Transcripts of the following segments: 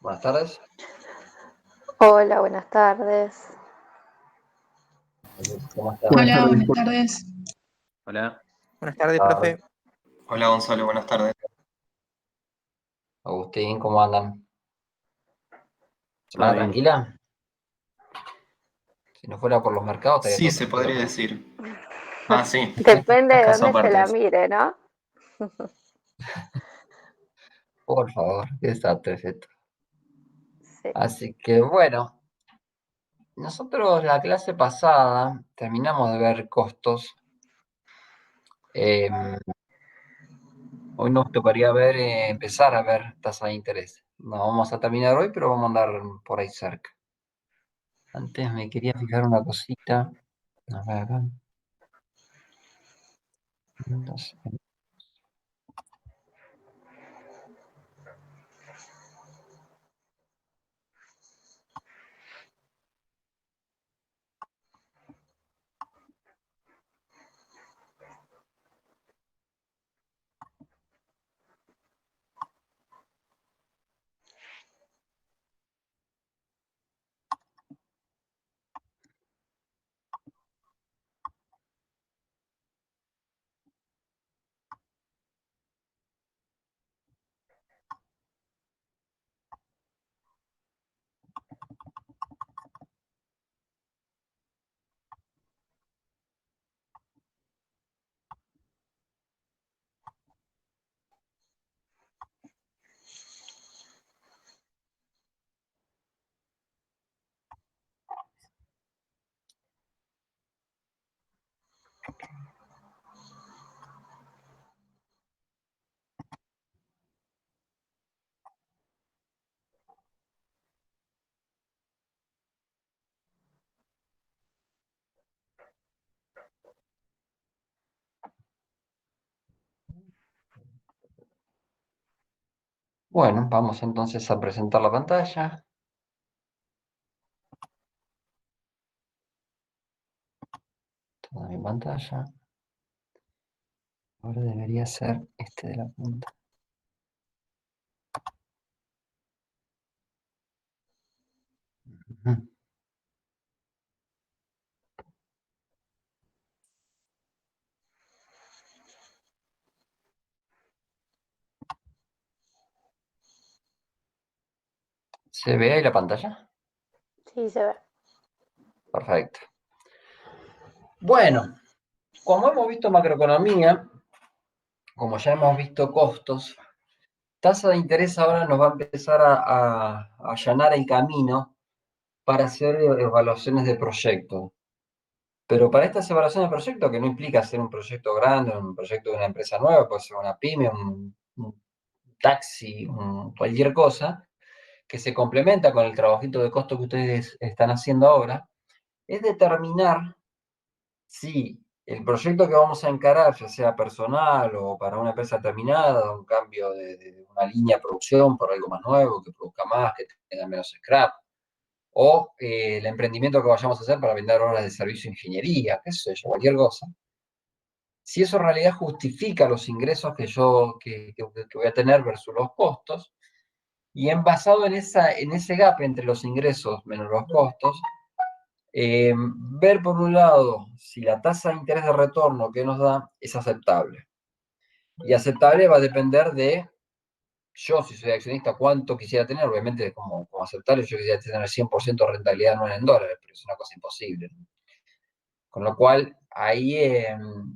Buenas tardes. Hola, buenas tardes. ¿Cómo estás? Hola, buenas tardes. Hola. Buenas tardes, Tardes. profe. Hola Gonzalo, buenas tardes. Agustín, ¿cómo andan? ¿Todo ¿Semana bien? tranquila? Si no fuera por los mercados, estaría Sí, todo se tranquilo podría acá. decir. Ah, sí, Depende de caso dónde se aparte la eso. mire, ¿no? Por favor, qué desastre es esto. Sí. Así que bueno, nosotros la clase pasada terminamos de ver costos. Hoy nos tocaría ver, empezar a ver tasa de interés. No vamos a terminar hoy, pero vamos a andar por ahí cerca. Antes me quería fijar una cosita. A ver acá. Entonces, bueno, vamos entonces a presentar la pantalla. Toda mi pantalla. Ahora debería ser este de la punta. Ujú. ¿Se ve ahí la pantalla? Sí, se ve. Perfecto. Bueno, como hemos visto macroeconomía, como ya hemos visto costos, tasa de interés ahora nos va a empezar a allanar el camino para hacer evaluaciones de proyectos. Pero para estas evaluaciones de proyectos, que no implica hacer un proyecto grande, un proyecto de una empresa nueva, puede ser una pyme, un taxi, cualquier cosa, que se complementa con el trabajito de costo que ustedes están haciendo ahora, es determinar si el proyecto que vamos a encarar, ya sea personal o para una empresa terminada, un cambio de una línea de producción por algo más nuevo, que produzca más, que tenga menos scrap, o el emprendimiento que vayamos a hacer para vender horas de servicio de ingeniería, qué sé yo, cualquier cosa. Si eso en realidad justifica los ingresos que voy a tener versus los costos, y basado en ese gap entre los ingresos menos los costos, ver por un lado si la tasa de interés de retorno que nos da es aceptable. Y aceptable va a depender de yo, si soy accionista, cuánto quisiera tener. Obviamente, como aceptable, yo quisiera tener el 100% de rentabilidad anual en dólares, pero es una cosa imposible. Con lo cual, ahí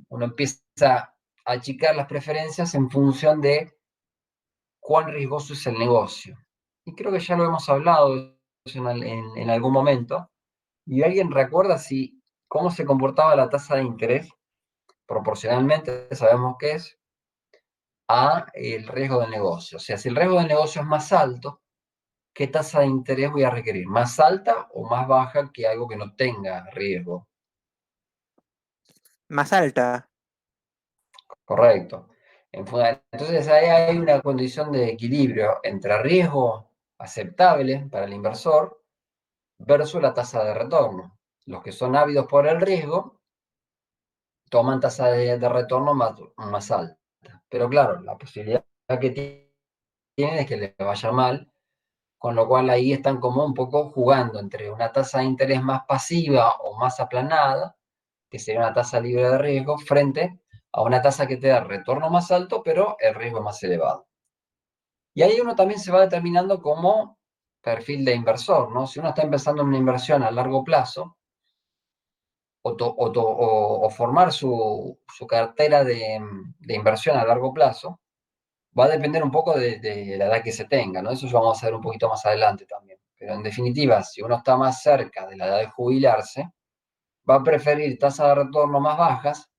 uno empieza a achicar las preferencias en función de cuán riesgoso es el negocio. Y creo que ya lo hemos hablado en algún momento. ¿Y alguien recuerda cómo se comportaba la tasa de interés proporcionalmente, sabemos que es, a el riesgo del negocio? O sea, si el riesgo del negocio es más alto, ¿qué tasa de interés voy a requerir? ¿Más alta o más baja que algo que no tenga riesgo? Más alta. Correcto. Entonces ahí hay una condición de equilibrio entre riesgo aceptable para el inversor versus la tasa de retorno. Los que son ávidos por el riesgo toman tasa de retorno más alta. Pero claro, la posibilidad que tienen es que les vaya mal con lo cual ahí están como un poco jugando entre una tasa de interés más pasiva o más aplanada, que sería una tasa libre de riesgo, frente a una tasa que te da retorno más alto, pero el riesgo más elevado. Y ahí uno también se va determinando como perfil de inversor, ¿no? Si uno está empezando en una inversión a largo plazo, o formar su cartera de inversión a largo plazo, va a depender un poco de la edad que se tenga, ¿no? Eso ya vamos a ver un poquito más adelante también. Pero en definitiva, si uno está más cerca de la edad de jubilarse, va a preferir tasas de retorno más bajas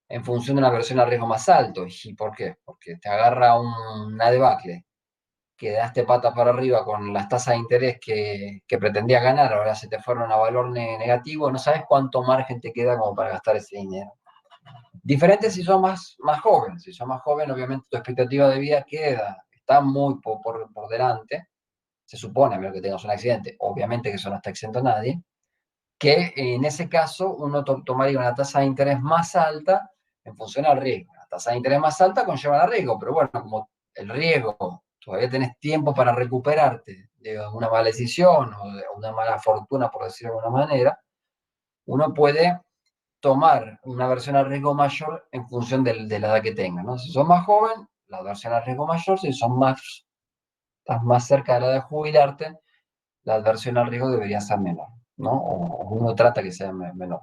en función de una versión a riesgo más alto. ¿Y por qué? Porque te agarra una debacle, que daste patas para arriba con las tasas de interés que pretendías ganar, ahora se te fueron a valor negativo, no sabes cuánto margen te queda como para gastar ese dinero. Diferente si sos más joven. Si sos más joven, obviamente tu expectativa de vida está muy por delante. Se supone, a menos que tengas un accidente, obviamente que eso no está exento a nadie, que en ese caso uno tomaría una tasa de interés más alta en función al riesgo. La tasa de interés más alta conlleva el riesgo, pero bueno, como el riesgo, todavía tenés tiempo para recuperarte de una mala decisión o de una mala fortuna, por decirlo de alguna manera, uno puede tomar una versión a riesgo mayor en función de la edad que tenga, ¿no? Si son más joven, la versión a riesgo mayor; si estás más cerca de la edad de jubilarte, la versión a riesgo debería ser menor, ¿no? O uno trata que sea menor.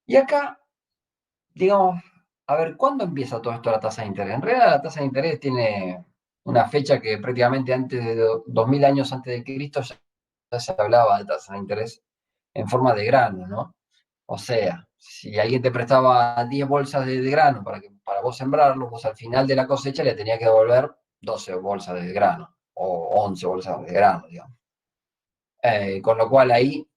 Y acá, digamos, a ver, ¿cuándo empieza todo esto la tasa de interés? En realidad la tasa de interés tiene una fecha que prácticamente antes de 2000 años antes de Cristo ya se hablaba de tasa de interés en forma de grano, ¿no? O sea, si alguien te prestaba 10 bolsas de grano para vos sembrarlo, vos al final de la cosecha le tenías que devolver 12 bolsas de grano, o 11 bolsas de grano, digamos. Con lo cual ahí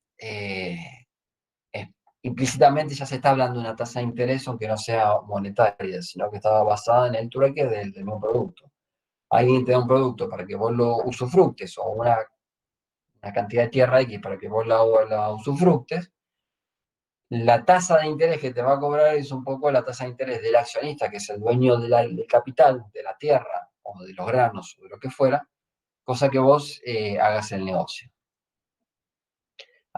implícitamente ya se está hablando de una tasa de interés, aunque no sea monetaria, sino que estaba basada en el trueque del mismo producto. Alguien te da un producto para que vos lo usufructes, o una cantidad de tierra X para que vos la usufructes. La tasa de interés que te va a cobrar es un poco la tasa de interés del accionista, que es el dueño del capital, de la tierra, o de los granos, o de lo que fuera, cosa que vos hagas el negocio.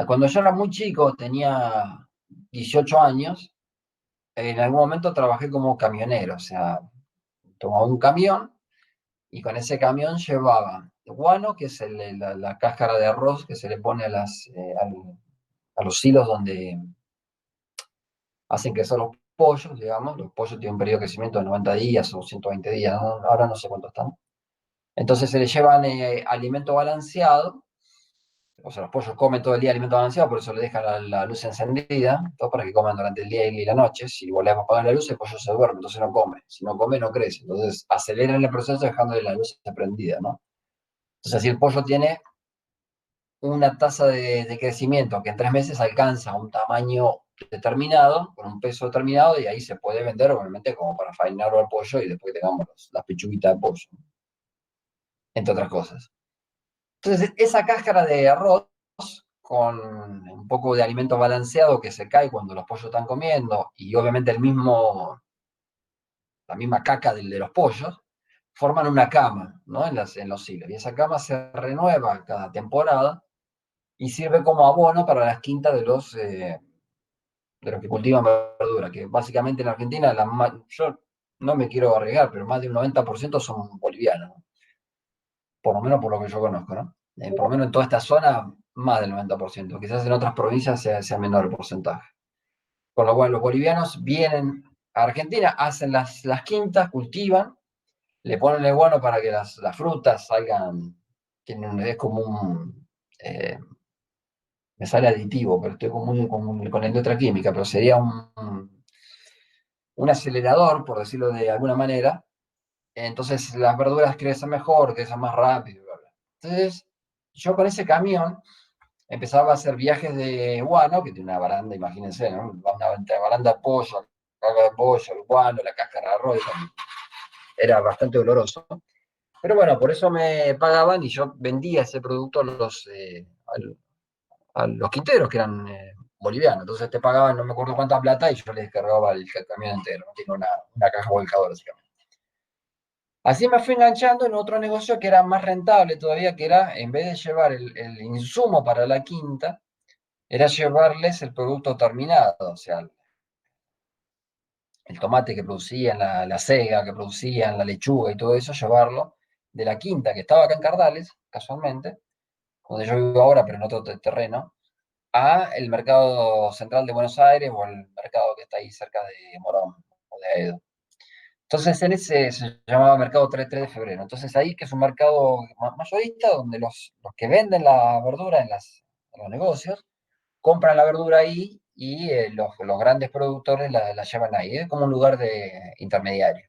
Cuando yo era muy chico, tenía 18 años, en algún momento trabajé como camionero, o sea, tomaba un camión y con ese camión llevaba guano, que es la cáscara de arroz que se le pone a los hilos donde hacen crecer los pollos, digamos. Los pollos tienen un periodo de crecimiento de 90 días o 120 días, ¿no? Ahora no sé cuánto están. Entonces se les llevan alimento balanceado. O sea, los pollos comen todo el día alimento balanceado, por eso le dejan la luz encendida, todo para que coman durante el día y la noche. Si volvés a apagar la luz, el pollo se duerme, entonces no come. Si no come, no crece. Entonces aceleran el proceso dejándole la luz prendida, ¿no? Entonces, si el pollo tiene una tasa de crecimiento que en 3 meses alcanza un tamaño determinado, con un peso determinado, y ahí se puede vender, obviamente, como para faenarlo al pollo y después tengamos las pechuguitas de pollo, entre otras cosas. Entonces, esa cáscara de arroz con un poco de alimento balanceado que se cae cuando los pollos están comiendo, y obviamente la misma caca de los pollos, forman una cama, ¿no? En los hilos. Y esa cama se renueva cada temporada y sirve como abono para las quintas de los que cultivan verdura, que básicamente en Argentina, yo no me quiero arriesgar, pero más de un 90% son bolivianos, ¿no? Por lo menos por lo que yo conozco, ¿no? Por lo menos en toda esta zona, más del 90%. Quizás en otras provincias sea menor el porcentaje. Con lo cual, los bolivianos vienen a Argentina, hacen las quintas, cultivan, le ponen el guano para que las frutas salgan, es como me sale aditivo, pero estoy con la letra química, pero sería un acelerador, por decirlo de alguna manera. Entonces las verduras crecen mejor, crecen más rápido, bla, bla. Entonces, yo con ese camión empezaba a hacer viajes de guano, que tiene una baranda, imagínense, ¿no? Una baranda de pollo, caca de pollo, el guano, la cáscara de arroz, era bastante doloroso. Pero bueno, por eso me pagaban y yo vendía ese producto a los quinteros, que eran bolivianos. Entonces te pagaban no me acuerdo cuánta plata y yo les descargaba el camión entero. No tengo una caja volcadora, básicamente. Así me fui enganchando en otro negocio que era más rentable todavía, que era, en vez de llevar el insumo para la quinta, era llevarles el producto terminado, o sea, el tomate que producían, la sega que producían, la lechuga y todo eso, llevarlo de la quinta que estaba acá en Cardales, casualmente, donde yo vivo ahora, pero en otro terreno, a el mercado central de Buenos Aires o el mercado que está ahí cerca de Morón o de Aedo. Entonces en ese se llamaba Mercado 3 de Febrero. Entonces ahí, que es un mercado mayorista, donde los que venden la verdura en los negocios, compran la verdura ahí y los grandes productores la llevan ahí. Es como un lugar de intermediario.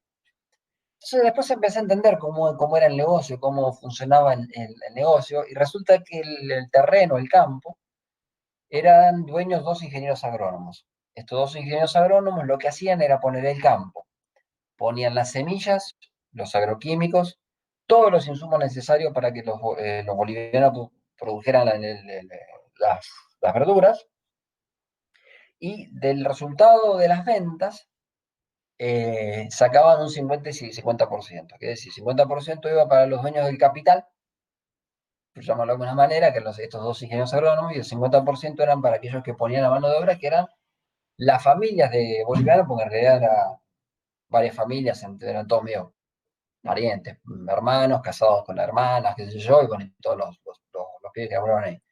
Entonces después empecé a entender cómo era el negocio, cómo funcionaba el negocio, y resulta que el terreno, el campo, eran dueños dos ingenieros agrónomos. Estos dos ingenieros agrónomos lo que hacían era poner el campo, ponían las semillas, los agroquímicos, todos los insumos necesarios para que los bolivianos produjeran las, las verduras, y del resultado de las ventas sacaban un 50 y 50%. Es decir, 50% iba para los dueños del capital, por llamarlo de alguna manera, que estos dos ingenieros agrónomos, y el 50% eran para aquellos que ponían la mano de obra, que eran las familias de bolivianos, porque en realidad eran varias familias, eran todos medio parientes, hermanos, casados con hermanas, qué sé yo, y con todos los pibes que labraban ahí.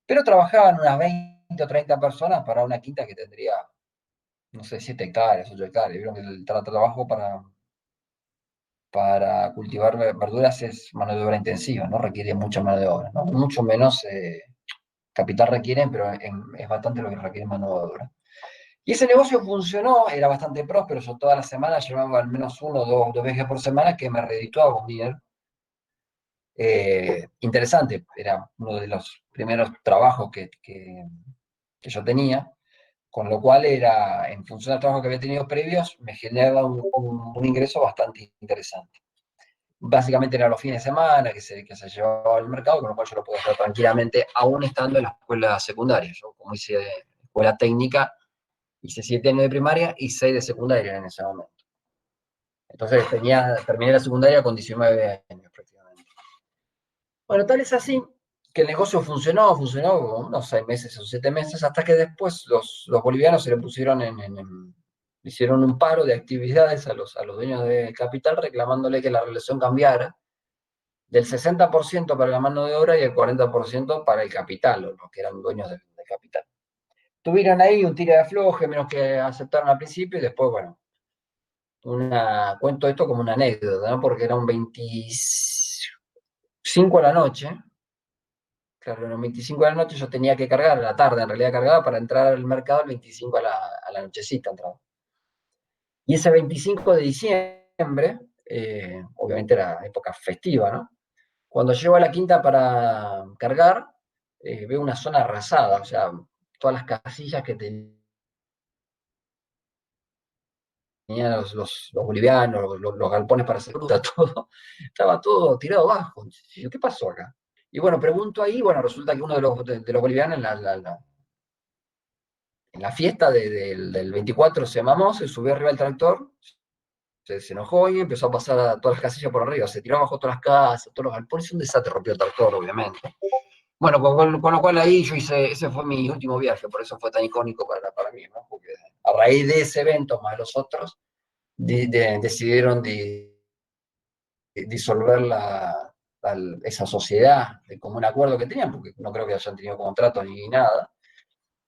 Pero trabajaban unas 20 o 30 personas para una quinta que tendría, no sé, 7 hectáreas, 8 hectáreas. Vieron que el trabajo para cultivar verduras es mano de obra intensiva, no requiere mucha mano de obra, ¿no? Mucho menos capital requieren, pero es bastante lo que requiere mano de obra. Y ese negocio funcionó, era bastante próspero. Yo todas las semanas llevaba al menos uno o dos viajes por semana, que me redituaba un dinero interesante. Era uno de los primeros trabajos que yo tenía, con lo cual era, en función del trabajo que había tenido previos, me generaba un ingreso bastante interesante. Básicamente eran los fines de semana que se llevaba al mercado, con lo cual yo lo podía hacer tranquilamente, aún estando en la escuela secundaria. Yo, como hice escuela técnica, hice 7 años de primaria y 6 de secundaria en ese momento. Entonces terminé la secundaria con 19 años prácticamente. Bueno, tal es así que el negocio funcionó como unos 6 meses o 7 meses, hasta que después los bolivianos se le pusieron hicieron un paro de actividades a los dueños de capital, reclamándole que la relación cambiara del 60% para la mano de obra y el 40% para el capital, o los que eran dueños del capital. Tuvieron ahí un tira de afloje, menos que aceptaron al principio, y después, bueno, cuento esto como una anécdota, ¿no? Porque era un 25 a la noche. Claro, eran 25 de la noche, yo tenía que cargar, a la tarde en realidad cargaba, para entrar al mercado el 25 a la nochecita entraba. Y ese 25 de diciembre, obviamente era época festiva, ¿no? Cuando llego a la quinta para cargar, veo una zona arrasada, o sea, todas las casillas que tenían los bolivianos, los galpones para hacer fruta, todo, estaba todo tirado abajo. Y yo, ¿qué pasó acá? Y bueno, pregunto ahí, bueno, resulta que uno de los bolivianos en la fiesta del 24 se mamó, se subió arriba del tractor, se enojó y empezó a pasar a todas las casillas por arriba, se tiró abajo todas las casas, todos los galpones, un desastre, rompió el tractor, obviamente. Bueno, con lo cual ahí ese fue mi último viaje, por eso fue tan icónico para mí, ¿no? Porque a raíz de ese evento, más los otros, decidieron disolver esa sociedad de común acuerdo que tenían, porque no creo que hayan tenido contrato ni nada.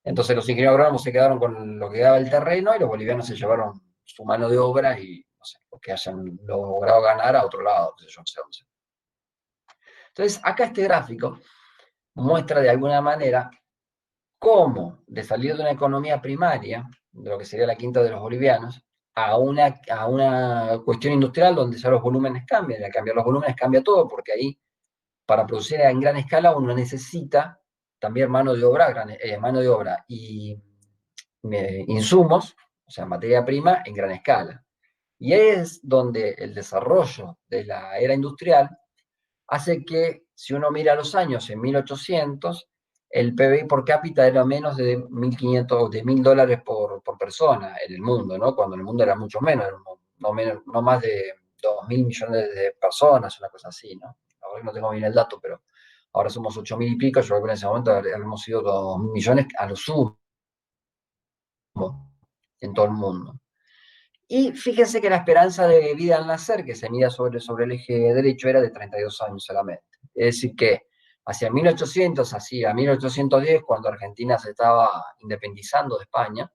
Entonces los ingenieros agrónomos se quedaron con lo que daba el terreno, y los bolivianos se llevaron su mano de obra y, no sé, lo que hayan logrado ganar a otro lado, no sé yo, no sé. Entonces, acá este gráfico muestra de alguna manera cómo, de salir de una economía primaria, de lo que sería la quinta de los bolivianos, a una cuestión industrial donde ya los volúmenes cambian. Y al cambiar los volúmenes cambia todo, porque ahí, para producir en gran escala, uno necesita también mano de obra y insumos, o sea, materia prima en gran escala. Y es donde el desarrollo de la era industrial hace que, si uno mira los años en 1800, el PBI por cápita era menos de 1.500, de $1.000 por persona en el mundo, ¿no? Cuando en el mundo era mucho menos, no más de 2.000 millones de personas, una cosa así, ¿no? Ahora no tengo bien el dato, pero ahora somos 8.000 y pico, yo creo que en ese momento habíamos sido 2.000 millones a lo sumo en todo el mundo. Y fíjense que la esperanza de vida al nacer, que se mide sobre el eje derecho, era de 32 años solamente. Es decir, que hacia 1800, así a 1810, cuando Argentina se estaba independizando de España,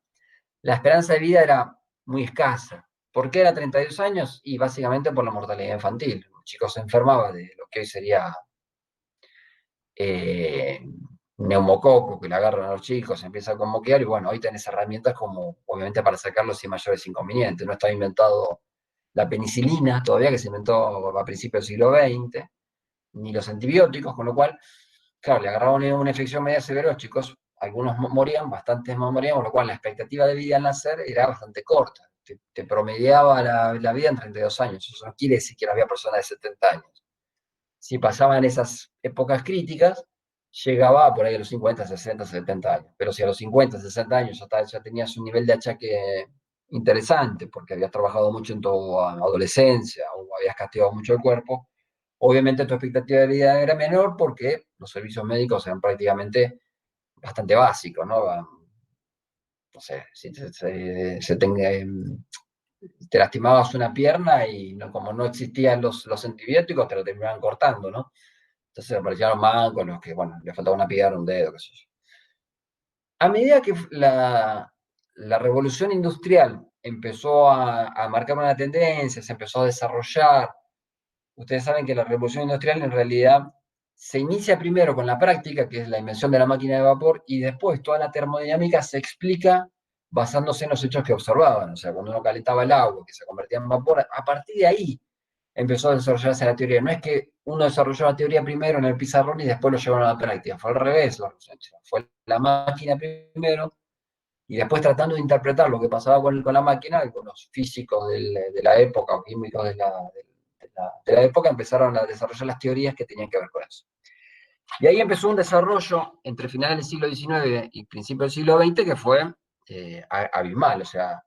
la esperanza de vida era muy escasa. ¿Por qué era 32 años? Y básicamente por la mortalidad infantil. Un chico se enfermaba de lo que hoy sería eh, neumococo, que le agarran a los chicos, se empieza a moquear, y bueno, hoy tenés herramientas como, obviamente, para sacarlos sin mayores inconvenientes. No está inventado la penicilina todavía, que se inventó a principios del siglo XX, ni los antibióticos, con lo cual, claro, le agarraban una infección media severa a los chicos, algunos morían, bastantes más morían, con lo cual la expectativa de vida al nacer era bastante corta. Te promediaba la vida en 32 años. Eso no quiere decir que no había personas de 70 años. Si pasaban esas épocas críticas, llegaba por ahí a los 50, 60, 70 años. Pero si a los 50, 60 años ya tenías un nivel de achaque interesante, porque habías trabajado mucho en tu adolescencia o habías castigado mucho el cuerpo, obviamente tu expectativa de vida era menor porque los servicios médicos eran prácticamente bastante básicos, ¿no? No sé, si te lastimabas una pierna y como no existían los antibióticos, te lo terminaban cortando, ¿no? Entonces aparecían los mancos, los que, bueno, le faltaba una pierna, un dedo, qué sé yo. A medida que la revolución industrial empezó a marcar una tendencia, se empezó a desarrollar. Ustedes saben que la revolución industrial en realidad se inicia primero con la práctica, que es la invención de la máquina de vapor, y después toda la termodinámica se explica basándose en los hechos que observaban. O sea, cuando uno calentaba el agua, que se convertía en vapor, a partir de ahí empezó a desarrollarse la teoría. No es que uno desarrolló la teoría primero en el pizarrón y después lo llevaron a la práctica, fue al revés. Fue la máquina primero, y después tratando de interpretar lo que pasaba con la máquina, con los físicos de la época o químicos de la época, empezaron a desarrollar las teorías que tenían que ver con eso. Y ahí empezó un desarrollo entre finales del siglo XIX y principios del siglo XX que fue abismal. O sea,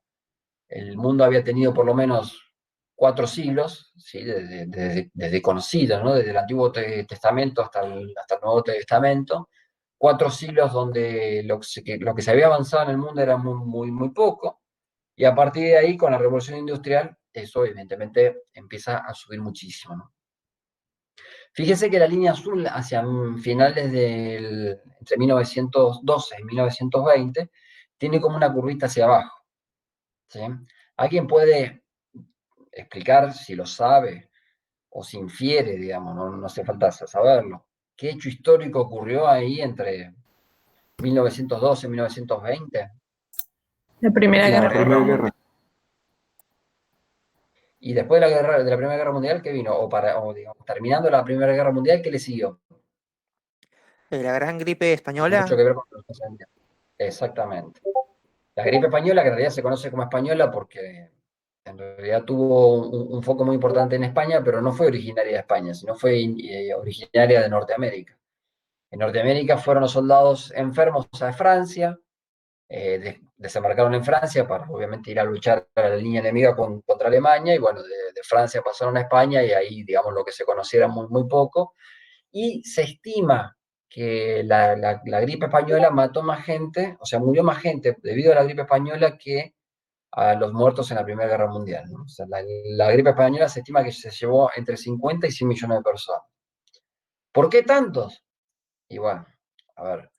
el mundo había tenido por lo menos 4 siglos, ¿sí? desde conocido, ¿no? Desde el Antiguo Testamento hasta el Nuevo Testamento, 4 siglos donde lo que se había avanzado en el mundo era muy, muy, muy poco, y a partir de ahí, con la Revolución Industrial, eso evidentemente empieza a subir muchísimo, ¿no? Fíjese que la línea azul hacia finales entre 1912 y 1920 tiene como una curvita hacia abajo, ¿sí? ¿Alguien puede explicar, si lo sabe o si infiere, digamos, no hace falta saberlo, qué hecho histórico ocurrió ahí entre 1912 y 1920? La Primera La Guerra Primera Mundial. Guerra. Y después de la Primera Guerra Mundial, ¿qué vino? Digamos, terminando la Primera Guerra Mundial, ¿qué le siguió? La gran gripe Mucho española. que ver con los pasamientos. Exactamente. La gripe española, que en realidad se conoce como española porque en realidad tuvo un foco muy importante en España, pero no fue originaria de España, sino fue originaria de Norteamérica. En Norteamérica fueron los soldados enfermos a Francia, desembarcaron en Francia para obviamente ir a luchar a la línea enemiga contra Alemania, y bueno, de Francia pasaron a España y ahí, digamos, lo que se conociera muy, muy poco, y se estima que la gripe española mató más gente, o sea, murió más gente debido a la gripe española que a los muertos en la Primera Guerra Mundial, ¿no? O sea, la gripe española se estima que se llevó entre 50 y 100 millones de personas. ¿Por qué tantos? Y bueno, a ver,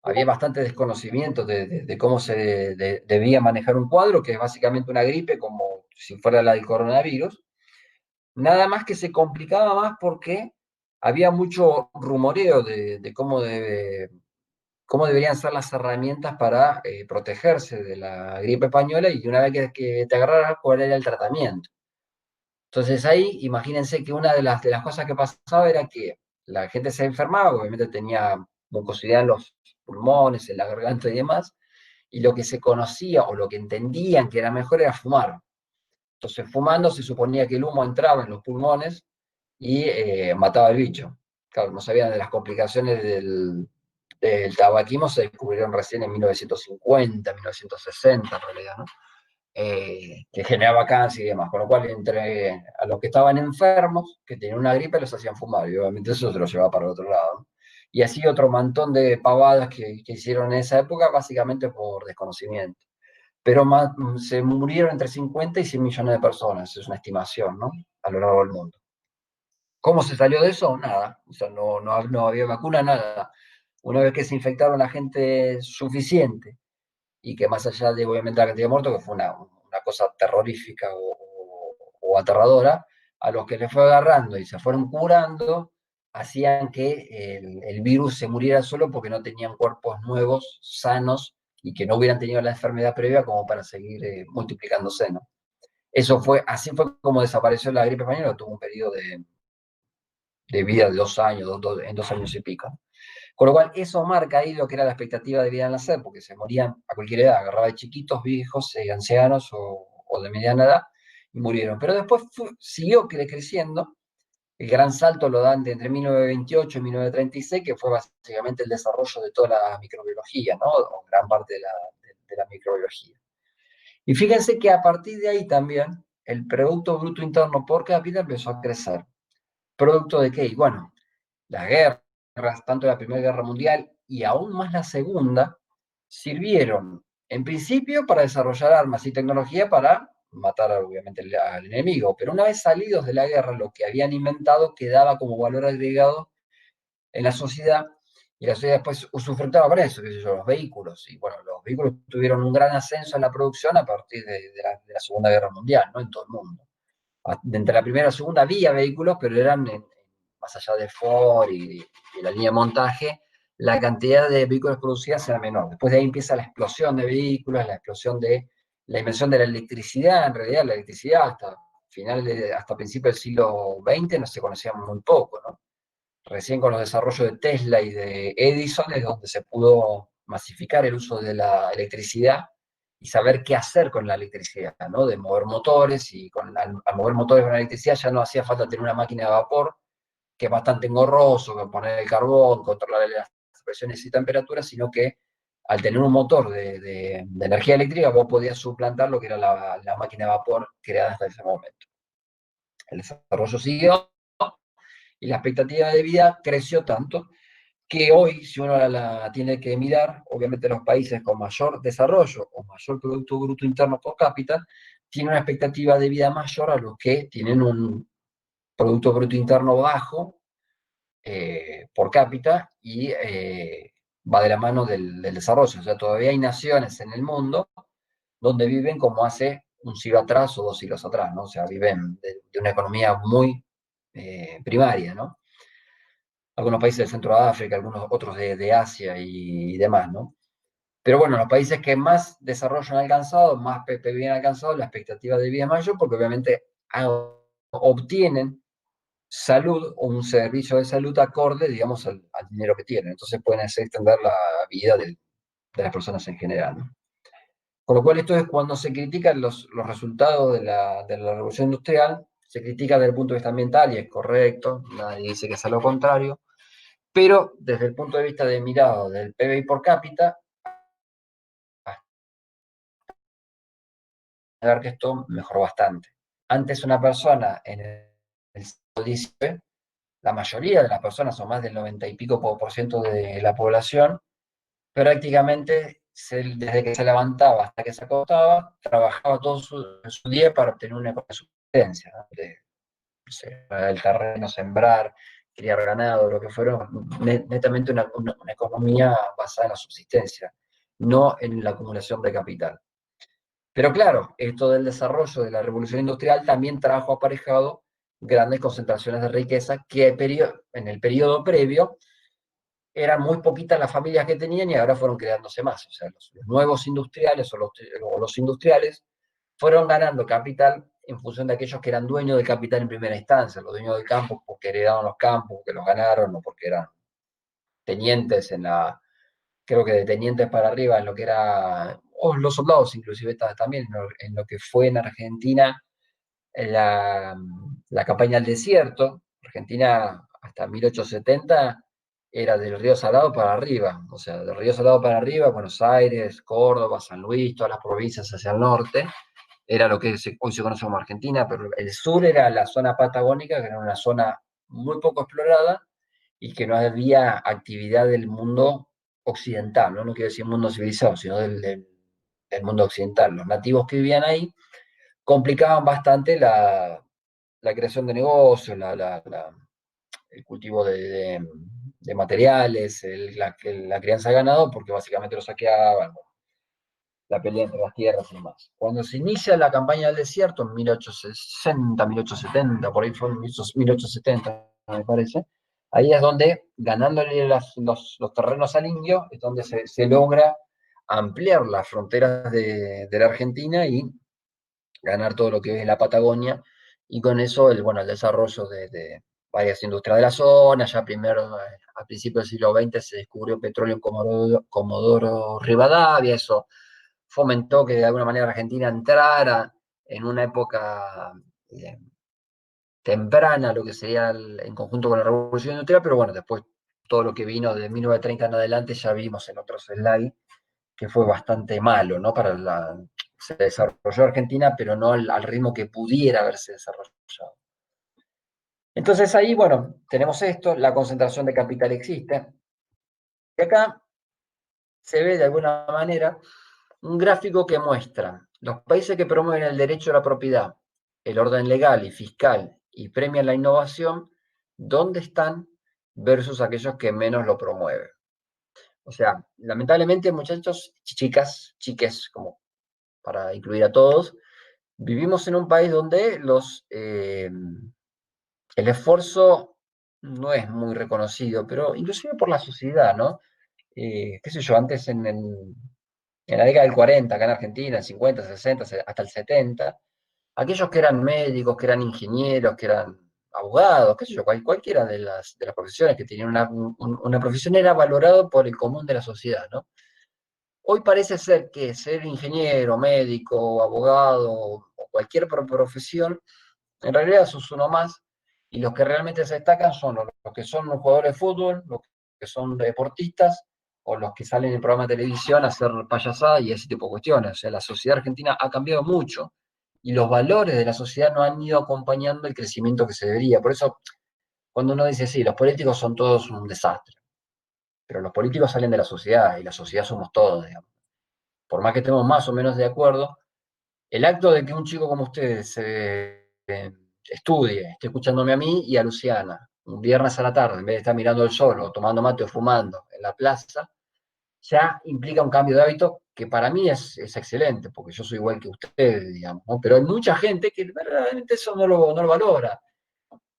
había bastante desconocimiento de cómo se debía manejar un cuadro, que es básicamente una gripe como si fuera la del coronavirus. Nada más que se complicaba más porque había mucho rumoreo de cómo deberían ser las herramientas para protegerse de la gripe española, y una vez que te agarrara, cuál era el tratamiento. Entonces ahí, imagínense que una de las cosas que pasaba era que la gente se enfermaba, obviamente tenía mucosidad en los pulmones, en la garganta y demás, y lo que se conocía o lo que entendían que era mejor era fumar. Entonces, fumando se suponía que el humo entraba en los pulmones y mataba el bicho. Claro, no sabían de las complicaciones del tabaquismo, se descubrieron recién en 1950, 1960 en realidad, ¿no? que generaba cáncer y demás, con lo cual entre a los que estaban enfermos, que tenían una gripe, los hacían fumar, y obviamente eso se los llevaba para el otro lado, ¿no? Y así otro montón de pavadas que hicieron en esa época, básicamente por desconocimiento. Pero se murieron entre 50 y 100 millones de personas, es una estimación, ¿no? A lo largo del mundo. ¿Cómo se salió de eso? Nada, o sea, no había vacuna, nada. Una vez que se infectaron la gente suficiente, y que más allá de obviamente la cantidad de muertos, que fue una cosa terrorífica o aterradora, a los que les fue agarrando y se fueron curando, hacían que el virus se muriera solo porque no tenían cuerpos nuevos, sanos, y que no hubieran tenido la enfermedad previa como para seguir multiplicándose, ¿no? Así fue como desapareció la gripe española, tuvo un periodo de vida de 2 años, en 2 años y pico. Con lo cual, eso marca ahí lo que era la expectativa de vida en la SED, porque se morían a cualquier edad, agarraba de chiquitos, viejos, ancianos o de mediana edad, y murieron. Pero después siguió creciendo. El gran salto lo dan entre 1928 y 1936, que fue básicamente el desarrollo de toda la microbiología, ¿no? O gran parte de la microbiología. Y fíjense que a partir de ahí también el Producto Bruto Interno por cápita empezó a crecer. ¿Producto de qué? Y bueno, las guerras, tanto la Primera Guerra Mundial y aún más la Segunda, sirvieron en principio para desarrollar armas y tecnología para matar obviamente al enemigo, pero una vez salidos de la guerra, lo que habían inventado quedaba como valor agregado en la sociedad, y la sociedad después usufructaba para eso, qué sé yo, los vehículos. Y bueno, los vehículos tuvieron un gran ascenso en la producción a partir de la Segunda Guerra Mundial, ¿no? En todo el mundo. Entre la primera y la segunda había vehículos, pero eran más allá de Ford y la línea de montaje, la cantidad de vehículos producidas era menor. Después de ahí empieza la explosión de vehículos, la explosión de la invención de la electricidad. En realidad, la electricidad hasta principios del siglo XX no se conocía muy poco, ¿no? Recién con los desarrollos de Tesla y de Edison es donde se pudo masificar el uso de la electricidad y saber qué hacer con la electricidad, ¿no? De mover motores, y al mover motores con la electricidad ya no hacía falta tener una máquina de vapor, que es bastante engorroso, que poner el carbón, controlar las presiones y temperaturas, sino que al tener un motor de energía eléctrica vos podías suplantar lo que era la máquina de vapor creada hasta ese momento. El desarrollo siguió y la expectativa de vida creció tanto que hoy, si uno la tiene que mirar, obviamente los países con mayor desarrollo o mayor Producto Bruto Interno por cápita tienen una expectativa de vida mayor a los que tienen un Producto Bruto Interno bajo por cápita, y va de la mano del desarrollo. O sea, todavía hay naciones en el mundo donde viven como hace un siglo atrás o 2 siglos atrás, ¿no? O sea, viven de una economía muy primaria, ¿no? Algunos países del centro de África, algunos otros de Asia y demás, ¿no? Pero bueno, los países que más desarrollo han alcanzado, más PPB han alcanzado, la expectativa de vida es mayor, porque obviamente obtienen salud o un servicio de salud acorde, digamos, al dinero que tienen. Entonces pueden hacer extender la vida de las personas en general, ¿no? Con lo cual, esto es cuando se critican los resultados de la revolución industrial, se critica desde el punto de vista ambiental, y es correcto, nadie dice que sea lo contrario, pero desde el punto de vista de mirado del PBI por cápita, a ver que esto mejoró bastante. Antes, una persona en el siglo XIX, la mayoría de las personas, o más del 90 y pico por ciento de la población, prácticamente desde que se levantaba hasta que se acostaba, trabajaba todo su día para obtener una subsistencia, ¿no? No sé, el terreno, sembrar, criar ganado, lo que fueron, netamente una economía basada en la subsistencia, no en la acumulación de capital. Pero claro, esto del desarrollo de la revolución industrial también trajo aparejado grandes concentraciones de riqueza que en el periodo previo eran muy poquitas las familias que tenían, y ahora fueron creándose más. O sea, los nuevos industriales o los industriales fueron ganando capital en función de aquellos que eran dueños del capital en primera instancia, los dueños del campo porque heredaron los campos, porque los ganaron, o porque eran tenientes creo que de tenientes para arriba en lo que era, o los soldados inclusive también, en lo que fue en Argentina la campaña al desierto. Argentina hasta 1870 era del Río Salado para arriba, o sea, del Río Salado para arriba, Buenos Aires, Córdoba, San Luis, todas las provincias hacia el norte, era lo que hoy se conoce como Argentina, pero el sur era la zona patagónica, que era una zona muy poco explorada y que no había actividad del mundo occidental, no quiero decir mundo civilizado, sino del mundo occidental. Los nativos que vivían ahí complicaban bastante la creación de negocios, el cultivo de materiales, la crianza de ganado, porque básicamente lo saqueaban, la pelea entre las tierras y demás. Cuando se inicia la campaña del desierto, en 1860, 1870, por ahí fue en 1870, me parece, ahí es donde, ganándole los terrenos al indio, es donde se logra ampliar las fronteras de la Argentina y ganar todo lo que es la Patagonia, y con eso el desarrollo de varias industrias de la zona. Ya primero, a principios del siglo XX, se descubrió petróleo en Comodoro Rivadavia. Eso fomentó que de alguna manera Argentina entrara en una época temprana, lo que sería en conjunto con la Revolución Industrial, pero bueno, después todo lo que vino de 1930 en adelante ya vimos en otros slides que fue bastante malo, ¿no? Se desarrolló Argentina, pero no al ritmo que pudiera haberse desarrollado. Entonces ahí, bueno, tenemos esto, la concentración de capital existe. Y acá se ve de alguna manera un gráfico que muestra los países que promueven el derecho a la propiedad, el orden legal y fiscal y premian la innovación, dónde están versus aquellos que menos lo promueven. O sea, lamentablemente, muchachos, chicas, chiques, como para incluir a todos, vivimos en un país donde el esfuerzo no es muy reconocido, pero inclusive por la sociedad, ¿no? Qué sé yo, antes en la década del 40, acá en Argentina, el 50, 60, hasta el 70, aquellos que eran médicos, que eran ingenieros, que eran abogados, qué sé yo, cualquiera de las profesiones que tenían una profesión era valorado por el común de la sociedad, ¿no? Hoy parece ser que ser ingeniero, médico, abogado o cualquier profesión, en realidad sos uno más, y los que realmente se destacan son los que son jugadores de fútbol, los que son deportistas, o los que salen en programas de televisión a hacer payasadas y ese tipo de cuestiones. O sea, la sociedad argentina ha cambiado mucho, y los valores de la sociedad no han ido acompañando el crecimiento que se debería. Por eso, cuando uno dice, sí, los políticos son todos un desastre, pero los políticos salen de la sociedad, y la sociedad somos todos, digamos. Por más que estemos más o menos de acuerdo, el acto de que un chico como ustedes estudie, esté escuchándome a mí y a Luciana, un viernes a la tarde, en vez de estar mirando el sol o tomando mate o fumando en la plaza, ya implica un cambio de hábito que para mí es excelente, porque yo soy igual que ustedes, digamos, ¿no? Pero hay mucha gente que verdaderamente eso no lo valora.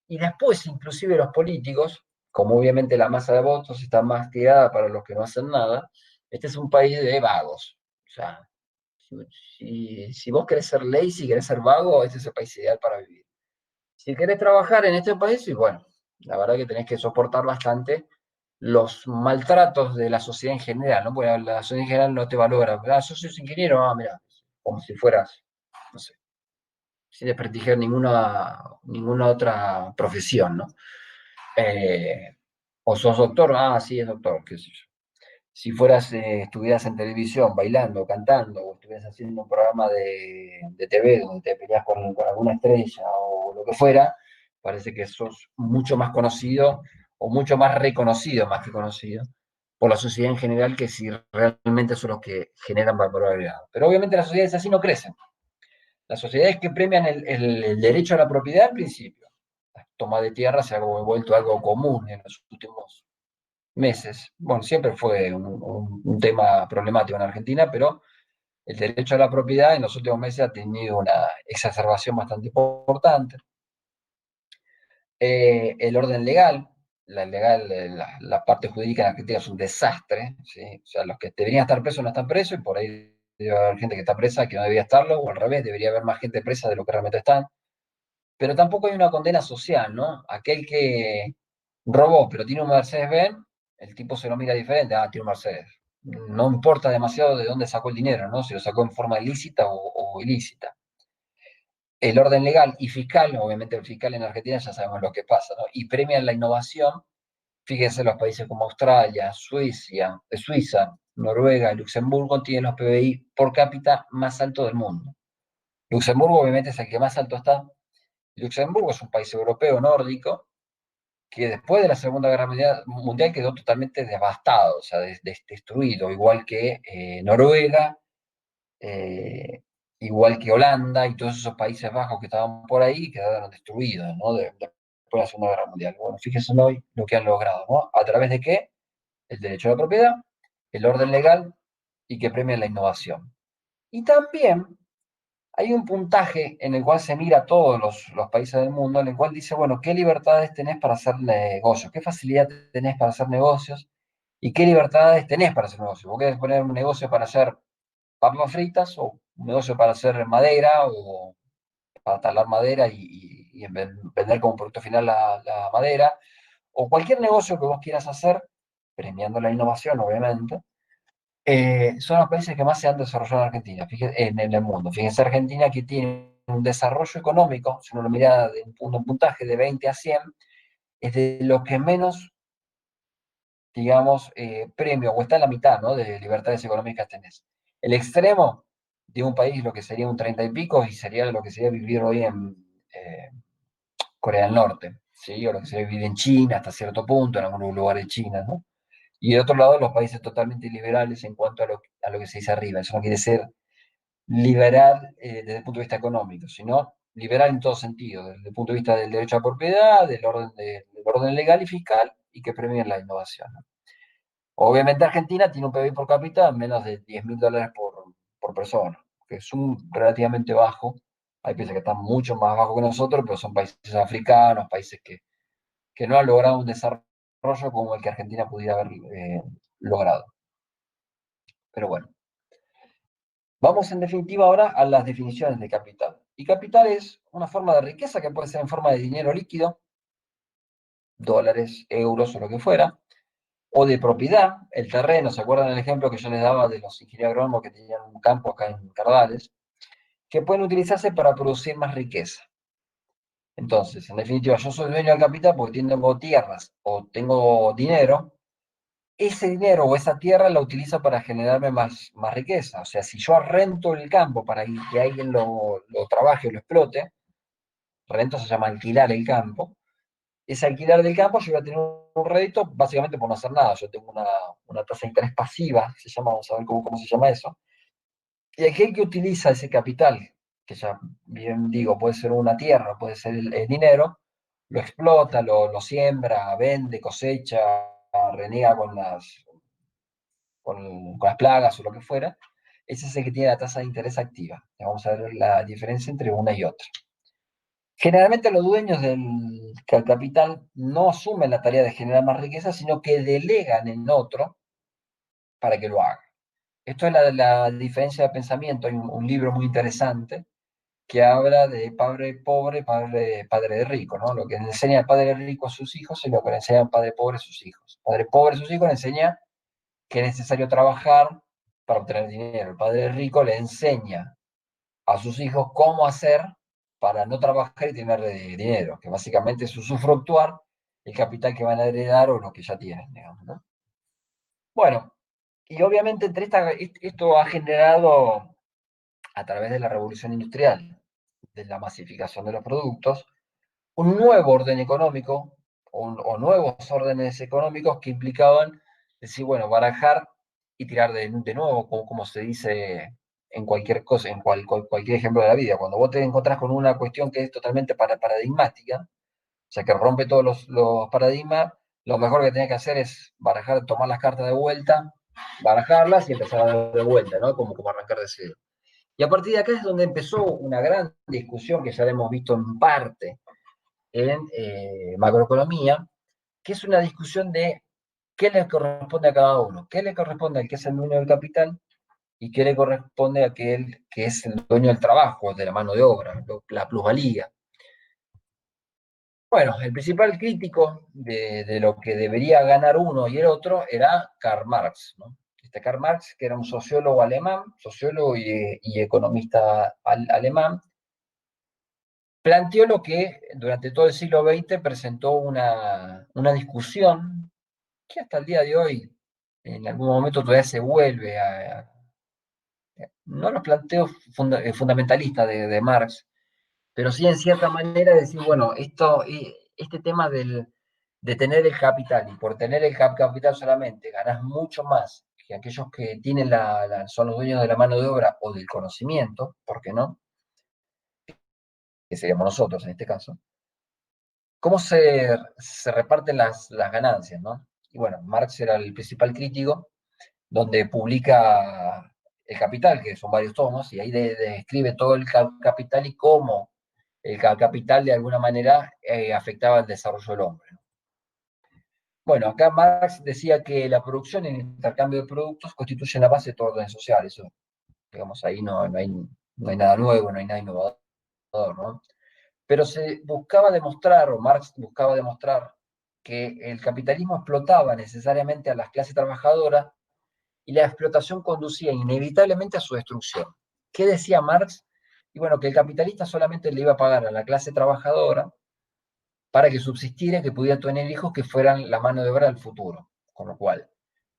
Y después, inclusive los políticos, como obviamente la masa de votos está más tirada para los que no hacen nada, este es un país de vagos. O sea, si vos querés ser lazy, querés ser vago, este es el país ideal para vivir. Si querés trabajar en este país, y bueno, la verdad que tenés que soportar bastante los maltratos de la sociedad en general, ¿no? Porque la sociedad en general no te valora. Ah, yo soy ingeniero, mira, como si fueras, no sé, sin desprestigiar ninguna otra profesión, ¿no? O sos doctor, sí, es doctor, qué sé yo. Si estuvieras en televisión bailando, cantando, o estuvieras haciendo un programa de TV donde te peleas con alguna estrella o lo que fuera, parece que sos mucho más conocido o mucho más reconocido, más que conocido, por la sociedad en general, que si realmente son los que generan valor agregado. Pero obviamente las sociedades así no crecen. Las sociedades que premian el derecho a la propiedad al principio. La toma de tierra se ha vuelto algo común en los últimos meses. Bueno, siempre fue un tema problemático en Argentina, pero el derecho a la propiedad en los últimos meses ha tenido una exacerbación bastante importante. El orden legal, la parte jurídica en Argentina es un desastre, ¿sí? O sea, los que deberían estar presos no están presos, y por ahí debe haber gente que está presa que no debería estarlo, o al revés, debería haber más gente presa de lo que realmente están. Pero tampoco hay una condena social, ¿no? Aquel que robó, pero tiene un Mercedes-Benz, el tipo se lo mira diferente, tiene un Mercedes. No importa demasiado de dónde sacó el dinero, ¿no? Si lo sacó en forma ilícita o ilícita. El orden legal y fiscal, obviamente el fiscal en Argentina ya sabemos lo que pasa, ¿no? Y premian la innovación. Fíjense, los países como Australia, Suiza, Noruega y Luxemburgo tienen los PBI por cápita más altos del mundo. Luxemburgo obviamente es el que más alto está. Luxemburgo es un país europeo nórdico que después de la Segunda Guerra Mundial quedó totalmente devastado, o sea, destruido, igual que Noruega, igual que Holanda y todos esos Países Bajos que estaban por ahí quedaron destruidos, ¿no? Después de la Segunda Guerra Mundial. Bueno, fíjense hoy lo que han logrado, ¿no? ¿A través de qué? El derecho a la propiedad, el orden legal y que premia la innovación. Y también hay un puntaje en el cual se mira a todos los países del mundo, en el cual dice, bueno, ¿qué libertades tenés para hacer negocios? ¿Qué facilidad tenés para hacer negocios? ¿Y qué libertades tenés para hacer negocios? Vos querés poner un negocio para hacer papas fritas o un negocio para hacer madera o para talar madera y vender como producto final la madera, o cualquier negocio que vos quieras hacer, premiando la innovación, obviamente, son los países que más se han desarrollado en Argentina, en el mundo. Fíjense, Argentina que tiene un desarrollo económico, si uno lo mira de un puntaje de 20 a 100, es de los que menos, digamos, premio, o está en la mitad, ¿no? De libertades económicas tenés. El extremo de un país, lo que sería un 30 y pico, y sería lo que sería vivir hoy en Corea del Norte, ¿sí? O lo que sería vivir en China hasta cierto punto, en algunos lugares de China, ¿no? Y de otro lado, los países totalmente liberales en cuanto a lo que se dice arriba. Eso no quiere ser liberal desde el punto de vista económico, sino liberal en todo sentido, desde el punto de vista del derecho a propiedad, del orden legal y fiscal, y que premien la innovación, ¿no? Obviamente Argentina tiene un PBI por cápita de menos de $10.000 por persona, que es relativamente bajo. Hay países que están mucho más bajos que nosotros, pero son países africanos, países que no han logrado un desarrollo como el que Argentina pudiera haber logrado. Pero bueno, vamos en definitiva ahora a las definiciones de capital. Y capital es una forma de riqueza que puede ser en forma de dinero líquido, dólares, euros o lo que fuera, o de propiedad, el terreno. ¿Se acuerdan el ejemplo que yo les daba de los ingenieros agrónomos que tenían un campo acá en Cardales? Que pueden utilizarse para producir más riqueza. Entonces, en definitiva, yo soy dueño del capital porque tengo tierras o tengo dinero. Ese dinero o esa tierra la utilizo para generarme más riqueza. O sea, si yo rento el campo para que alguien lo trabaje o lo explote, rento se llama alquilar el campo, ese alquilar del campo yo voy a tener un rédito básicamente por no hacer nada. Yo tengo una tasa de interés pasiva, se llama, vamos a ver cómo se llama eso. Y aquel que utiliza ese capital, que ya bien digo, puede ser una tierra, puede ser el dinero, lo explota, lo siembra, vende, cosecha, reniega con las plagas o lo que fuera, ese es el que tiene la tasa de interés activa. Vamos a ver la diferencia entre una y otra. Generalmente los dueños del capital no asumen la tarea de generar más riqueza, sino que delegan en otro para que lo haga. Esto es la diferencia de pensamiento. Hay un libro muy interesante que habla de padre pobre, padre rico, ¿no? Lo que le enseña el padre rico a sus hijos es lo que le enseña el padre pobre a sus hijos. El padre pobre a sus hijos le enseña que es necesario trabajar para obtener dinero. El padre rico le enseña a sus hijos cómo hacer para no trabajar y tener dinero, que básicamente es usufructuar el capital que van a heredar o lo que ya tienen, digamos, ¿no? Bueno, y obviamente esto ha generado, a través de la revolución industrial, de la masificación de los productos, un nuevo orden económico o nuevos órdenes económicos que implicaban decir, bueno, barajar y tirar de nuevo, como se dice en cualquier cosa, en cualquier ejemplo de la vida. Cuando vos te encontrás con una cuestión que es totalmente paradigmática, o sea, que rompe todos los paradigmas, lo mejor que tenés que hacer es barajar, tomar las cartas de vuelta, barajarlas y empezar a dar de vuelta, ¿no? Como arrancar de cero. Y a partir de acá es donde empezó una gran discusión que ya la hemos visto en parte en macroeconomía, que es una discusión de qué le corresponde a cada uno, qué le corresponde al que es el dueño del capital y qué le corresponde a aquel que es el dueño del trabajo, de la mano de obra, la plusvalía. Bueno, el principal crítico de lo que debería ganar uno y el otro era Karl Marx, ¿no? Karl Marx, que era un sociólogo alemán, sociólogo y economista alemán, planteó lo que durante todo el siglo XX presentó una discusión que hasta el día de hoy, en algún momento todavía se vuelve no los planteos fundamentalistas de Marx, pero sí en cierta manera decir, bueno, este tema de tener el capital, y por tener el capital solamente ganás mucho más que aquellos que tienen son los dueños de la mano de obra o del conocimiento, ¿por qué no? Que seríamos nosotros en este caso. ¿Cómo se reparten las ganancias, ¿no? Y bueno, Marx era el principal crítico, donde publica El Capital, que son varios tomos, y ahí describe todo el capital y cómo el capital de alguna manera afectaba el desarrollo del hombre. Bueno, acá Marx decía que la producción y el intercambio de productos constituyen la base de todo orden social. Eso, digamos, ahí no hay nada nuevo, no hay nada innovador, ¿no? Pero se buscaba demostrar, o Marx buscaba demostrar, que el capitalismo explotaba necesariamente a las clases trabajadoras y la explotación conducía inevitablemente a su destrucción. ¿Qué decía Marx? Y bueno, que el capitalista solamente le iba a pagar a la clase trabajadora para que subsistiera y que pudiera tener hijos que fueran la mano de obra del futuro. Con lo cual,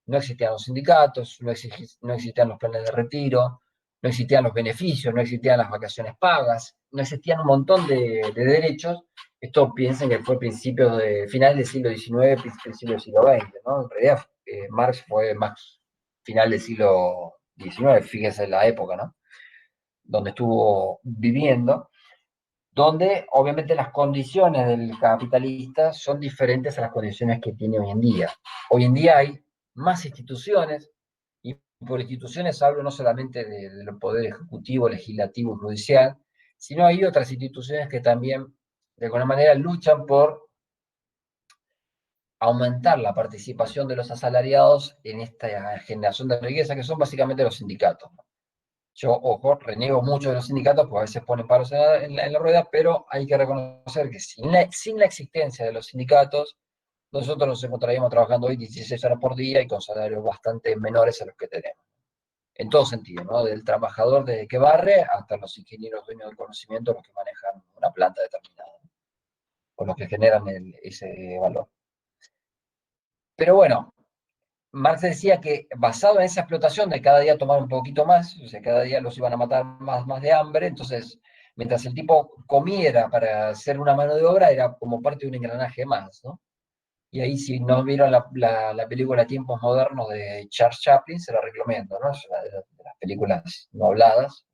no existían los sindicatos, no existían los planes de retiro, no existían los beneficios, no existían las vacaciones pagas, no existían un montón de derechos. Esto piensen que fue final del siglo XIX, principio del siglo XX, ¿no? En realidad, Marx fue más final del siglo XIX, fíjese la época, ¿no? Donde estuvo viviendo, donde obviamente las condiciones del capitalista son diferentes a las condiciones que tiene hoy en día. Hoy en día hay más instituciones, y por instituciones hablo no solamente del poder ejecutivo, legislativo, judicial, sino hay otras instituciones que también de alguna manera luchan por aumentar la participación de los asalariados en esta generación de riqueza, que son básicamente los sindicatos. Yo, ojo, reniego mucho de los sindicatos, porque a veces ponen paros en la rueda, pero hay que reconocer que sin la existencia de los sindicatos, nosotros nos encontraríamos trabajando hoy 16 horas por día y con salarios bastante menores a los que tenemos. En todo sentido, ¿no? Del trabajador desde que barre hasta los ingenieros dueños del conocimiento, los que manejan una planta determinada, o los que generan ese valor. Pero bueno, Marx decía que basado en esa explotación de cada día tomar un poquito más, o sea, cada día los iban a matar más de hambre, entonces mientras el tipo comiera para hacer una mano de obra, era como parte de un engranaje más, ¿no? Y ahí si no vieron la película Tiempos Modernos de Charles Chaplin, se la recomiendo, ¿no? Es una de las películas no habladas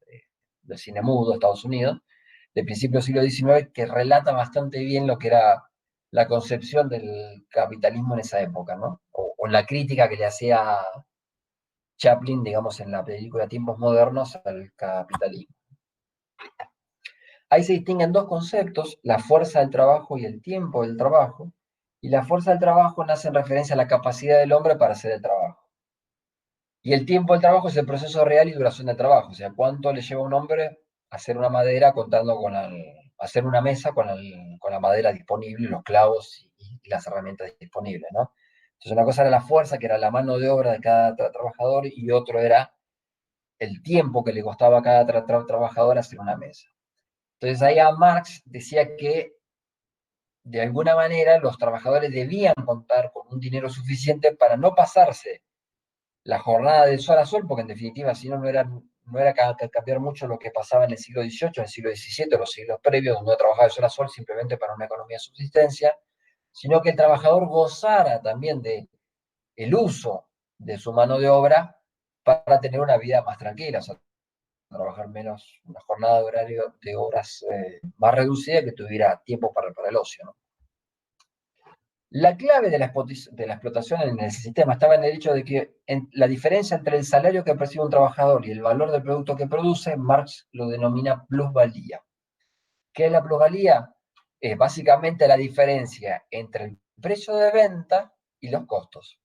del cine mudo de Estados Unidos, de principios del siglo XIX, que relata bastante bien lo que era la concepción del capitalismo en esa época, ¿no? O la crítica que le hacía Chaplin, digamos, en la película Tiempos Modernos al capitalismo. Ahí se distinguen dos conceptos, la fuerza del trabajo y el tiempo del trabajo, y la fuerza del trabajo nace en referencia a la capacidad del hombre para hacer el trabajo. Y el tiempo del trabajo es el proceso real y duración del trabajo, o sea, cuánto le lleva a un hombre hacer una madera contando hacer una mesa con la madera disponible, los clavos y las herramientas disponibles, ¿no? Entonces una cosa era la fuerza, que era la mano de obra de cada trabajador, y otro era el tiempo que le costaba a cada trabajador hacer una mesa. Entonces ahí a Marx decía que de alguna manera los trabajadores debían contar con un dinero suficiente para no pasarse la jornada de sol a sol, porque en definitiva si no, no era cambiar mucho lo que pasaba en el siglo XVIII, en el siglo XVII, los siglos previos, donde no trabajaba de sol a sol simplemente para una economía de subsistencia, sino que el trabajador gozara también del uso de su mano de obra para tener una vida más tranquila, o sea, trabajar menos, una jornada de horario de horas más reducida, que tuviera tiempo para el ocio, ¿no? La clave de la explotación en el sistema estaba en el hecho de que la diferencia entre el salario que percibe un trabajador y el valor del producto que produce, Marx lo denomina plusvalía. ¿Qué es la plusvalía? Es básicamente la diferencia entre el precio de venta y los costos.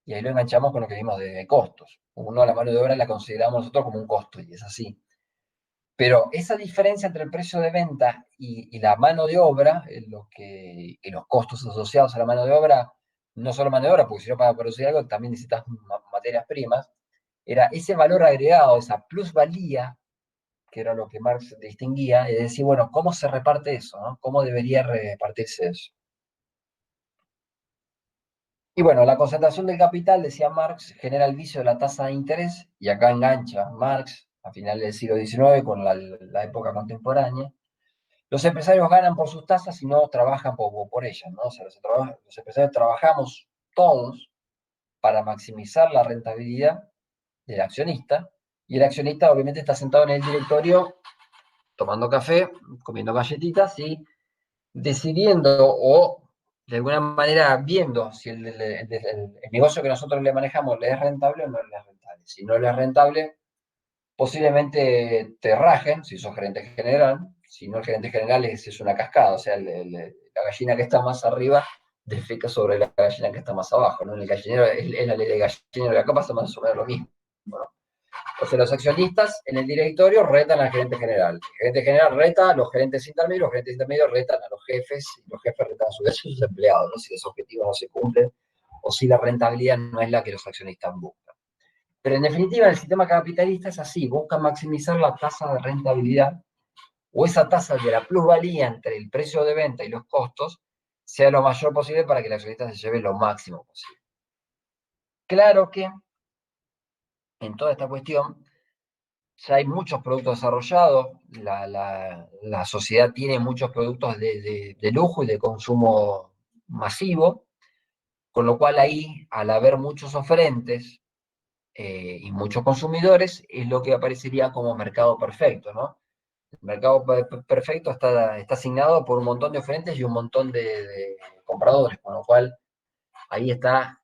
Y ahí lo enganchamos con lo que vimos de costos. Uno, la mano de obra la consideramos nosotros como un costo, y es así. Pero esa diferencia entre el precio de venta y la mano de obra, y los costos asociados a la mano de obra, no solo mano de obra, porque si no para producir algo también necesitas materias primas, era ese valor agregado, esa plusvalía, que era lo que Marx distinguía, y decir, bueno, ¿cómo se reparte eso, no? ¿Cómo debería repartirse eso? Y bueno, la concentración del capital, decía Marx, genera el vicio de la tasa de interés, y acá engancha Marx a finales del siglo XIX con la época contemporánea. Los empresarios ganan por sus tasas y no trabajan por ellas, ¿no? O sea, los empresarios trabajamos todos para maximizar la rentabilidad del accionista, y el accionista obviamente está sentado en el directorio tomando café, comiendo galletitas y decidiendo o de alguna manera viendo si el negocio que nosotros le manejamos le es rentable o no le es rentable. Si no le es rentable, posiblemente te rajen, si sos gerente general. Si no, el gerente general es una cascada, o sea, la gallina que está más arriba defeca sobre la gallina que está más abajo, ¿no? En el gallinero es la ley del gallinero, acá pasa más o menos lo mismo, ¿no? O sea, los accionistas en el directorio retan al gerente general. El gerente general reta a los gerentes intermedios, los gerentes intermedios retan a los jefes, y los jefes retan a su vez a sus empleados, ¿no? Si los objetivos no se cumplen o si la rentabilidad no es la que los accionistas buscan. Pero en definitiva, el sistema capitalista es así, busca maximizar la tasa de rentabilidad o esa tasa de la plusvalía entre el precio de venta y los costos sea lo mayor posible para que el accionista se lleve lo máximo posible. Claro que en toda esta cuestión ya hay muchos productos desarrollados, la sociedad tiene muchos productos de lujo y de consumo masivo, con lo cual ahí, al haber muchos oferentes y muchos consumidores, es lo que aparecería como mercado perfecto, ¿no? El mercado perfecto está asignado por un montón de oferentes y un montón de compradores, con lo cual ahí está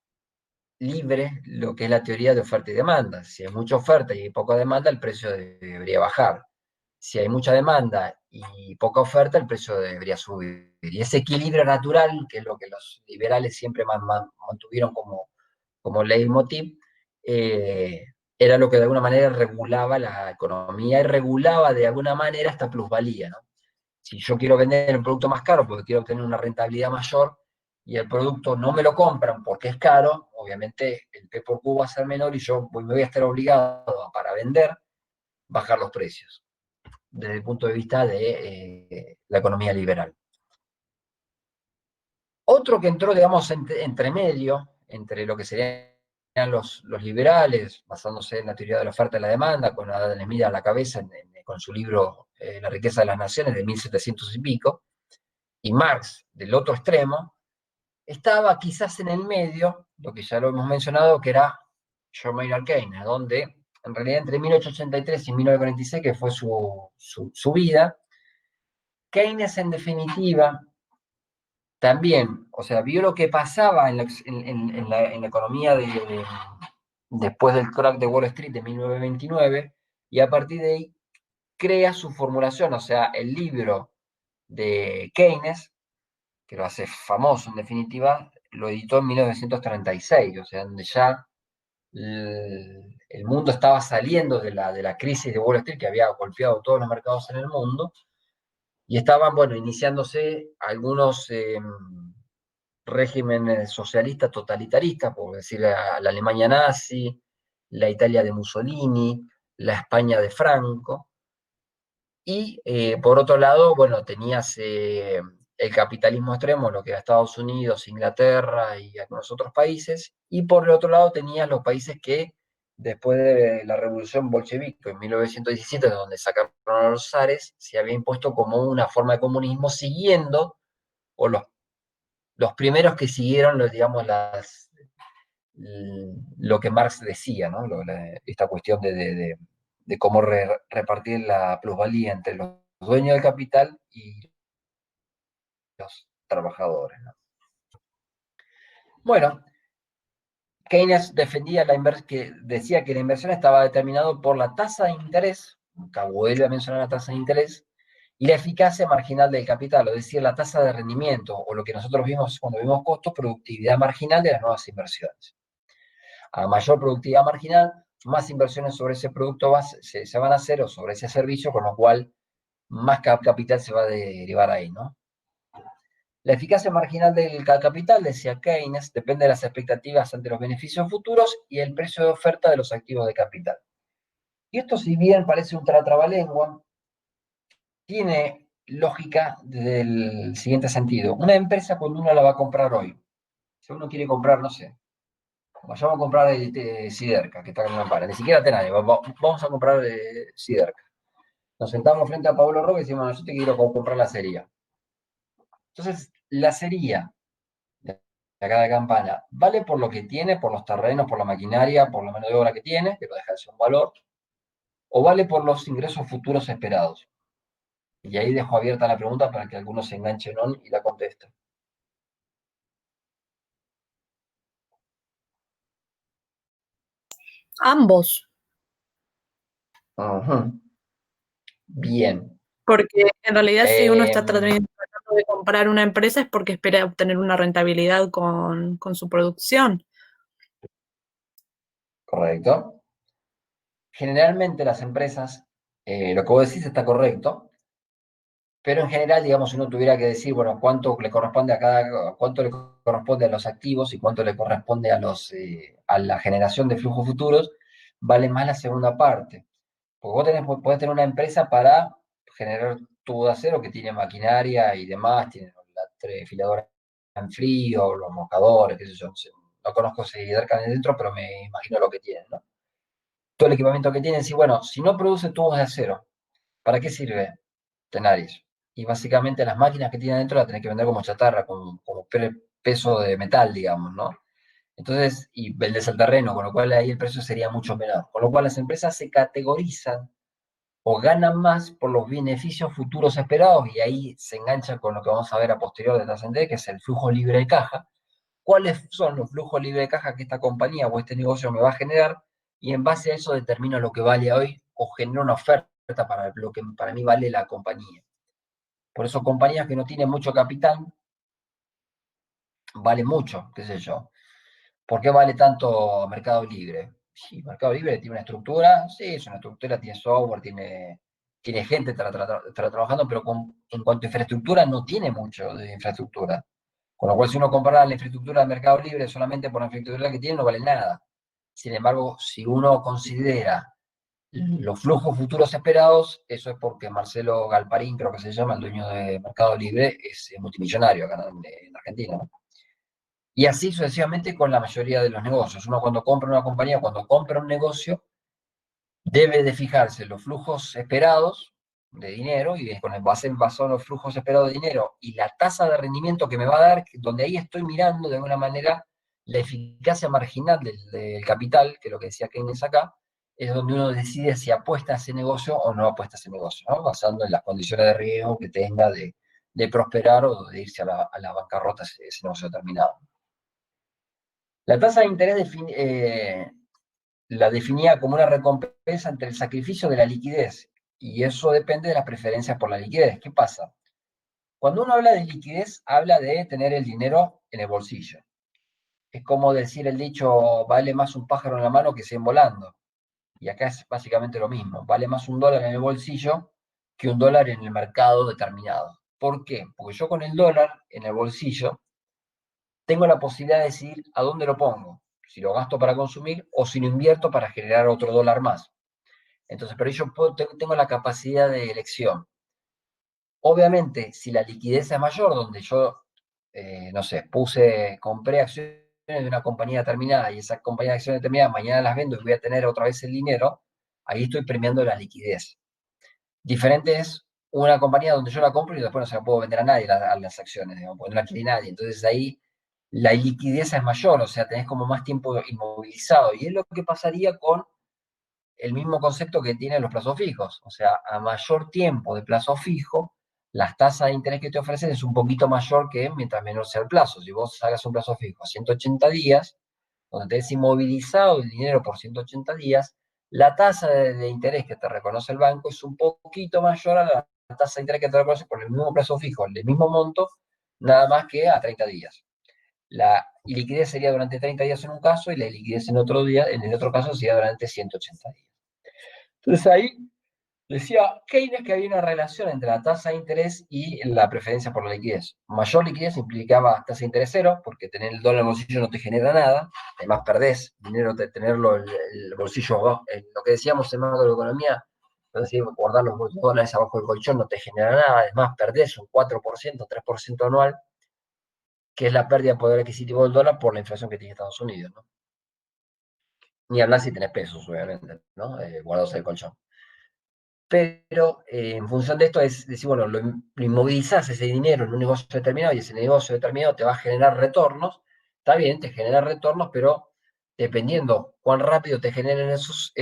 libre lo que es la teoría de oferta y demanda. Si hay mucha oferta y poca demanda, el precio debería bajar. Si hay mucha demanda y poca oferta, el precio debería subir. Y ese equilibrio natural, que es lo que los liberales siempre mantuvieron como leitmotiv, era lo que de alguna manera regulaba la economía y regulaba de alguna manera esta plusvalía, ¿no? Si yo quiero vender un producto más caro porque quiero obtener una rentabilidad mayor y el producto no me lo compran porque es caro, obviamente el P por Q va a ser menor y yo me voy a estar obligado para vender, bajar los precios, desde el punto de vista de la economía liberal. Otro que entró, digamos, entre medio, entre lo que serían los liberales, basándose en la teoría de la oferta y la demanda, con Adam Smith a la cabeza con su libro La riqueza de las naciones de 1700 y pico, y Marx del otro extremo, estaba quizás en el medio, lo que ya lo hemos mencionado, que era John Maynard Keynes, donde en realidad entre 1883 y 1946, que fue su vida, Keynes en definitiva también, o sea, vio lo que pasaba en la economía después del crack de Wall Street de 1929, y a partir de ahí crea su formulación, o sea, el libro de Keynes, que lo hace famoso en definitiva, lo editó en 1936, o sea, donde ya el mundo estaba saliendo de la crisis de Wall Street que había golpeado todos los mercados en el mundo, y estaban, bueno, iniciándose algunos regímenes socialistas totalitaristas, por decir la Alemania nazi, la Italia de Mussolini, la España de Franco, y por otro lado, bueno, tenías el capitalismo extremo, lo que era Estados Unidos, Inglaterra y algunos otros países, y por el otro lado tenías los países que después de la revolución bolchevique en 1917, donde sacaron a los zares, se había impuesto como una forma de comunismo siguiendo, o los primeros que siguieron, digamos, lo que Marx decía, ¿no? Esta cuestión de cómo repartir la plusvalía entre los dueños del capital y los trabajadores, ¿no? Bueno, Keynes defendía que decía que la inversión estaba determinada por la tasa de interés, nunca vuelve a mencionar la tasa de interés, y la eficacia marginal del capital, es decir, la tasa de rendimiento, o lo que nosotros vimos cuando vimos costos, productividad marginal de las nuevas inversiones. A mayor productividad marginal, más inversiones sobre ese producto se van a hacer o sobre ese servicio, con lo cual más capital se va a derivar ahí, ¿no? La eficacia marginal del capital, decía Keynes, depende de las expectativas ante los beneficios futuros y el precio de oferta de los activos de capital. Y esto, si bien parece un trabalengua, tiene lógica desde el siguiente sentido. Una empresa, cuando uno la va a comprar hoy, Si uno quiere comprar, no sé, vayamos a comprar Siderca, que está en una para, ni siquiera Tenaya, vamos a comprar Siderca. Nos sentamos frente a Pablo Roque y decimos, yo te quiero comprar la Sería. Entonces, la Sería de acá de Campana vale por lo que tiene, por los terrenos, por la maquinaria, por la mano de obra que tiene, que lo deja de ser un valor, o vale por los ingresos futuros esperados. Y ahí dejo abierta la pregunta para que algunos se enganchen on y la contesten. Ambos, Ujú. Bien. porque en realidad si uno está Em, tratando de comprar una empresa es porque espera obtener una rentabilidad con su producción. Correcto. Generalmente las empresas, lo que vos decís está correcto, pero en general, digamos, si uno tuviera que decir, bueno, cuánto le corresponde cuánto le corresponde a los activos y cuánto le corresponde a la generación de flujos futuros, vale más la segunda parte. Porque podés tener una empresa para generar tubo de acero que tiene maquinaria y demás, tiene la trefiladora en frío, los moscadores, qué sé yo, no sé, no conozco si Dercan dentro, pero me imagino lo que tienen, ¿no? Todo el equipamiento que tienen, sí, bueno, si no produce tubos de acero, ¿para qué sirve Tenaris? Y básicamente las máquinas que tiene adentro las tenés que vender como chatarra, como peso de metal, digamos, ¿no? Entonces, y vendes al terreno, con lo cual ahí el precio sería mucho menor. Con lo cual las empresas se categorizan o ganan más por los beneficios futuros esperados, y ahí se engancha con lo que vamos a ver a posterior de Trascender, que es el flujo libre de caja. ¿Cuáles son los flujos libres de caja que esta compañía o este negocio me va a generar? Y en base a eso determino lo que vale hoy o genero una oferta para lo que para mí vale la compañía. Por eso compañías que no tienen mucho capital, vale mucho, qué sé yo. ¿Por qué vale tanto Mercado Libre? Sí, Mercado Libre tiene una estructura, sí, es una estructura, tiene software, tiene gente trabajando, pero en cuanto a infraestructura no tiene mucho de infraestructura. Con lo cual, si uno compara la infraestructura del Mercado Libre solamente por la infraestructura que tiene, no vale nada. Sin embargo, si uno considera los flujos futuros esperados, eso es porque Marcelo Galparín, creo que se llama, el dueño de Mercado Libre, es multimillonario acá en Argentina, ¿no? Y así sucesivamente con la mayoría de los negocios. Uno cuando compra una compañía, cuando compra un negocio, debe de fijarse en los flujos esperados de dinero y con el base basado en los flujos esperados de dinero y la tasa de rendimiento que me va a dar, donde ahí estoy mirando de alguna manera la eficacia marginal del capital, que es lo que decía Keynes acá, es donde uno decide si apuesta a ese negocio o no apuesta a ese negocio, ¿no? Basando en las condiciones de riesgo que tenga de prosperar o de irse a la bancarrota ese negocio determinado. La tasa de interés la definía como una recompensa entre el sacrificio de la liquidez, y eso depende de las preferencias por la liquidez. ¿Qué pasa? Cuando uno habla de liquidez, habla de tener el dinero en el bolsillo. Es como decir el dicho, vale más un pájaro en la mano que 100 volando. Y acá es básicamente lo mismo, vale más un dólar en el bolsillo que un dólar en el mercado determinado. ¿Por qué? Porque yo con el dólar en el bolsillo tengo la posibilidad de decidir a dónde lo pongo, si lo gasto para consumir o si lo invierto para generar otro dólar más. Entonces, pero yo tengo la capacidad de elección. Obviamente, si la liquidez es mayor, donde yo, no sé, compré acciones de una compañía determinada y esa compañía de acciones determinada mañana las vendo y voy a tener otra vez el dinero, ahí estoy premiando la liquidez. Diferente es una compañía donde yo la compro y después no se la puedo vender a nadie a las acciones, digamos, porque no la quiere nadie. Entonces ahí la liquidez es mayor, o sea, tenés como más tiempo inmovilizado. Y es lo que pasaría con el mismo concepto que tienen los plazos fijos. O sea, a mayor tiempo de plazo fijo, las tasas de interés que te ofrecen es un poquito mayor que mientras menor sea el plazo. Si vos hagas un plazo fijo a 180 días, donde tenés inmovilizado el dinero por 180 días, la tasa de interés que te reconoce el banco es un poquito mayor a la tasa de interés que te reconoce por el mismo plazo fijo, el mismo monto, nada más que a 30 días. La liquidez sería durante 30 días en un caso y la liquidez en el otro caso sería durante 180 días. Entonces ahí decía Keynes que había una relación entre la tasa de interés y la preferencia por la liquidez. Mayor liquidez implicaba tasa de interés cero, porque tener el dólar en el bolsillo no te genera nada, además perdés dinero de tenerlo en el bolsillo abajo. Lo que decíamos en macroeconomía, entonces guardar los dólares abajo del colchón no te genera nada, además perdés un 4%, 3% anual. que es la pérdida de poder adquisitivo del dólar por la inflación que tiene Estados Unidos, ¿no? Ni hablar si tenés pesos, obviamente, ¿no? Guardados en el colchón. Pero en función de esto es decir, bueno, lo inmovilizás ese dinero en un negocio determinado y ese negocio determinado te va a generar retornos. Está bien, te genera retornos, pero dependiendo cuán rápido te generen esos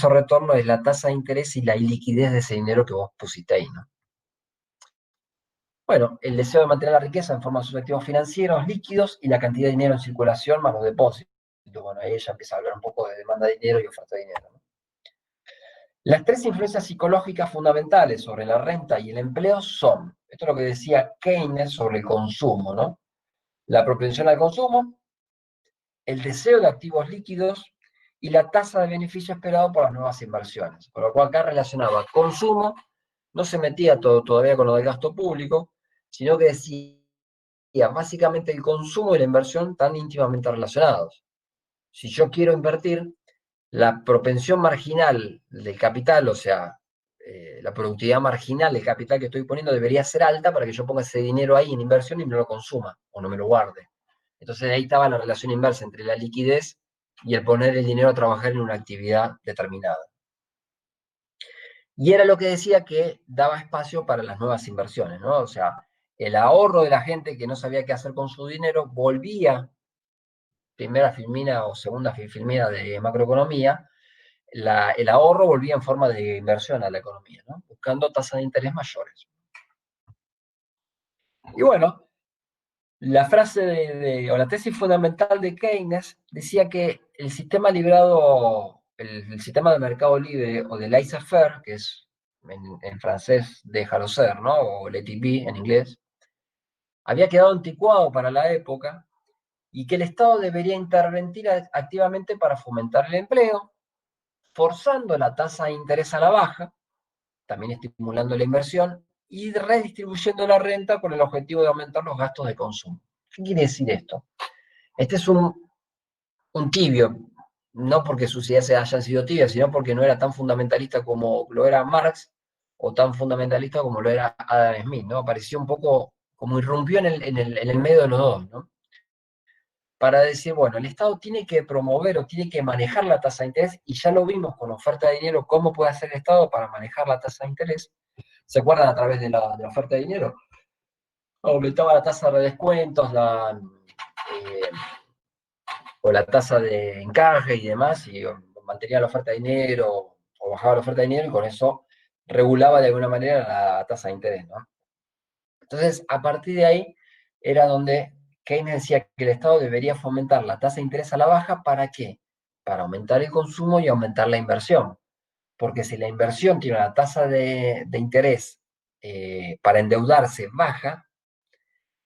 retornos, es la tasa de interés y la liquidez de ese dinero que vos pusiste ahí, ¿no? Bueno, el deseo de mantener la riqueza en forma de sus activos financieros líquidos y la cantidad de dinero en circulación más los depósitos. Bueno, ahí ella empieza a hablar un poco de demanda de dinero y oferta de dinero, ¿no? Las tres influencias psicológicas fundamentales sobre la renta y el empleo son, esto es lo que decía Keynes sobre el consumo, ¿no? La propensión al consumo, el deseo de activos líquidos y la tasa de beneficio esperado por las nuevas inversiones. Por lo cual acá relacionaba consumo, no se metía todavía con lo del gasto público, sino que decía básicamente el consumo y la inversión están íntimamente relacionados. Si yo quiero invertir, la propensión marginal del capital, o sea, la productividad marginal del capital que estoy poniendo debería ser alta para que yo ponga ese dinero ahí en inversión y no lo consuma o no me lo guarde. Entonces ahí estaba la relación inversa entre la liquidez y el poner el dinero a trabajar en una actividad determinada. Y era lo que decía que daba espacio para las nuevas inversiones, ¿no? O sea, el ahorro de la gente que no sabía qué hacer con su dinero volvía, primera filmina o segunda filmina de macroeconomía, el ahorro volvía en forma de inversión a la economía, ¿no? Buscando tasas de interés mayores. Y bueno, la frase o la tesis fundamental de Keynes decía que el sistema librado, el sistema de mercado libre o de laissez-faire, que es en francés déjalo ser, ¿no? O let it be en inglés, había quedado anticuado para la época y que el Estado debería intervenir activamente para fomentar el empleo, forzando la tasa de interés a la baja, también estimulando la inversión y redistribuyendo la renta con el objetivo de aumentar los gastos de consumo. ¿Qué quiere decir esto? Este es un tibio, no porque sus ideas hayan sido tibias, sino porque no era tan fundamentalista como lo era Marx o tan fundamentalista como lo era Adam Smith, ¿no? Apareció un poco como irrumpió en el medio de los dos, ¿no? Para decir, bueno, el Estado tiene que promover o tiene que manejar la tasa de interés, y ya lo vimos con oferta de dinero, cómo puede hacer el Estado para manejar la tasa de interés. ¿Se acuerdan a través de la oferta de dinero? Aumentaba la tasa de descuentos, o la tasa de encaje y demás, y mantenía la oferta de dinero, o bajaba la oferta de dinero, y con eso regulaba de alguna manera la tasa de interés, ¿no? Entonces, a partir de ahí, era donde Keynes decía que el Estado debería fomentar la tasa de interés a la baja, ¿para qué? Para aumentar el consumo y aumentar la inversión. Porque si la inversión tiene una tasa de interés para endeudarse baja,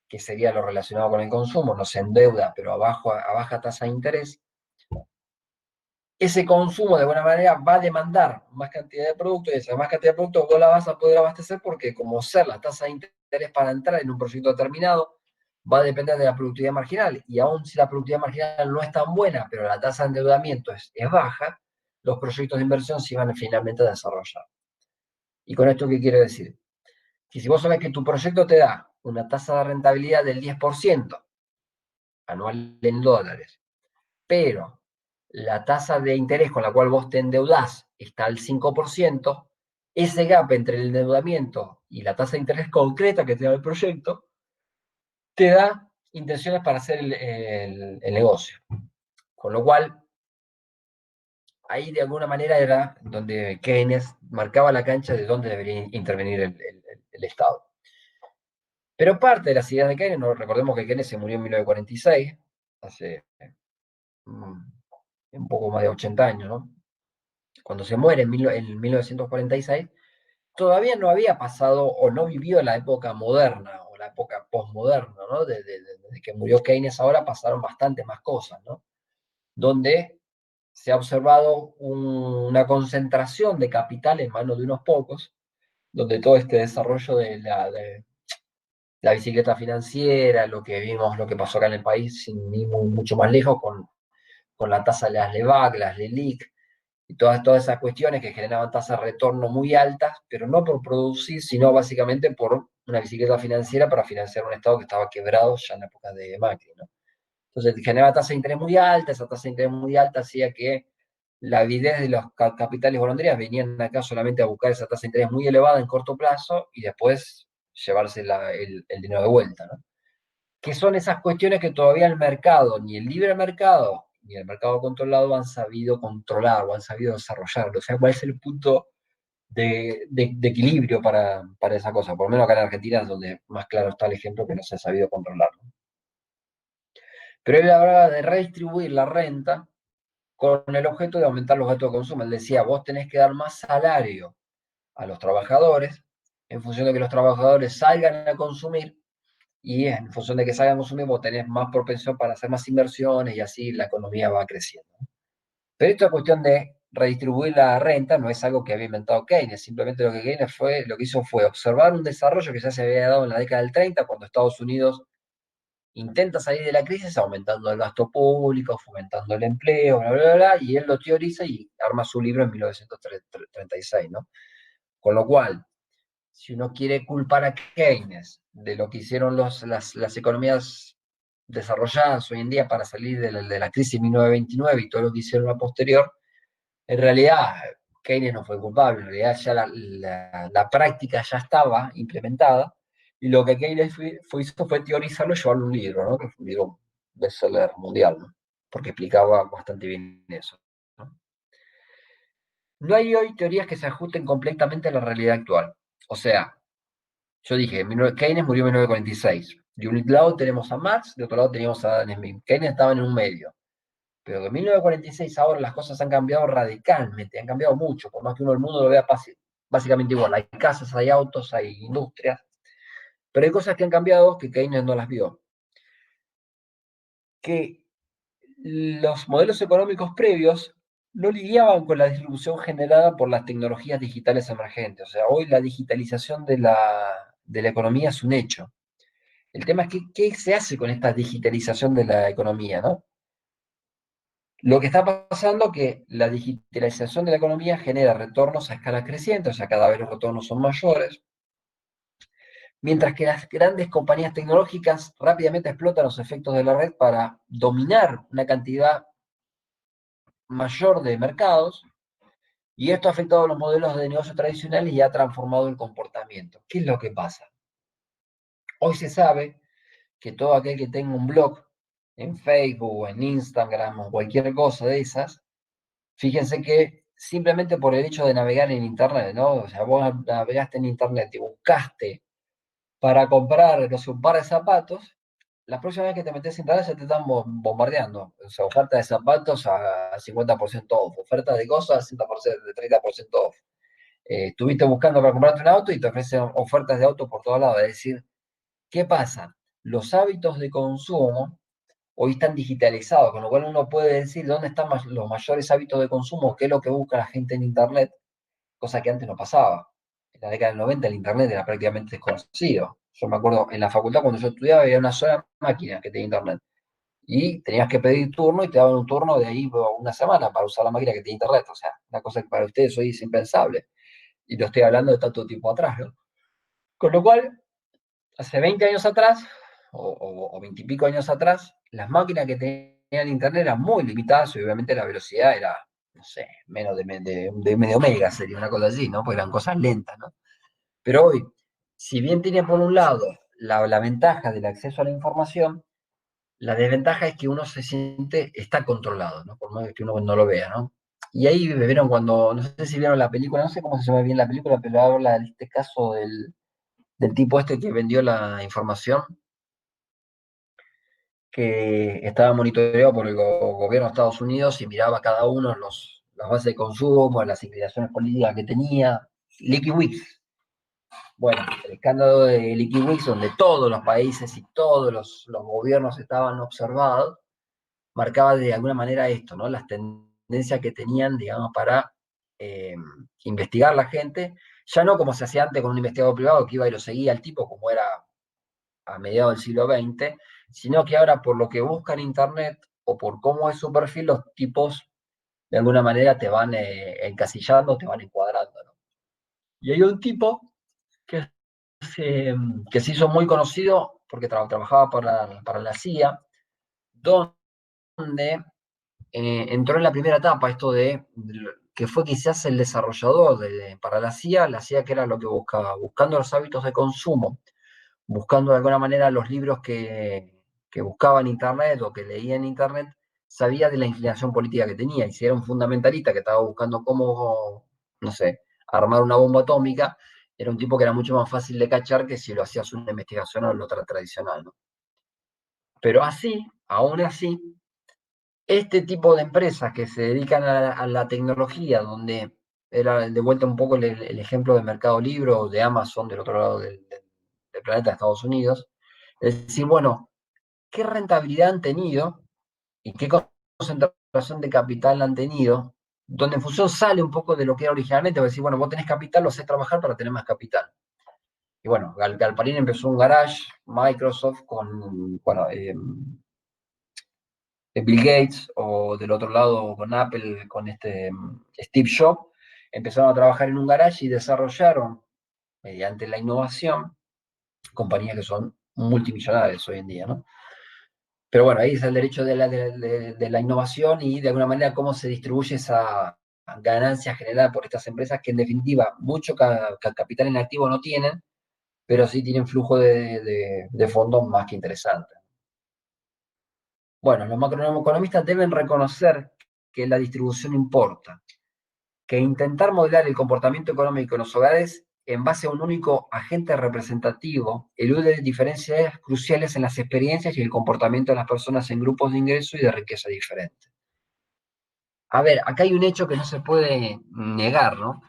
que sería lo relacionado con el consumo, no se endeuda, pero a baja tasa de interés, ese consumo de alguna manera va a demandar más cantidad de productos, y esa más cantidad de productos vos la vas a poder abastecer porque como ser la tasa de interés para entrar en un proyecto determinado va a depender de la productividad marginal, y aún si la productividad marginal no es tan buena, pero la tasa de endeudamiento es baja, los proyectos de inversión se van finalmente a desarrollar. ¿Y con esto qué quiero decir? Que si vos sabés que tu proyecto te da una tasa de rentabilidad del 10% anual en dólares, pero la tasa de interés con la cual vos te endeudás está al 5%, ese gap entre el endeudamiento y la tasa de interés concreta que te da el proyecto, te da intenciones para hacer el negocio. Con lo cual, ahí de alguna manera era donde Keynes marcaba la cancha de dónde debería intervenir el Estado. Pero parte de las ideas de Keynes, no, recordemos que Keynes se murió en 1946, hace un poco más de 80 años, ¿no? Cuando se muere en 1946, todavía no había pasado o no vivió la época moderna o la época postmoderna, ¿no? Desde que murió Keynes ahora pasaron bastante más cosas, ¿no? Donde se ha observado una concentración de capital en manos de unos pocos, donde todo este desarrollo de la bicicleta financiera, lo que vimos, lo que pasó acá en el país, sin ir mucho más lejos, con la tasa de las LEVAC, las LELIC, y todas esas cuestiones que generaban tasas de retorno muy altas, pero no por producir, sino básicamente por una bicicleta financiera para financiar un Estado que estaba quebrado ya en la época de Macri, ¿no? Entonces generaba tasa de interés muy alta, esa tasa de interés muy alta hacía que la avidez de los capitales golondrinas venían acá solamente a buscar esa tasa de interés muy elevada en corto plazo y después llevarse el dinero de vuelta, ¿no? Que son esas cuestiones que todavía el mercado, ni el libre mercado, ni el mercado controlado han sabido controlar o han sabido desarrollar. O sea, ¿cuál es el punto de equilibrio para esa cosa? Por lo menos acá en Argentina es donde más claro está el ejemplo que no se ha sabido controlar, ¿no? Pero él hablaba de redistribuir la renta con el objeto de aumentar los gastos de consumo. Él decía, vos tenés que dar más salario a los trabajadores en función de que los trabajadores salgan a consumir y en función de que salgan a consumir vos tenés más propensión para hacer más inversiones y así la economía va creciendo. Pero esta cuestión de redistribuir la renta no es algo que había inventado Keynes, simplemente lo que Keynes lo que hizo fue observar un desarrollo que ya se había dado en la década del 30, cuando Estados Unidos intenta salir de la crisis aumentando el gasto público, fomentando el empleo, bla, bla, bla, y él lo teoriza y arma su libro en 1936, ¿no? Con lo cual, si uno quiere culpar a Keynes de lo que hicieron las economías desarrolladas hoy en día para salir de la crisis de 1929 y todo lo que hicieron a posterior, en realidad Keynes no fue culpable, en realidad ya la práctica ya estaba implementada, y lo que Keynes hizo fue teorizarlo y llevarlo a un libro, ¿no? Que fue un libro bestseller mundial, ¿no? Porque explicaba bastante bien eso, ¿no? No hay hoy teorías que se ajusten completamente a la realidad actual. O sea, yo dije, Keynes murió en 1946. De un lado tenemos a Marx, de otro lado teníamos a Adam Smith. Keynes estaba en un medio. Pero de 1946 ahora las cosas han cambiado radicalmente, han cambiado mucho, por más que uno el mundo lo vea básicamente igual. Hay casas, hay autos, hay industrias, pero hay cosas que han cambiado que Keynes no las vio. Que los modelos económicos previos no lidiaban con la distribución generada por las tecnologías digitales emergentes. O sea, hoy la digitalización de la economía es un hecho. El tema es qué se hace con esta digitalización de la economía, ¿no? Lo que está pasando es que la digitalización de la economía genera retornos a escala creciente, o sea, cada vez los retornos son mayores, mientras que las grandes compañías tecnológicas rápidamente explotan los efectos de la red para dominar una cantidad mayor de mercados, y esto ha afectado a los modelos de negocio tradicionales y ha transformado el comportamiento. ¿Qué es lo que pasa? Hoy se sabe que todo aquel que tenga un blog en Facebook o en Instagram o cualquier cosa de esas, fíjense que simplemente por el hecho de navegar en Internet, ¿no? O sea, vos navegaste en Internet y buscaste para comprar, no sé, un par de zapatos, la próxima vez que te metes en Internet ya te están bombardeando. O sea, oferta de zapatos a 50% off, oferta de cosas a 50%, de 30% off. Estuviste buscando para comprarte un auto y te ofrecen ofertas de auto por todos lados. Es decir, ¿qué pasa? Los hábitos de consumo hoy están digitalizados, con lo cual uno puede decir dónde están los mayores hábitos de consumo, qué es lo que busca la gente en Internet, cosa que antes no pasaba. En la década del 90 el Internet era prácticamente desconocido. Yo me acuerdo, en la facultad cuando yo estudiaba había una sola máquina que tenía Internet. Y tenías que pedir turno y te daban un turno de ahí una semana para usar la máquina que tenía Internet. O sea, una cosa que para ustedes hoy es impensable. Y lo estoy hablando de tanto tiempo atrás, ¿no? Con lo cual, hace 20 años atrás, o 20 y pico años atrás, las máquinas que tenían internet eran muy limitadas y obviamente la velocidad era, no sé, menos de medio mega, sería una cosa así, ¿no? Porque eran cosas lentas, ¿no? Pero hoy, si bien tiene por un lado la ventaja del acceso a la información, la desventaja es que uno se siente, está controlado, ¿no? Por más que uno no lo vea, ¿no? Y ahí me vieron cuando, no sé si vieron la película, no sé cómo se llama bien la película, pero habla de este caso del tipo este que vendió la información, que estaba monitoreado por el gobierno de Estados Unidos y miraba cada uno las bases de consumo, las inclinaciones políticas que tenía. LikiWix. Bueno, el escándalo de LikiWix, donde todos los países y todos los gobiernos estaban observados, marcaba de alguna manera esto, ¿no? Las tendencias que tenían, digamos, para investigar la gente, ya no como se hacía antes con un investigador privado que iba y lo seguía al tipo, como era a mediados del siglo XX, sino que ahora por lo que busca en Internet o por cómo es su perfil, los tipos de alguna manera te van encasillando, te van encuadrando, ¿no? Y hay un tipo que que se hizo muy conocido porque trabajaba para la CIA, donde entró en la primera etapa esto que fue quizás el desarrollador para la CIA que era lo que buscaba, buscando los hábitos de consumo, buscando de alguna manera los libros que buscaba en Internet o que leía en Internet, sabía de la inclinación política que tenía, y si era un fundamentalista que estaba buscando cómo, no sé, armar una bomba atómica, era un tipo que era mucho más fácil de cachar que si lo hacías una investigación o lo tradicional, ¿no? Pero así, aún así, este tipo de empresas que se dedican a la tecnología, donde era de vuelta un poco el ejemplo de Mercado Libre o de Amazon del otro lado del planeta de Estados Unidos, es decir, bueno, ¿qué rentabilidad han tenido y qué concentración de capital han tenido? Donde en función sale un poco de lo que era originalmente, va a decir, bueno, vos tenés capital, lo haces trabajar para tener más capital. Y bueno, Galparín empezó un garage, Microsoft con, bueno, Bill Gates, o del otro lado con Apple, con Steve Jobs, empezaron a trabajar en un garage y desarrollaron, mediante la innovación, compañías que son multimillonarias hoy en día, ¿no? Pero bueno, ahí es el derecho de la innovación y de alguna manera cómo se distribuye esa ganancia generada por estas empresas que en definitiva mucho capital en activo no tienen, pero sí tienen flujo de fondos más que interesantes. Bueno, los macroeconomistas deben reconocer que la distribución importa, que intentar modelar el comportamiento económico en los hogares en base a un único agente representativo elude diferencias cruciales en las experiencias y el comportamiento de las personas en grupos de ingreso y de riqueza diferentes. A ver, acá hay un hecho que no se puede negar, ¿no?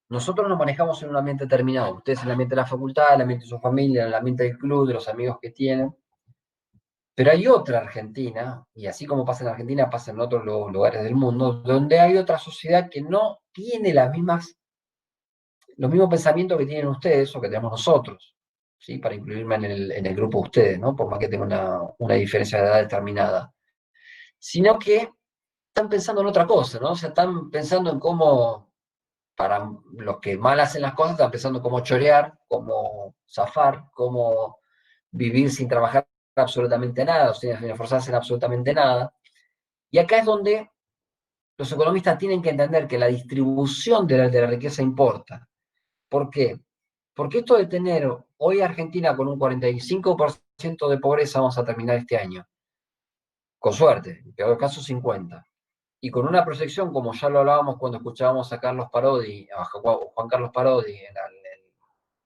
Nosotros nos manejamos en un ambiente determinado. Ustedes en el ambiente de la facultad, el ambiente de su familia, el ambiente del club, de los amigos que tienen. Pero hay otra Argentina, y así como pasa en Argentina, pasa en otros lugares del mundo, donde hay otra sociedad que no tiene los mismos pensamientos que tienen ustedes o que tenemos nosotros, ¿sí? Para incluirme en el grupo de ustedes, ¿no? Por más que tenga una diferencia de edad determinada. Sino que están pensando en otra cosa, ¿no? O sea, están pensando en cómo, para los que mal hacen las cosas, están pensando cómo chorear, cómo zafar, cómo vivir sin trabajar absolutamente nada, o sea, sin esforzarse en absolutamente nada. Y acá es donde los economistas tienen que entender que la distribución de la riqueza importa. ¿Por qué? Porque esto de tener hoy Argentina con un 45% de pobreza, vamos a terminar este año, con suerte, en peor caso 50%. Y con una proyección, como ya lo hablábamos cuando escuchábamos a Carlos Parodi, a Juan Carlos Parodi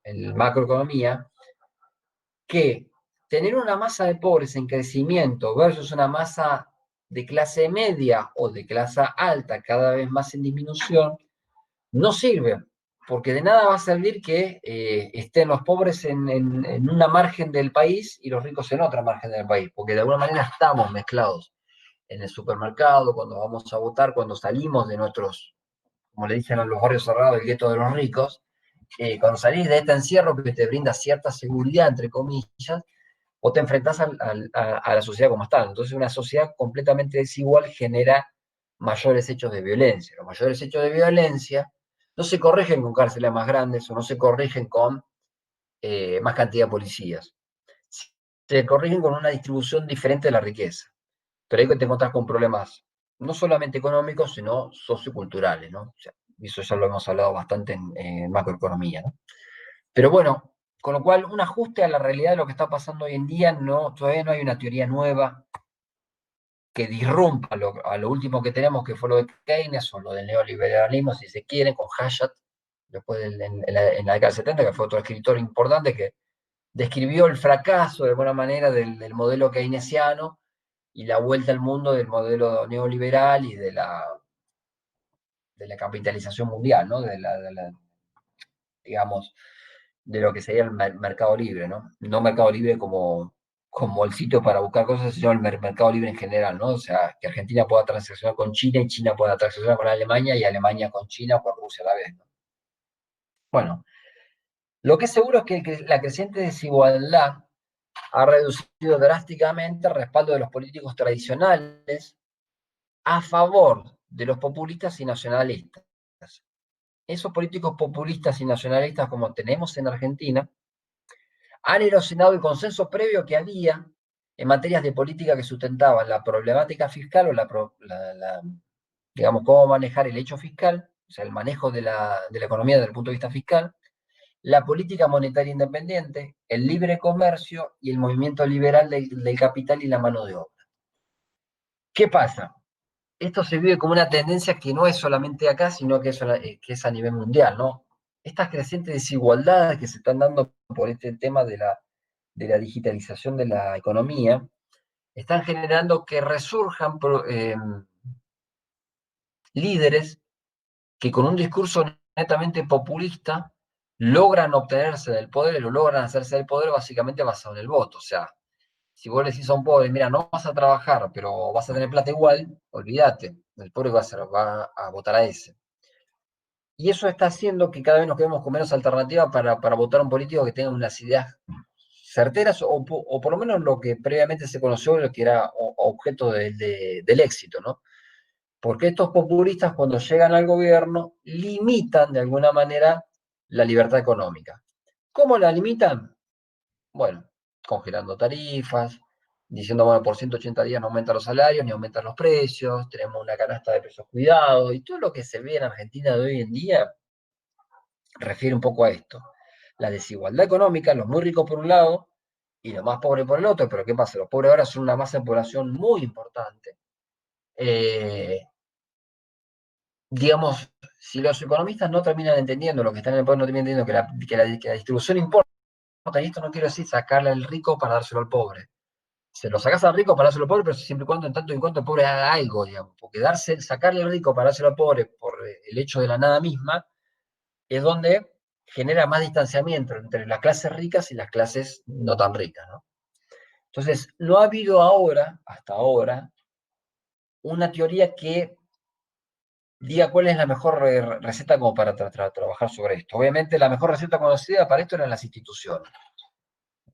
en macroeconomía, que tener una masa de pobres en crecimiento versus una masa de clase media o de clase alta cada vez más en disminución, no sirve, porque de nada va a servir que estén los pobres en una margen del país y los ricos en otra margen del país, porque de alguna manera estamos mezclados en el supermercado, cuando vamos a votar, cuando salimos de nuestros, como le dicen a los barrios cerrados, el gueto de los ricos, cuando salís de este encierro que te brinda cierta seguridad, entre comillas, o te enfrentás a la sociedad como está. Entonces una sociedad completamente desigual genera mayores hechos de violencia. Los mayores hechos de violencia no se corrigen con cárceles más grandes o no se corrigen con más cantidad de policías. Se corrigen con una distribución diferente de la riqueza. Pero ahí te encontrás con problemas no solamente económicos, sino socioculturales, ¿no? O sea, eso ya lo hemos hablado bastante en macroeconomía, ¿no? Pero bueno, con lo cual un ajuste a la realidad de lo que está pasando hoy en día, todavía no hay una teoría nueva que disrumpa a lo último que tenemos, que fue lo de Keynes o lo del neoliberalismo, si se quiere, con Hayek, después en la década del 70, que fue otro escritor importante que describió el fracaso de alguna manera del modelo keynesiano y la vuelta al mundo del modelo neoliberal y de la capitalización mundial, ¿no? Digamos, de lo que sería el mercado libre, ¿no? No mercado libre como el sitio para buscar cosas, sino el mercado libre en general, ¿no? O sea, que Argentina pueda transaccionar con China y China pueda transaccionar con Alemania y Alemania con China o con Rusia a la vez, ¿no? Bueno, lo que es seguro es que la creciente desigualdad ha reducido drásticamente el respaldo de los políticos tradicionales a favor de los populistas y nacionalistas. Esos políticos populistas y nacionalistas, como tenemos en Argentina, han erosionado el consenso previo que había en materias de política que sustentaban la problemática fiscal o digamos, cómo manejar el hecho fiscal, o sea, el manejo de la economía desde el punto de vista fiscal, la política monetaria independiente, el libre comercio y el movimiento liberal del capital y la mano de obra. ¿Qué pasa? Esto se vive como una tendencia que no es solamente acá, sino que es a nivel mundial, ¿no? Estas crecientes desigualdades que se están dando por este tema de la digitalización de la economía, están generando que resurjan líderes que con un discurso netamente populista logran obtenerse del poder o logran hacerse del poder básicamente basado en el voto. O sea, si vos le decís a un pobre, mira, no vas a trabajar, pero vas a tener plata igual, olvídate, el pobre va a votar a ese. Y eso está haciendo que cada vez nos quedemos con menos alternativas para votar a un político que tenga unas ideas certeras o por lo menos lo que previamente se conoció, lo que era objeto del éxito, ¿no? Porque estos populistas cuando llegan al gobierno limitan de alguna manera la libertad económica. ¿Cómo la limitan? Bueno, congelando tarifas, diciendo, bueno, por 180 días no aumentan los salarios ni aumentan los precios, tenemos una canasta de precios cuidados, y todo lo que se ve en Argentina de hoy en día refiere un poco a esto. La desigualdad económica, los muy ricos por un lado y los más pobres por el otro, pero ¿qué pasa? Los pobres ahora son una masa de población muy importante. Digamos, si los economistas no terminan entendiendo, lo que están en el poder no terminan entendiendo que la distribución importa, y esto no quiero decir sacarle al rico para dárselo al pobre. Se lo sacas al rico para dárselo al pobre, pero siempre y cuando, en tanto y en cuanto el pobre haga algo, digamos, porque sacarle al rico para dárselo al pobre por el hecho de la nada misma, es donde genera más distanciamiento entre las clases ricas y las clases no tan ricas, ¿no? Entonces, no ha habido hasta ahora, una teoría que diga cuál es la mejor receta como para trabajar sobre esto. Obviamente la mejor receta conocida para esto eran las instituciones.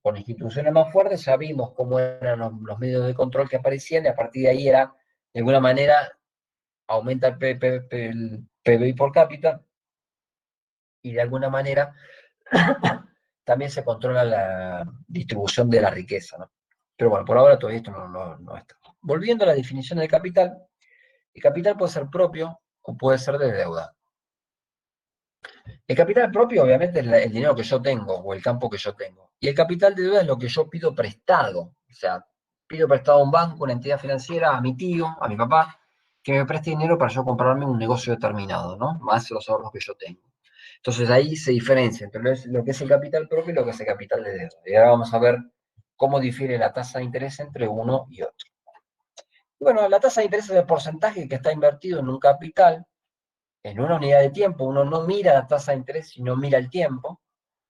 Con instituciones más fuertes ya vimos cómo eran los medios de control que aparecían y a partir de ahí era, de alguna manera, aumenta el PBI por cápita y de alguna manera también se controla la distribución de la riqueza, ¿no? Pero bueno, por ahora todavía esto no está. Volviendo a la definición del capital, el capital puede ser propio o puede ser de deuda. El capital propio, obviamente, es el dinero que yo tengo o el campo que yo tengo. Y el capital de deuda es lo que yo pido prestado. O sea, pido prestado a un banco, una entidad financiera, a mi tío, a mi papá, que me preste dinero para yo comprarme un negocio determinado, ¿no? Más los ahorros que yo tengo. Entonces ahí se diferencia entre lo que es el capital propio y lo que es el capital de deuda. Y ahora vamos a ver cómo difiere la tasa de interés entre uno y otro. Y bueno, la tasa de interés es el porcentaje que está invertido en un capital en una unidad de tiempo. Uno no mira la tasa de interés, sino mira el tiempo.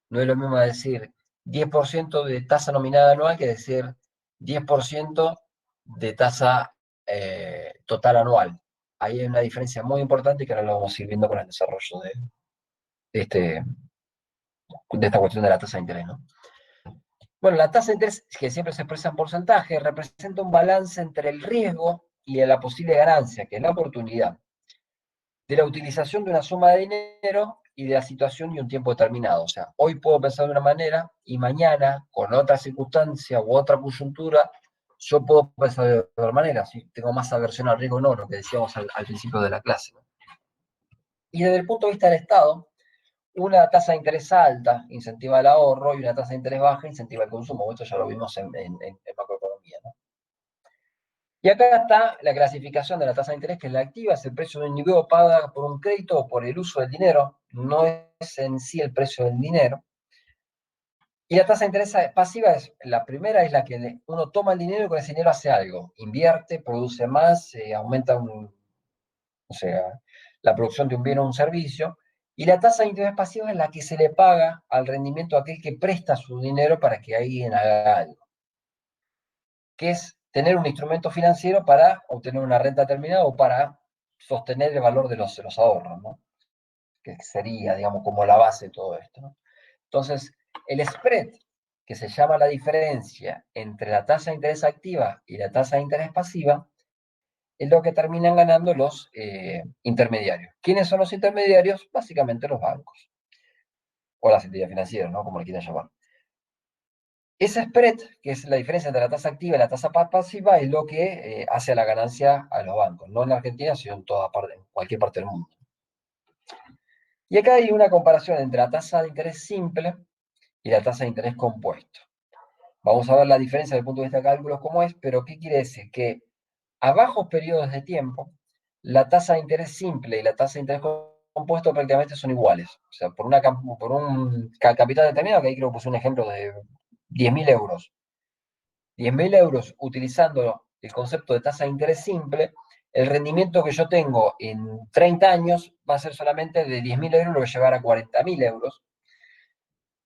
No es lo mismo decir 10% de tasa nominal anual que decir 10% de tasa total anual. Ahí hay una diferencia muy importante que ahora lo vamos a ir viendo con el desarrollo de esta cuestión de la tasa de interés, ¿no? Bueno, la tasa de interés, que siempre se expresa en porcentaje, representa un balance entre el riesgo y la posible ganancia, que es la oportunidad, de la utilización de una suma de dinero y de la situación y un tiempo determinado. O sea, hoy puedo pensar de una manera y mañana, con otra circunstancia u otra coyuntura, yo puedo pensar de otra manera. Si tengo más aversión al riesgo o no, lo que decíamos al principio de la clase, ¿no? Y desde el punto de vista del Estado, una tasa de interés alta incentiva el ahorro y una tasa de interés baja incentiva el consumo. Esto ya lo vimos en macroeconomía, ¿no? Y acá está la clasificación de la tasa de interés, que es la activa, es el precio del individuo paga por un crédito o por el uso del dinero, no es en sí el precio del dinero. Y la tasa de interés pasiva la primera, es la que uno toma el dinero y con ese dinero hace algo, invierte, produce más, aumenta o sea, la producción de un bien o un servicio. Y la tasa de interés pasiva es la que se le paga al rendimiento a aquel que presta su dinero para que alguien haga algo, que es tener un instrumento financiero para obtener una renta determinada o para sostener el valor de los ahorros, ¿no? Que sería, digamos, como la base de todo esto, ¿no? Entonces, el spread, que se llama la diferencia entre la tasa de interés activa y la tasa de interés pasiva, es lo que terminan ganando los intermediarios. ¿Quiénes son los intermediarios? Básicamente los bancos, o las entidades financieras, ¿no? Como le quieran llamar. Ese spread, que es la diferencia entre la tasa activa y la tasa pasiva, es lo que hace a la ganancia a los bancos, no en la Argentina, sino en toda parte, en cualquier parte del mundo. Y acá hay una comparación entre la tasa de interés simple y la tasa de interés compuesto. Vamos a ver la diferencia desde el punto de vista de cálculos cómo es, pero ¿qué quiere decir? Que a bajos periodos de tiempo, la tasa de interés simple y la tasa de interés compuesto prácticamente son iguales. O sea, por un capital determinado, que ahí creo que puse un ejemplo de 10.000 euros. 10.000 euros utilizando el concepto de tasa de interés simple, el rendimiento que yo tengo en 30 años va a ser solamente de 10.000 euros, lo voy a llevar a 40.000 euros.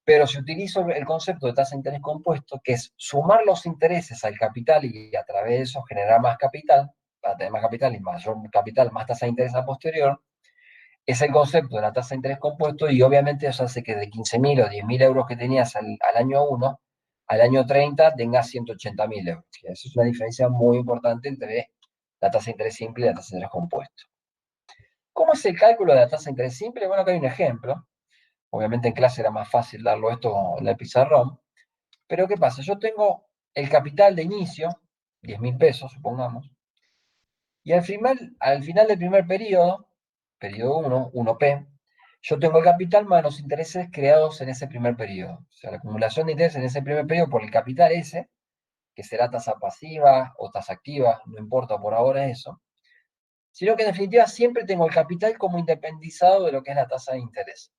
Pero si utilizo el concepto de tasa de interés compuesto, que es sumar los intereses al capital y a través de eso generar más capital, para tener más capital y mayor capital, más tasa de interés a posterior, es el concepto de la tasa de interés compuesto y obviamente eso hace que de 15.000 o 10.000 euros que tenías al año 1, al año 30 tengas 180.000 euros. Esa es una diferencia muy importante entre la tasa de interés simple y la tasa de interés compuesto. ¿Cómo es el cálculo de la tasa de interés simple? Bueno, acá hay un ejemplo. Obviamente en clase era más fácil darlo esto en el pizarrón. Pero ¿qué pasa? Yo tengo el capital de inicio, 10.000 pesos, supongamos, y al final del primer periodo 1, 1P, yo tengo el capital más los intereses creados en ese primer periodo. O sea, la acumulación de intereses en ese primer periodo por el capital ese, que será tasa pasiva o tasa activa, no importa por ahora eso, sino que en definitiva siempre tengo el capital como independizado de lo que es la tasa de interés.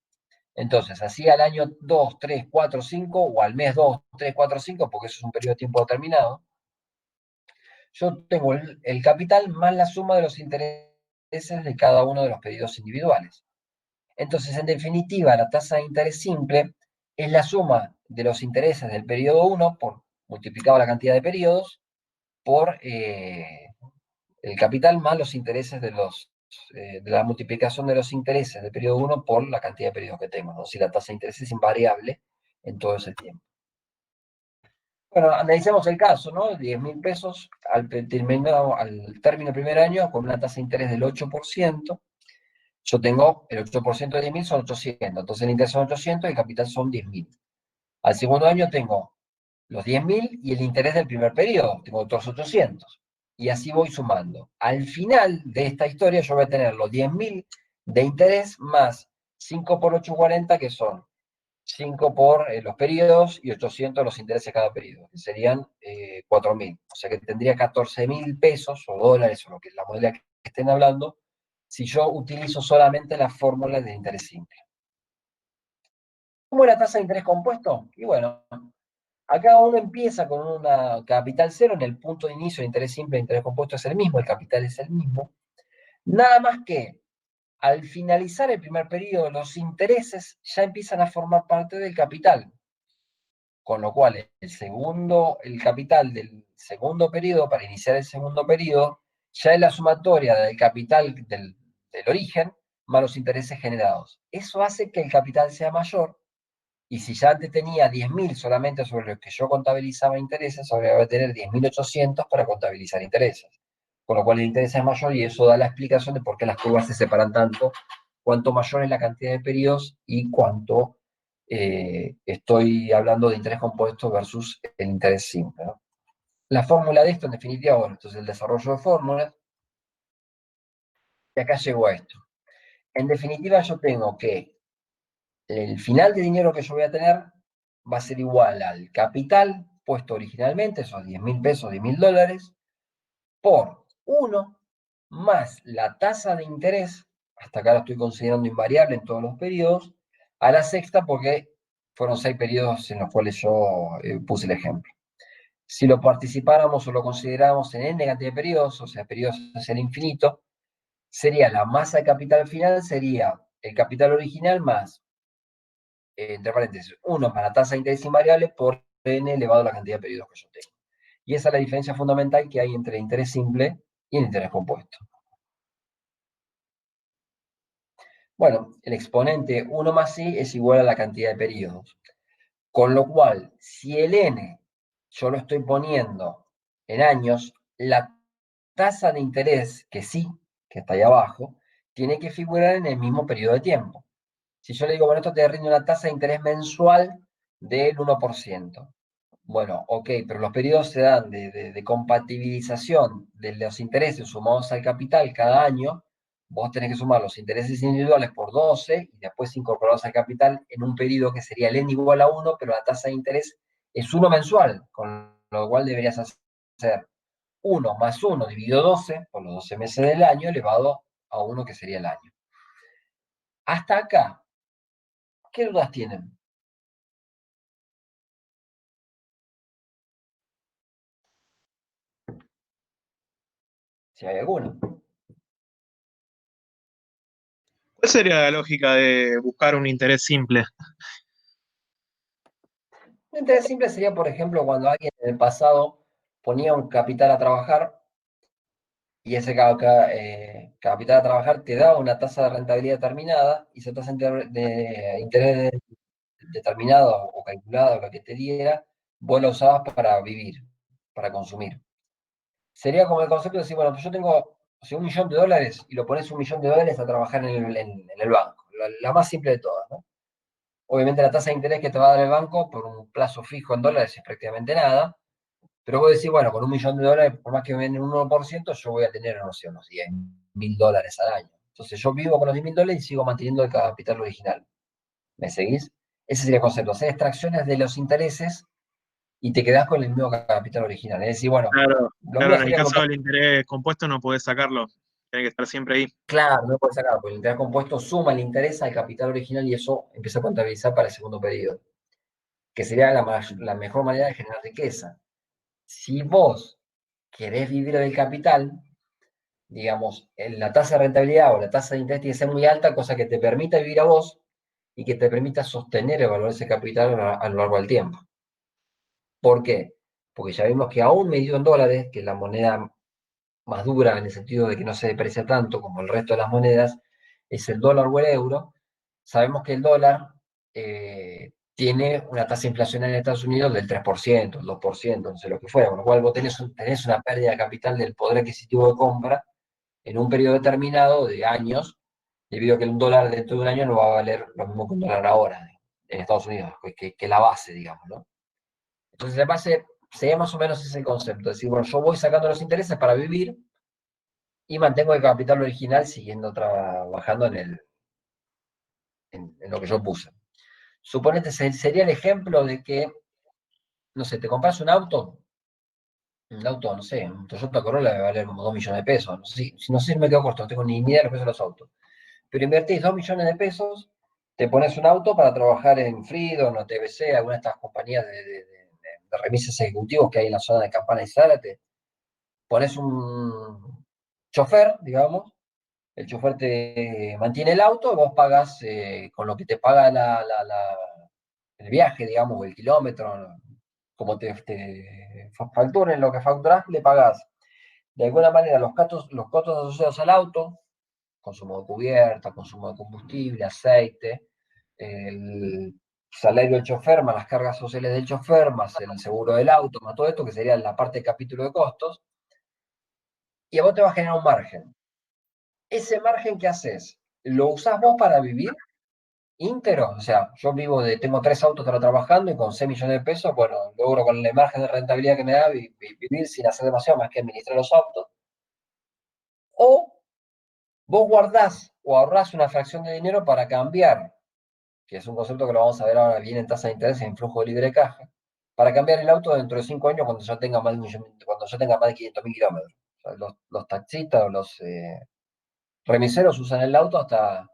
Entonces, así al año 2, 3, 4, 5, o al mes 2, 3, 4, 5, porque eso es un periodo de tiempo determinado, yo tengo el capital más la suma de los intereses de cada uno de los pedidos individuales. Entonces, en definitiva, la tasa de interés simple es la suma de los intereses del periodo 1 por multiplicado la cantidad de periodos por el capital más los intereses de la multiplicación de los intereses del periodo 1 por la cantidad de periodos que tengo, ¿no? Si la tasa de interés es invariable en todo ese tiempo. Bueno, analicemos el caso, ¿no? 10.000 pesos al término del primer año con una tasa de interés del 8%. Yo tengo el 8% de 10.000 son 800, entonces el interés son 800 y el capital son 10.000. Al segundo año tengo los 10.000 y el interés del primer periodo, tengo otros 800. Y así voy sumando. Al final de esta historia yo voy a tener los 10.000 de interés más 5 por 8, 40, que son 5 por los periodos y 800 los intereses de cada periodo, que serían 4.000. O sea que tendría 14.000 pesos o dólares, o lo que es la moneda que estén hablando, si yo utilizo solamente la fórmula de interés simple. ¿Cómo es la tasa de interés compuesto? Y bueno, acá uno empieza con una capital cero, en el punto de inicio de interés simple e interés compuesto es el mismo, el capital es el mismo. Nada más que al finalizar el primer periodo, los intereses ya empiezan a formar parte del capital. Con lo cual, el capital del segundo periodo, para iniciar el segundo periodo, ya es la sumatoria del capital del origen más los intereses generados. Eso hace que el capital sea mayor, y si ya antes tenía 10.000 solamente sobre los que yo contabilizaba intereses, ahora voy a tener 10.800 para contabilizar intereses. Con lo cual el interés es mayor y eso da la explicación de por qué las curvas se separan tanto, cuanto mayor es la cantidad de periodos y cuánto estoy hablando de interés compuesto versus el interés simple, ¿no? La fórmula de esto, en definitiva, bueno, esto es el desarrollo de fórmulas, y acá llego a esto. En definitiva, yo tengo que el final de dinero que yo voy a tener va a ser igual al capital puesto originalmente, esos 10.000 pesos, 10.000 dólares, por 1 más la tasa de interés, hasta acá lo estoy considerando invariable en todos los periodos, a la sexta porque fueron 6 periodos en los cuales yo puse el ejemplo. Si lo participáramos o lo consideráramos en n cantidad de periodos, o sea, periodos hacia el infinito, sería la masa de capital final, sería el capital original más, entre paréntesis, 1 más la tasa de interés invariable por n elevado a la cantidad de periodos que yo tengo. Y esa es la diferencia fundamental que hay entre el interés simple y el interés compuesto. Bueno, el exponente 1 más i es igual a la cantidad de periodos. Con lo cual, si el n yo lo estoy poniendo en años, la tasa de interés, que sí, que está ahí abajo, tiene que figurar en el mismo periodo de tiempo. Si yo le digo, bueno, esto te rinde una tasa de interés mensual del 1%. Bueno, ok, pero los periodos se dan de compatibilización de los intereses sumados al capital cada año. Vos tenés que sumar los intereses individuales por 12 y después incorporarlos al capital en un periodo que sería el n igual a 1, pero la tasa de interés es 1 mensual, con lo cual deberías hacer 1 más 1 dividido 12 por los 12 meses del año elevado a 1 que sería el año. Hasta acá, ¿qué dudas tienen? Si hay alguna. ¿Cuál sería la lógica de buscar un interés simple? Un interés simple sería, por ejemplo, cuando alguien en el pasado ponía un capital a trabajar y ese capital a trabajar te daba una tasa de rentabilidad determinada y esa tasa de interés determinada o calculada o lo que te diera, vos la usabas para vivir, para consumir. Sería como el concepto de decir, bueno, pues yo tengo $1.000.000 y lo pones $1.000.000 a trabajar en el banco. La más simple de todas, ¿no? Obviamente la tasa de interés que te va a dar el banco por un plazo fijo en dólares es prácticamente nada, pero vos decís, bueno, con $1.000.000, por más que me den un 1%, yo voy a tener, no sé, unos $10.000 al año. Entonces yo vivo con los $10.000 y sigo manteniendo el capital original. ¿Me seguís? Ese sería el concepto, hacer extracciones de los intereses y te quedás con el mismo capital original. Es decir, bueno, Claro, lo claro, mío en el sería caso del interés compuesto no podés sacarlo, tiene que estar siempre ahí. claro, no puedes sacar, porque el interés compuesto suma el interés al capital original y eso empieza a contabilizar para el segundo periodo, que sería la mejor manera de generar riqueza. Si vos querés vivir del capital, digamos, la tasa de rentabilidad o la tasa de interés tiene que ser muy alta, cosa que te permita vivir a vos y que te permita sostener el valor de ese capital a lo largo del tiempo. ¿Por qué? Porque ya vimos que aún medido en dólares, que es la moneda más dura en el sentido de que no se deprecia tanto como el resto de las monedas, es el dólar o el euro. Sabemos que el dólar tiene una tasa inflacionaria en Estados Unidos del 3%, el 2%, no sé lo que fuera, con lo cual vos tenés una pérdida de capital del poder adquisitivo de compra en un periodo determinado de años, debido a que un dólar dentro de un año no va a valer lo mismo que un dólar ahora en Estados Unidos, que la base, digamos, ¿no? Entonces la base sería más o menos ese concepto, es decir, bueno, yo voy sacando los intereses para vivir y mantengo el capital original siguiendo trabajando en lo que yo puse. Suponete, sería el ejemplo de que, no sé, te compras un auto, no sé, un Toyota Corolla debe valer como 2 millones de pesos, no sé si me quedo corto, no tengo ni idea de los precios de los autos, pero invertís 2 millones de pesos, te pones un auto para trabajar en Freedom o TBC, alguna de estas compañías de remises ejecutivos que hay en la zona de Campana y Zárate, pones un chofer, digamos, el chofer te mantiene el auto, vos pagas con lo que te paga el viaje, digamos, o el kilómetro, como te facturen lo que facturás, le pagás de alguna manera los costos asociados al auto, consumo de cubierta, consumo de combustible, aceite, el salario del chofer, más las cargas sociales del chofer, más el seguro del auto, más todo esto, que sería la parte del capítulo de costos, y a vos te va a generar un margen. Ese margen que haces, ¿lo usás vos para vivir íntegro? O sea, yo tengo 3 autos para trabajando y con 6 millones de pesos, bueno, logro con el margen de rentabilidad que me da vivir sin hacer demasiado más que administrar los autos. O vos guardás o ahorrás una fracción de dinero para cambiar, que es un concepto que lo vamos a ver ahora bien en tasa de interés y en flujo de libre de caja, para cambiar el auto dentro de 5 años cuando yo tenga más de 500.000 kilómetros. O sea, los taxistas o los remiseros usan el auto hasta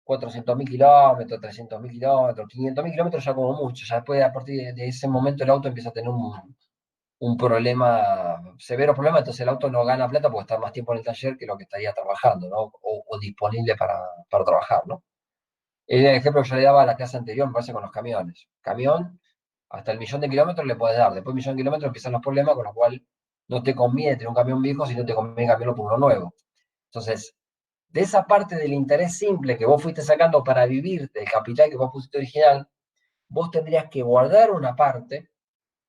400.000 kilómetros, 300.000 kilómetros, 500.000 kilómetros ya como mucho. Ya después, a partir de ese momento, el auto empieza a tener un problema, severo problema, entonces el auto no gana plata porque está más tiempo en el taller que lo que estaría trabajando, ¿no? O disponible para trabajar, ¿no? El ejemplo que yo le daba a la clase anterior, me parece con los camiones. Camión, hasta el 1.000.000 kilómetros le podés dar. Después del 1.000.000 kilómetros empiezan los problemas, con lo cual no te conviene tener un camión viejo si no te conviene cambiarlo por uno nuevo. Entonces, de esa parte del interés simple que vos fuiste sacando para vivir del capital que vos pusiste original, vos tendrías que guardar una parte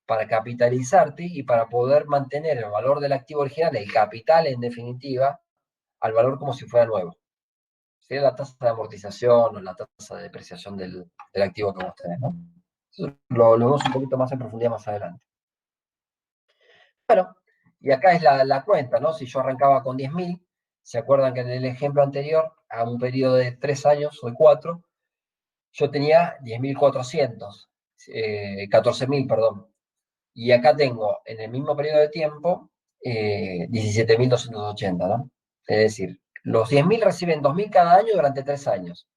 para capitalizarte y para poder mantener el valor del activo original, el capital en definitiva, al valor como si fuera nuevo. Sería la tasa de amortización o la tasa de depreciación del activo que vos tenés, ¿no? Eso lo vemos un poquito más en profundidad más adelante. Bueno, y acá es la cuenta, ¿no? Si yo arrancaba con 10.000, ¿se acuerdan que en el ejemplo anterior, a un periodo de 3 años o de 4, yo tenía 10.400, 14.000, perdón. Y acá tengo, en el mismo periodo de tiempo, 17.280, ¿no? Es decir, los 10.000 reciben 2.000 cada año durante 3 años.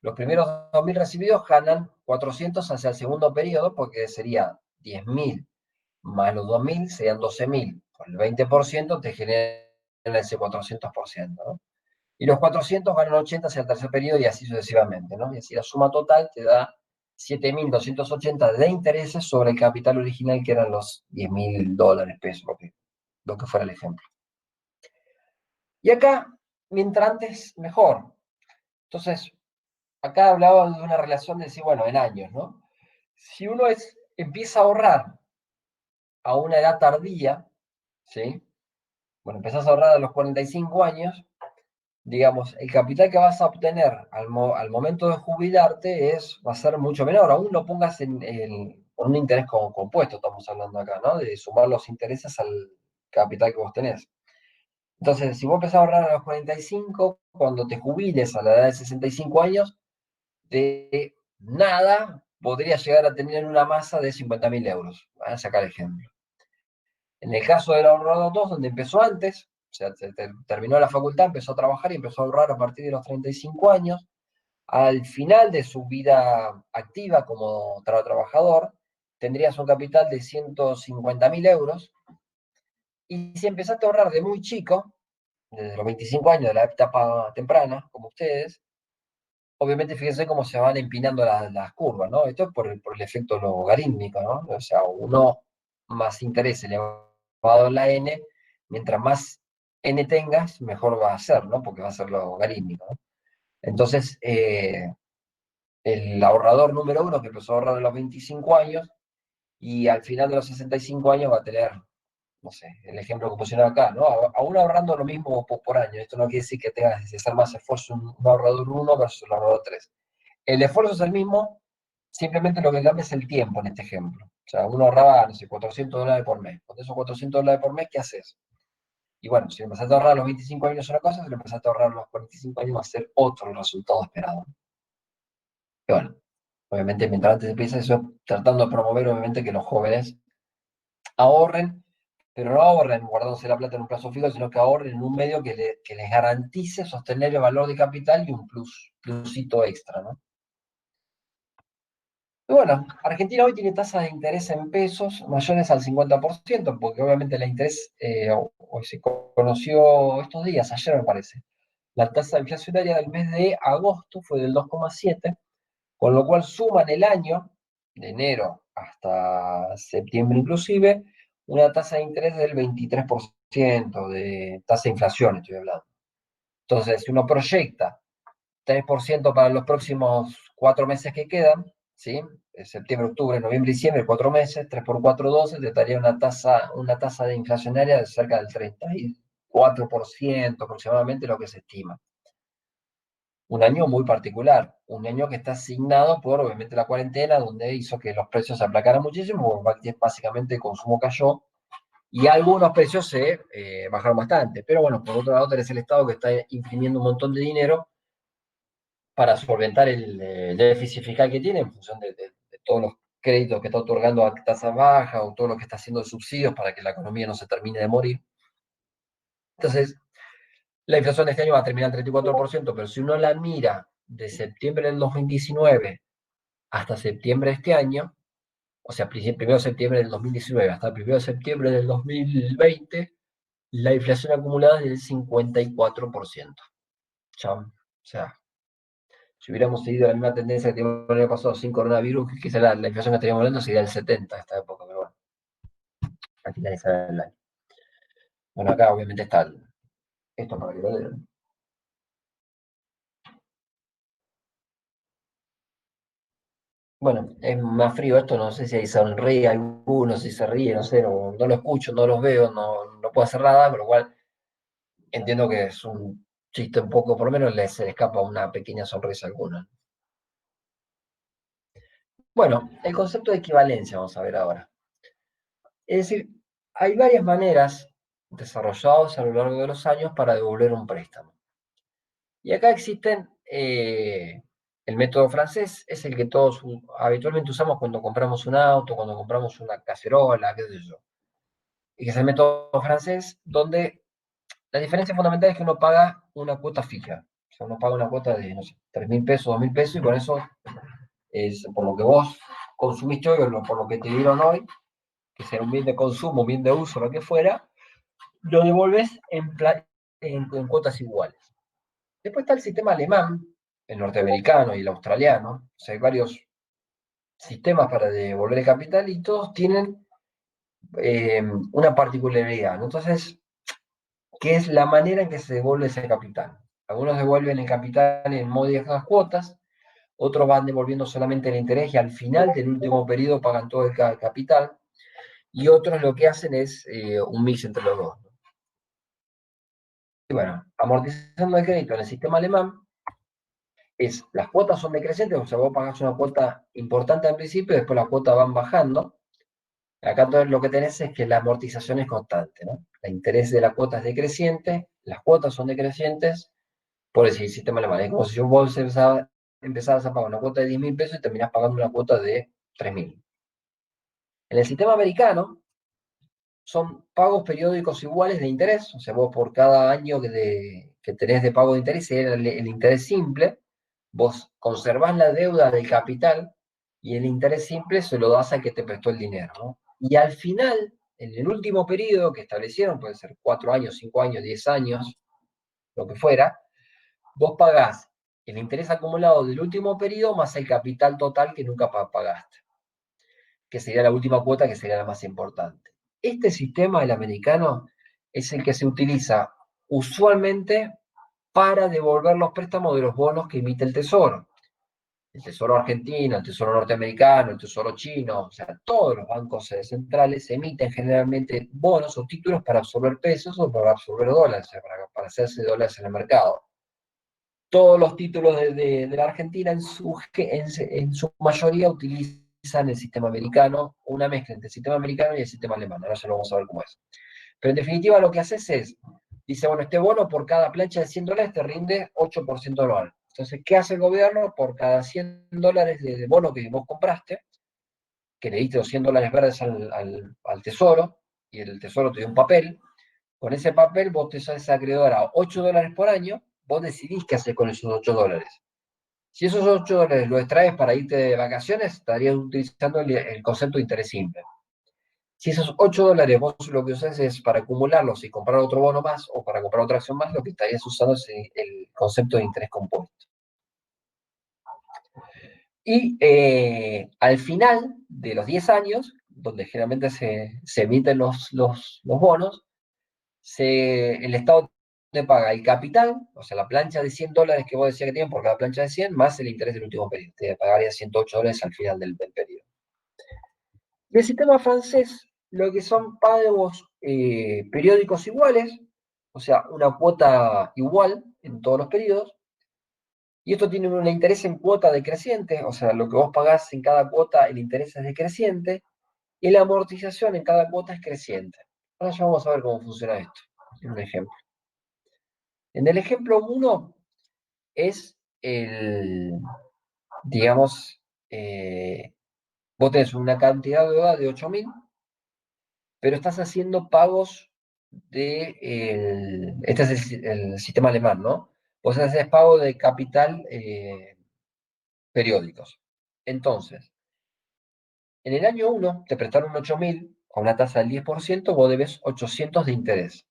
Los primeros 2.000 recibidos ganan 400 hacia el segundo periodo, porque sería 10.000 más los 2.000, serían 12.000. Por el 20% te genera ese 400%, ¿no? Y los 400 ganan 80 hacia el tercer periodo y así sucesivamente, ¿no? Y así la suma total te da 7.280 de intereses sobre el capital original, que eran los 10.000 dólares, pesos, lo que fuera el ejemplo. Y acá, mientras antes, mejor. Entonces, acá hablaba de una relación de decir, bueno, en años, ¿no? Si uno empieza a ahorrar a una edad tardía, ¿sí? Bueno, empezás a ahorrar a los 45 años, digamos, el capital que vas a obtener al momento de jubilarte va a ser mucho menor. Aún no pongas con un interés compuesto, estamos hablando acá, ¿no? De sumar los intereses al capital que vos tenés. Entonces, si vos empezás a ahorrar a los 45, cuando te jubiles a la edad de 65 años, de nada podrías llegar a tener una masa de 50.000 euros. Voy a sacar ejemplo. En el caso del ahorrador 2, donde empezó antes, o sea, terminó la facultad, empezó a trabajar y empezó a ahorrar a partir de los 35 años, al final de su vida activa como trabajador, tendrías un capital de 150.000 euros, y si empezaste a ahorrar de muy chico, desde los 25 años, de la etapa temprana, como ustedes, obviamente fíjense cómo se van empinando las curvas, ¿no? Esto es por el efecto logarítmico, ¿no? O sea, uno más interés elevado a la n, mientras más n tengas, mejor va a ser, ¿no? Porque va a ser logarítmico, ¿no? Entonces, el ahorrador número 1 que empezó a ahorrar a los 25 años y al final de los 65 años va a tener, no sé, el ejemplo que pusieron acá, ¿no? Aún ahorrando lo mismo por año. Esto no quiere decir que tengas que hacer más esfuerzo un ahorrador 1 versus el ahorrador 3. El esfuerzo es el mismo, simplemente lo que cambia es el tiempo en este ejemplo. O sea, uno ahorraba, no sé, 400 dólares por mes. Con esos 400 dólares por mes, ¿qué haces? Y bueno, si empezaste a ahorrar a los 25 años una cosa, si lo empezaste a ahorrar a los 45 años va a ser otro resultado esperado. Y bueno, obviamente mientras antes empieza eso, tratando de promover obviamente que los jóvenes ahorren, pero no ahorren guardándose la plata en un plazo fijo, sino que ahorren en un medio que les garantice sostener el valor de capital y un plusito extra, ¿no? Y bueno, Argentina hoy tiene tasas de interés en pesos mayores al 50%, porque obviamente el interés hoy se conoció estos días, ayer me parece. La tasa inflacionaria del mes de agosto fue del 2,7, con lo cual suman el año, de enero hasta septiembre inclusive, una tasa de interés del 23% de tasa de inflación, estoy hablando. Entonces, si uno proyecta 3% para los próximos 4 meses que quedan, ¿sí? Septiembre, octubre, noviembre, diciembre, 4 meses, 3 por 4, 12, te daría una tasa de inflacionaria de cerca del 34% aproximadamente, lo que se estima. Un año muy particular, un año que está asignado por, obviamente, la cuarentena, donde hizo que los precios se aplacaran muchísimo, porque básicamente el consumo cayó, y algunos precios se bajaron bastante. Pero bueno, por otro lado tenés el Estado que está imprimiendo un montón de dinero para solventar el déficit fiscal que tiene en función de todos los créditos que está otorgando a tasa baja o todo lo que está haciendo de subsidios para que la economía no se termine de morir. Entonces, la inflación de este año va a terminar en 34%, pero si uno la mira de septiembre del 2019 hasta septiembre de este año, o sea, primero de septiembre del 2019 hasta el primero de septiembre del 2020, la inflación acumulada es del 54%. ¿Ya? O sea, si hubiéramos seguido la misma tendencia que teníamos el año pasado sin coronavirus, que quizá la inflación que estaríamos hablando sería del 70 a esta época, pero bueno, al finalizar el año. Bueno, acá obviamente está esto para que lo lean. Bueno, es más frío esto, no sé si ahí sonríe alguno, si se ríe, no sé, no lo escucho, no los veo, no puedo hacer nada, pero igual entiendo que es un chiste un poco, por lo menos se le escapa una pequeña sonrisa a alguno. Bueno, el concepto de equivalencia vamos a ver ahora. Es decir, hay varias maneras desarrolladas a lo largo de los años para devolver un préstamo. Y acá existen, el método francés es el que todos habitualmente usamos cuando compramos un auto, cuando compramos una cacerola, qué sé yo. Y que es el método francés donde la diferencia fundamental es que uno paga una cuota fija. O sea, uno paga una cuota de, no sé, 3.000 pesos, 2.000 pesos, y con eso es por lo que vos consumiste hoy o por lo que te dieron hoy, que sea un bien de consumo, un bien de uso, lo que fuera, lo devolves en cuotas iguales. Después está el sistema alemán, el norteamericano y el australiano. O sea, hay varios sistemas para devolver el capital y todos tienen una particularidad, ¿no? Entonces, ¿qué es la manera en que se devuelve ese capital? Algunos devuelven el capital en módicas cuotas, otros van devolviendo solamente el interés y al final del último periodo pagan todo el capital, y otros lo que hacen es un mix entre los dos. Y bueno, amortización del crédito en el sistema alemán las cuotas son decrecientes, o sea, vos pagás una cuota importante al principio y después las cuotas van bajando. Acá entonces lo que tenés es que la amortización es constante, ¿no? El interés de la cuota es decreciente, las cuotas son decrecientes, por el sistema alemán. Es como si vos empezabas a pagar una cuota de 10.000 pesos y terminás pagando una cuota de 3.000. En el sistema americano son pagos periódicos iguales de interés, o sea, vos por cada año que tenés de pago de interés, el interés simple, vos conservás la deuda del capital y el interés simple se lo das al que te prestó el dinero, ¿no? Y al final, en el último periodo que establecieron, puede ser 4 años, 5 años, 10 años, lo que fuera, vos pagás el interés acumulado del último periodo más el capital total que nunca pagaste, que sería la última cuota, que sería la más importante. Este sistema, el americano, es el que se utiliza usualmente para devolver los préstamos de los bonos que emite el Tesoro. El Tesoro argentino, el Tesoro norteamericano, el Tesoro chino, o sea, todos los bancos centrales emiten generalmente bonos o títulos para absorber pesos o para absorber dólares, o sea, para hacerse dólares en el mercado. Todos los títulos de la Argentina en su mayoría utilizan el sistema americano, una mezcla entre el sistema americano y el sistema alemán. Ahora ya lo vamos a ver cómo es. Pero en definitiva lo que haces es, dice, bueno, este bono por cada plancha de $100 te rinde 8% anual. Entonces, ¿qué hace el gobierno? Por cada $100 de bono que vos compraste, que le diste los $100 verdes al Tesoro, y el Tesoro te dio un papel, con ese papel vos te sos acreedor a $8 por año, vos decidís qué hacer con esos $8. Si esos $8 los extraes para irte de vacaciones, estarías utilizando el concepto de interés simple. Si esos $8 vos lo que usás es para acumularlos y comprar otro bono más o para comprar otra acción más, lo que estarías usando es el concepto de interés compuesto. Y al final de los 10 años, donde generalmente se emiten los bonos, el Estado te paga el capital, o sea, la plancha de $100 que vos decías que tienen por cada plancha de 100, más el interés del último periodo. Te pagaría $108 al final del periodo. Y el sistema francés, lo que son pagos periódicos iguales, o sea, una cuota igual en todos los periodos, y esto tiene un interés en cuota decreciente, o sea, lo que vos pagás en cada cuota, el interés es decreciente, y la amortización en cada cuota es creciente. Ahora ya vamos a ver cómo funciona esto, en un ejemplo. En el ejemplo 1 es digamos, vos tenés una cantidad de deuda de 8.000, pero estás haciendo pagos este es el sistema alemán, ¿no? Vos haces pago de capital periódicos. Entonces, en el año 1 te prestaron 8.000 con una tasa del 10%, vos debes 800 de interés.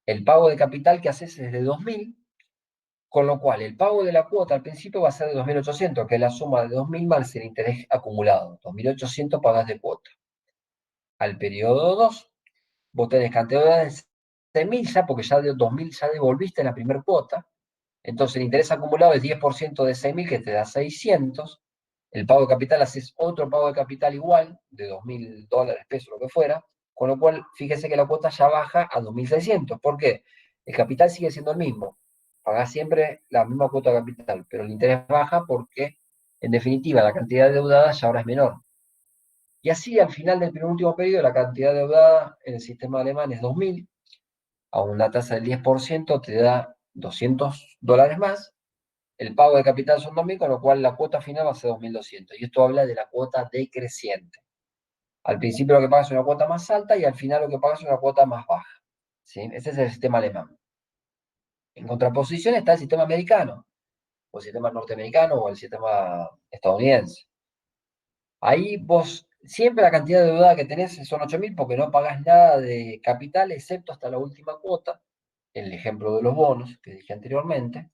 El pago de capital que haces es de 2.000, con lo cual el pago de la cuota al principio va a ser de 2.800, que es la suma de 2.000 más el interés acumulado. 2.800 pagas de cuota. Al periodo 2, vos tenés cantidad de 6.000 ya, porque ya de 2.000 ya devolviste la primera cuota. Entonces el interés acumulado es 10% de 6.000, que te da 600. El pago de capital haces otro pago de capital igual, de $2.000, pesos, lo que fuera, con lo cual, fíjense que la cuota ya baja a 2.600. ¿Por qué? El capital sigue siendo el mismo. Pagás siempre la misma cuota de capital, pero el interés baja porque, en definitiva, la cantidad deudada ya ahora es menor. Y así, al final del penúltimo periodo, la cantidad deudada en el sistema alemán es 2.000, a una tasa del 10% te da $200 más. El pago de capital son 2.000, con lo cual la cuota final va a ser 2.200. Y esto habla de la cuota decreciente. Al principio lo que pagas es una cuota más alta y al final lo que pagas es una cuota más baja. ¿Sí? Ese es el sistema alemán. En contraposición está el sistema americano, o el sistema norteamericano, o el sistema estadounidense. Ahí vos, siempre la cantidad de deuda que tenés son 8.000 porque no pagás nada de capital, excepto hasta la última cuota, el ejemplo de los bonos que dije anteriormente.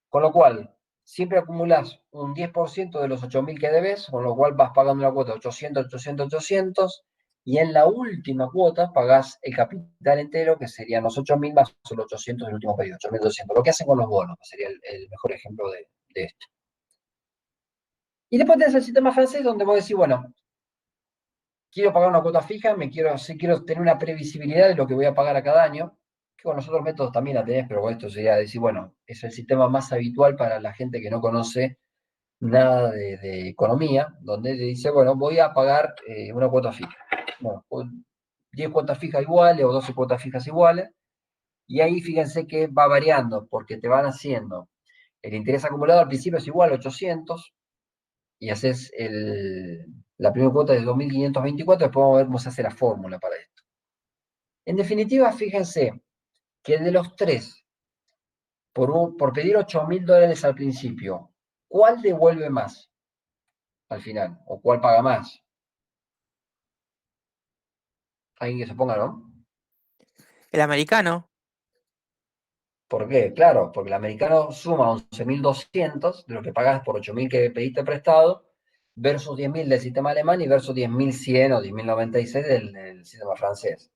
Con lo cual, siempre acumulás un 10% de los 8.000 que debes, con lo cual vas pagando una cuota de 800, 800, 800, y en la última cuota pagás el capital entero, que serían los 8.000 más los 800 del último periodo, 8.200. Lo que hacen con los bonos, que sería el mejor ejemplo de esto. Y después tenés el sistema francés, donde vos decís, bueno, quiero pagar una cuota fija, quiero tener una previsibilidad de lo que voy a pagar a cada año, que con los otros métodos también la tenés, pero con esto sería decir, bueno, es el sistema más habitual para la gente que no conoce nada de economía, donde le dice, bueno, voy a pagar una cuota fija. Bueno, 10 cuotas fijas iguales o 12 cuotas fijas iguales, y ahí fíjense que va variando, porque te van haciendo, el interés acumulado al principio es igual a 800, y haces la primera cuota de 2.524, después vamos a ver cómo se hace la fórmula para esto. En definitiva, fíjense que de los tres, por pedir $8.000 al principio, ¿cuál devuelve más al final? ¿O cuál paga más? ¿Alguien que se ponga, no? El americano. ¿Por qué? Claro, porque el americano suma 11.200 de lo que pagas por 8.000 que pediste prestado, versus 10.000 del sistema alemán y versus 10.100 o 10.096 del sistema francés.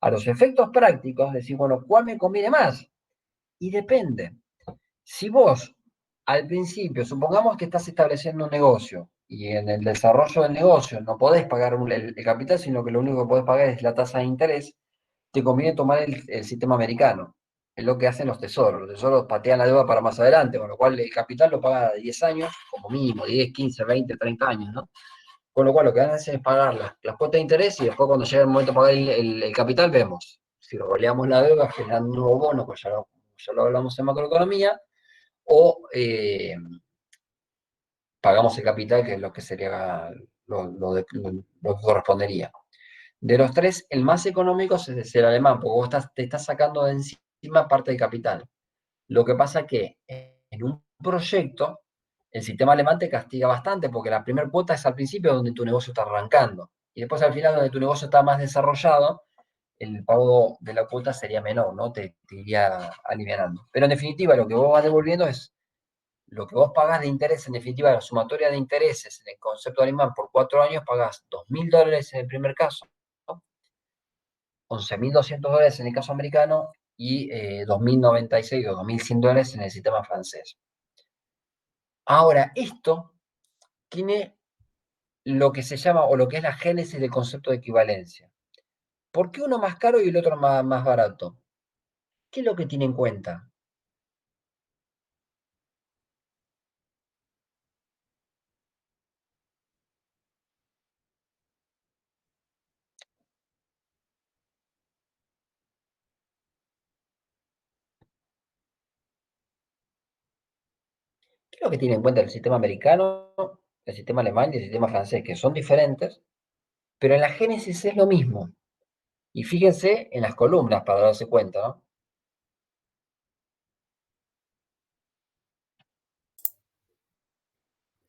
A los efectos prácticos, decir, bueno, ¿cuál me conviene más? Y depende. Si vos, al principio, supongamos que estás estableciendo un negocio y en el desarrollo del negocio no podés pagar el capital, sino que lo único que podés pagar es la tasa de interés, te conviene tomar el sistema americano. Es lo que hacen los tesoros. Los tesoros patean la deuda para más adelante, con lo cual el capital lo paga de 10 años, como mínimo, 10, 15, 20, 30 años, ¿no? Con lo cual lo que van a hacer es pagar las cuotas de interés y después cuando llegue el momento de pagar el capital vemos si roleamos la deuda generando un nuevo bono, pues ya lo hablamos en macroeconomía, o pagamos el capital, que es lo que sería lo que correspondería. De los tres, el más económico es el alemán, porque vos te estás sacando de encima parte del capital. Lo que pasa es que en un proyecto, el sistema alemán te castiga bastante, porque la primera cuota es al principio donde tu negocio está arrancando. Y después al final, donde tu negocio está más desarrollado, el pago de la cuota sería menor, ¿no? Te iría alivianando. Pero en definitiva, lo que vos vas devolviendo es lo que vos pagás de interés, en definitiva, la sumatoria de intereses en el concepto alemán por 4 años, pagás $2.000 en el primer caso, ¿no? $11.200 en el caso americano y 2.096 o $2.100 en el sistema francés. Ahora, esto tiene lo que se llama, o lo que es la génesis del concepto de equivalencia. ¿Por qué uno más caro y el otro más barato? ¿Qué es lo que tiene en cuenta? ¿Qué es lo que tiene en cuenta el sistema americano, el sistema alemán y el sistema francés? Que son diferentes, pero en la génesis es lo mismo. Y fíjense en las columnas para darse cuenta, ¿no?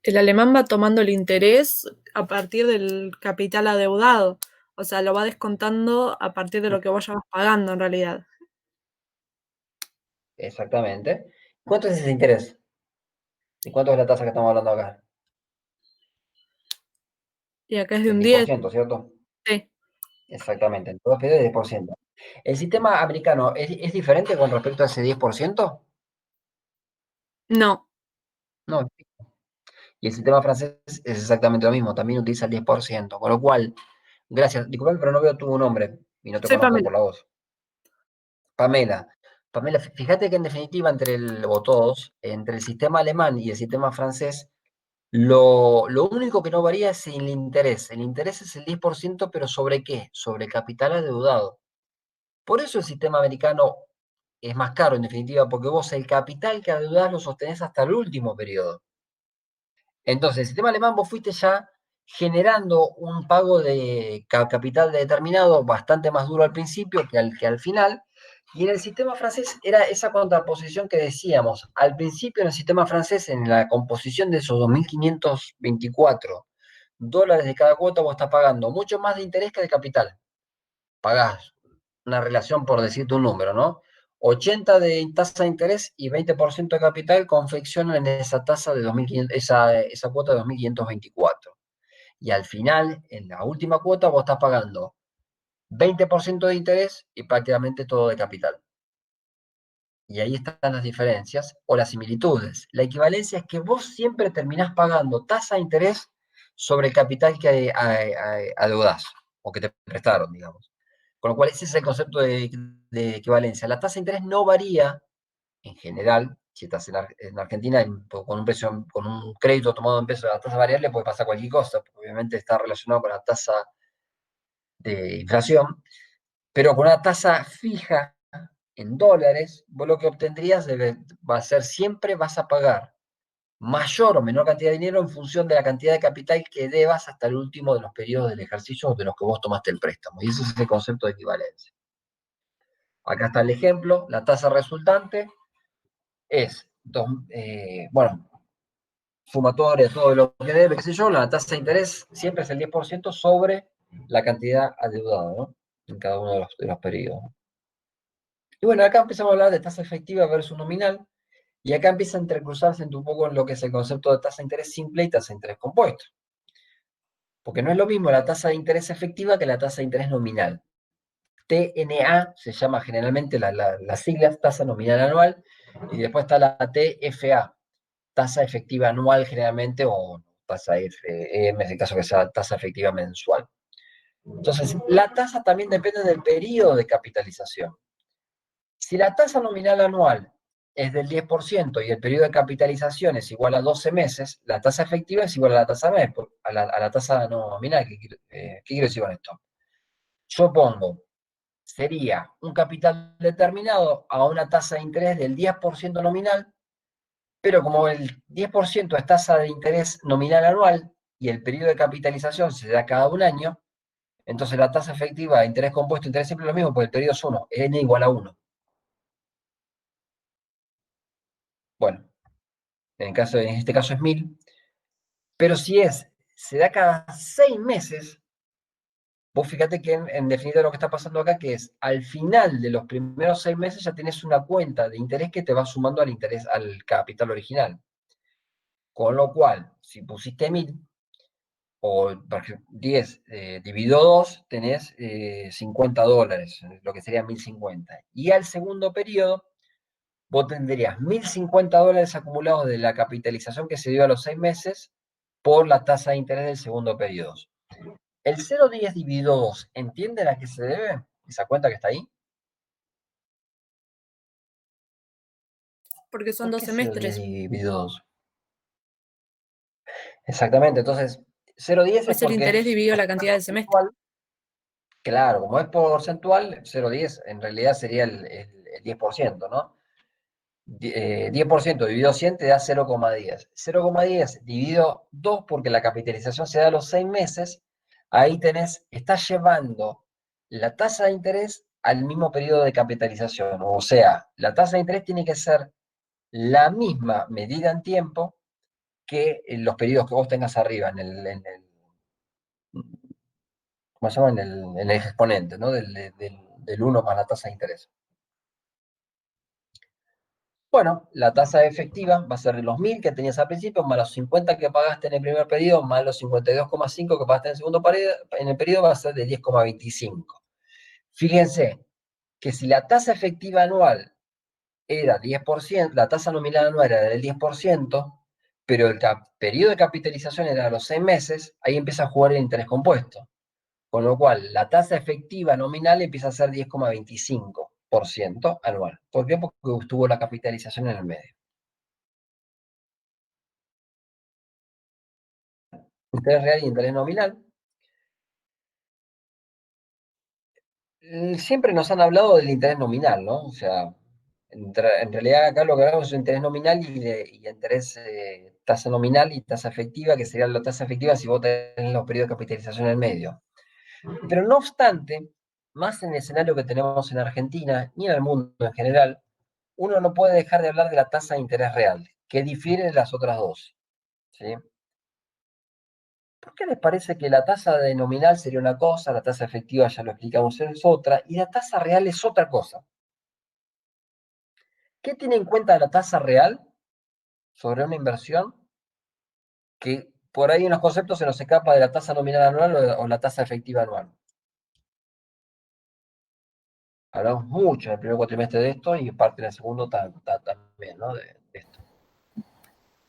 El alemán va tomando el interés a partir del capital adeudado. O sea, lo va descontando a partir de lo que vos ya vas pagando en realidad. Exactamente. ¿Cuánto es ese interés? ¿Y cuánto es la tasa que estamos hablando acá? Y acá es de El un 10. 10%, ¿cierto? Sí. Exactamente. En todos los periodos 10%. ¿El sistema americano es diferente con respecto a ese 10%? No. No. Y el sistema francés es exactamente lo mismo, también utiliza el 10%, con lo cual, gracias, disculpame, pero no veo tu nombre y no te Soy conozco Pamela. por la voz. Pamela. Pamela, fíjate que en definitiva o todos, entre el sistema alemán y el sistema francés, lo único que no varía es el interés. El interés es el 10%, pero ¿sobre qué? Sobre capital adeudado. Por eso el sistema americano es más caro, en definitiva, porque vos el capital que adeudás lo sostenés hasta el último periodo. Entonces, el sistema alemán vos fuiste ya generando un pago de capital determinado bastante más duro al principio que al final. Y en el sistema francés era esa contraposición que decíamos. Al principio en el sistema francés, en la composición de esos 2.524 dólares de cada cuota, vos estás pagando mucho más de interés que de capital. Pagás una relación, por decirte un número, ¿no? 80 de tasa de interés y 20% de capital confeccionan esa tasa de 2.500, esa cuota de 2.524. Y al final, en la última cuota, vos estás pagando 20% de interés y prácticamente todo de capital. Y ahí están las diferencias o las similitudes. La equivalencia es que vos siempre terminás pagando tasa de interés sobre el capital que adeudás o que te prestaron, digamos. Con lo cual, ese es el concepto de equivalencia. La tasa de interés no varía en general. Si estás en Argentina con un precio, con un crédito tomado en pesos de la tasa variable, puede pasar cualquier cosa, porque obviamente está relacionado con la tasa de inflación, pero con una tasa fija en dólares, vos lo que obtendrías va a ser siempre vas a pagar mayor o menor cantidad de dinero en función de la cantidad de capital que debas hasta el último de los periodos del ejercicio de los que vos tomaste el préstamo. Y ese es el concepto de equivalencia. Acá está el ejemplo, la tasa resultante es, bueno, sumatoria de todo lo que debe, qué sé yo, la tasa de interés siempre es el 10% sobre la cantidad adeudada, ¿no? En cada uno de los periodos. Y bueno, acá empezamos a hablar de tasa efectiva versus nominal, y acá empieza a entrecruzarse un poco en lo que es el concepto de tasa de interés simple y tasa de interés compuesto. Porque no es lo mismo la tasa de interés efectiva que la tasa de interés nominal. TNA se llama generalmente las siglas, tasa nominal anual, y después está la TFA, tasa efectiva anual generalmente, o tasa FEM, en el caso que sea tasa efectiva mensual. Entonces, la tasa también depende del periodo de capitalización. Si la tasa nominal anual es del 10% y el periodo de capitalización es igual a 12 meses, la tasa efectiva es igual a la tasa mes, a la tasa nominal. ¿Qué quiero decir con esto? Yo pongo, sería un capital determinado a una tasa de interés del 10% nominal, pero como el 10% es tasa de interés nominal anual y el periodo de capitalización se da cada un año, entonces la tasa efectiva de interés compuesto, interés simple es lo mismo, porque el periodo es 1, n igual a 1. Bueno, en este caso es 1000, pero si se da cada 6 meses, vos fíjate que en definitiva lo que está pasando acá, que es al final de los primeros 6 meses ya tenés una cuenta de interés que te va sumando al interés, al capital original. Con lo cual, si pusiste 1000, o por ejemplo, 10 dividido 2, tenés $50, lo que sería 1050. Y al segundo periodo, vos tendrías $1050 acumulados de la capitalización que se dio a los 6 meses por la tasa de interés del segundo periodo. El 0,10 dividido 2, ¿entienden a qué se debe esa cuenta que está ahí? Porque son ¿Por 2 qué 0,10 semestres. dividido 2? Exactamente, entonces 0,10 es Es el porque interés dividido como la es cantidad del semestre. porcentual, claro, como es porcentual, 0,10 en realidad sería el 10%, ¿no? 10% dividido 100 te da 0,10. 0,10 dividido 2 porque la capitalización se da a los 6 meses, ahí estás llevando la tasa de interés al mismo periodo de capitalización. O sea, la tasa de interés tiene que ser la misma medida en tiempo que en los periodos que vos tengas arriba, ¿cómo se llama? En el exponente, ¿no? Del 1 más la tasa de interés. Bueno, la tasa efectiva va a ser los 1000 que tenías al principio, más los 50 que pagaste en el primer periodo, más los 52,5 que pagaste en el segundo periodo, va a ser de 10,25. Fíjense que si la tasa efectiva anual era 10%, la tasa nominal anual era del 10%, pero el periodo de capitalización era a los 6 meses, ahí empieza a jugar el interés compuesto. Con lo cual, la tasa efectiva nominal empieza a ser 10,25% anual. ¿Por qué? Porque estuvo la capitalización en el medio. Interés real y interés nominal. Siempre nos han hablado del interés nominal, ¿no? O sea, en realidad acá lo que hablamos es interés nominal y interés tasa nominal y tasa efectiva, que sería la tasa efectiva si vos tenés los periodos de capitalización en el medio. Pero no obstante, más en el escenario que tenemos en Argentina y en el mundo en general, uno no puede dejar de hablar de la tasa de interés real, que difiere de las otras dos. ¿Sí? ¿Por qué les parece que la tasa de nominal sería una cosa, la tasa efectiva ya lo explicamos es otra, y la tasa real es otra cosa? ¿Qué tiene en cuenta la tasa real sobre una inversión que por ahí en los conceptos se nos escapa de la tasa nominal anual o la tasa efectiva anual? Hablamos mucho en el primer cuatrimestre de esto y parte del segundo también, ¿no? De esto.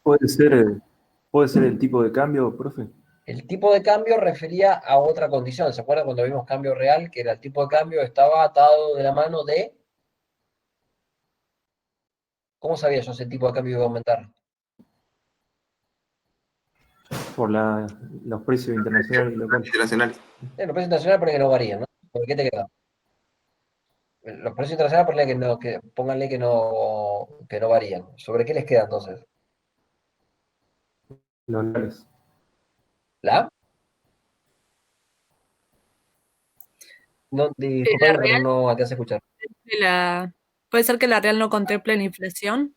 Puede ser el tipo de cambio, profe. El tipo de cambio refería a otra condición. ¿Se acuerdan cuando vimos cambio real? Que era el tipo de cambio estaba atado de la mano de... ¿Cómo sabía yo si el tipo de cambio iba a aumentar? Por los precios internacionales y locales. Los precios internacionales por que no varían, ¿no? ¿Por qué te queda? Los precios internacionales pónganle que no varían. ¿Sobre qué les queda entonces? Los dólares. ¿La? No, disculpame, pero no alcancé a escuchar. Puede ser que la real no contemple la inflación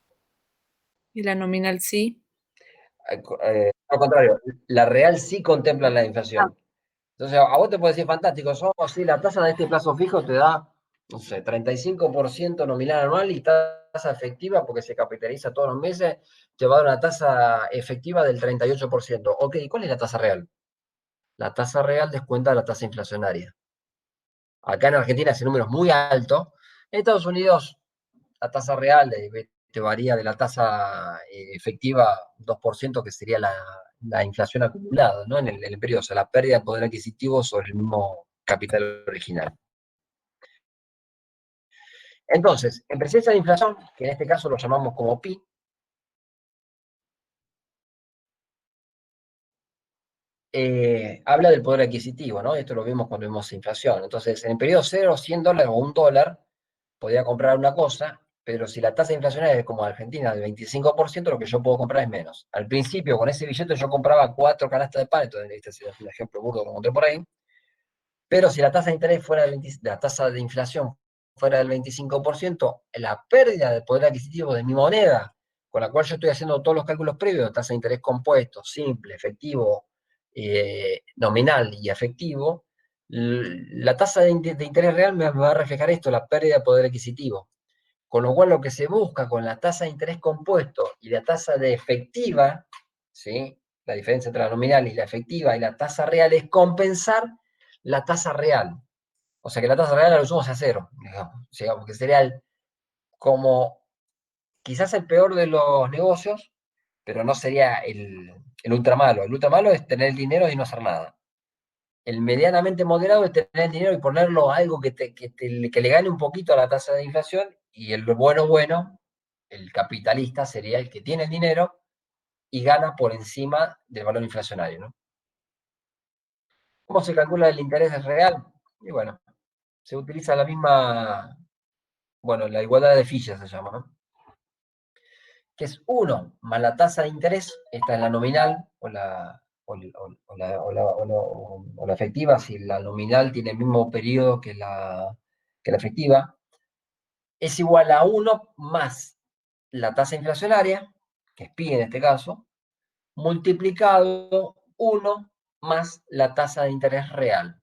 y la nominal sí. Al contrario, la real sí contempla la inflación. Entonces, a vos te puede decir, fantástico, sí, la tasa de este plazo fijo te da, no sé, 35% nominal anual y tasa efectiva, porque se capitaliza todos los meses, te va a dar una tasa efectiva del 38%. Ok, ¿cuál es la tasa real? La tasa real descuenta la tasa inflacionaria. Acá en Argentina ese número es muy alto. En Estados Unidos, la tasa real te varía de la tasa efectiva 2%, que sería la inflación acumulada, ¿no? En el periodo, o sea, la pérdida de poder adquisitivo sobre el mismo capital original. Entonces, en presencia de inflación, que en este caso lo llamamos como pi, habla del poder adquisitivo, ¿no? Esto lo vimos cuando vimos inflación. Entonces, en el periodo 0, 100 dólares o $1, podía comprar una cosa, pero si la tasa inflacionaria es como Argentina, del 25%, lo que yo puedo comprar es menos. Al principio, con ese billete, yo compraba 4 canastas de pan, entonces este es un ejemplo burdo que encontré por ahí, pero si la tasa de interés fuera la tasa de inflación fuera del 25%, la pérdida de poder adquisitivo de mi moneda, con la cual yo estoy haciendo todos los cálculos previos, tasa de interés compuesto, simple, efectivo, nominal y efectivo, la tasa de interés real me va a reflejar esto, la pérdida de poder adquisitivo. Con lo cual lo que se busca con la tasa de interés compuesto y la tasa de efectiva, ¿sí? La diferencia entre la nominal y la efectiva y la tasa real es compensar la tasa real. O sea que la tasa real a lo sumo sea cero, digamos, que sería como quizás el peor de los negocios, pero no sería el ultra malo. El ultra malo es tener el dinero y no hacer nada. El medianamente moderado es tener el dinero y ponerlo a algo que le gane un poquito a la tasa de inflación, y el bueno, el capitalista, sería el que tiene el dinero y gana por encima del valor inflacionario, ¿no? ¿Cómo se calcula el interés real? Y bueno, se utiliza la misma, bueno, la igualdad de Fisher se llama, ¿no? Que es 1 más la tasa de interés, esta es la nominal, o la efectiva, si la nominal tiene el mismo periodo que la efectiva, es igual a 1 más la tasa inflacionaria, que es pi en este caso, multiplicado 1 más la tasa de interés real.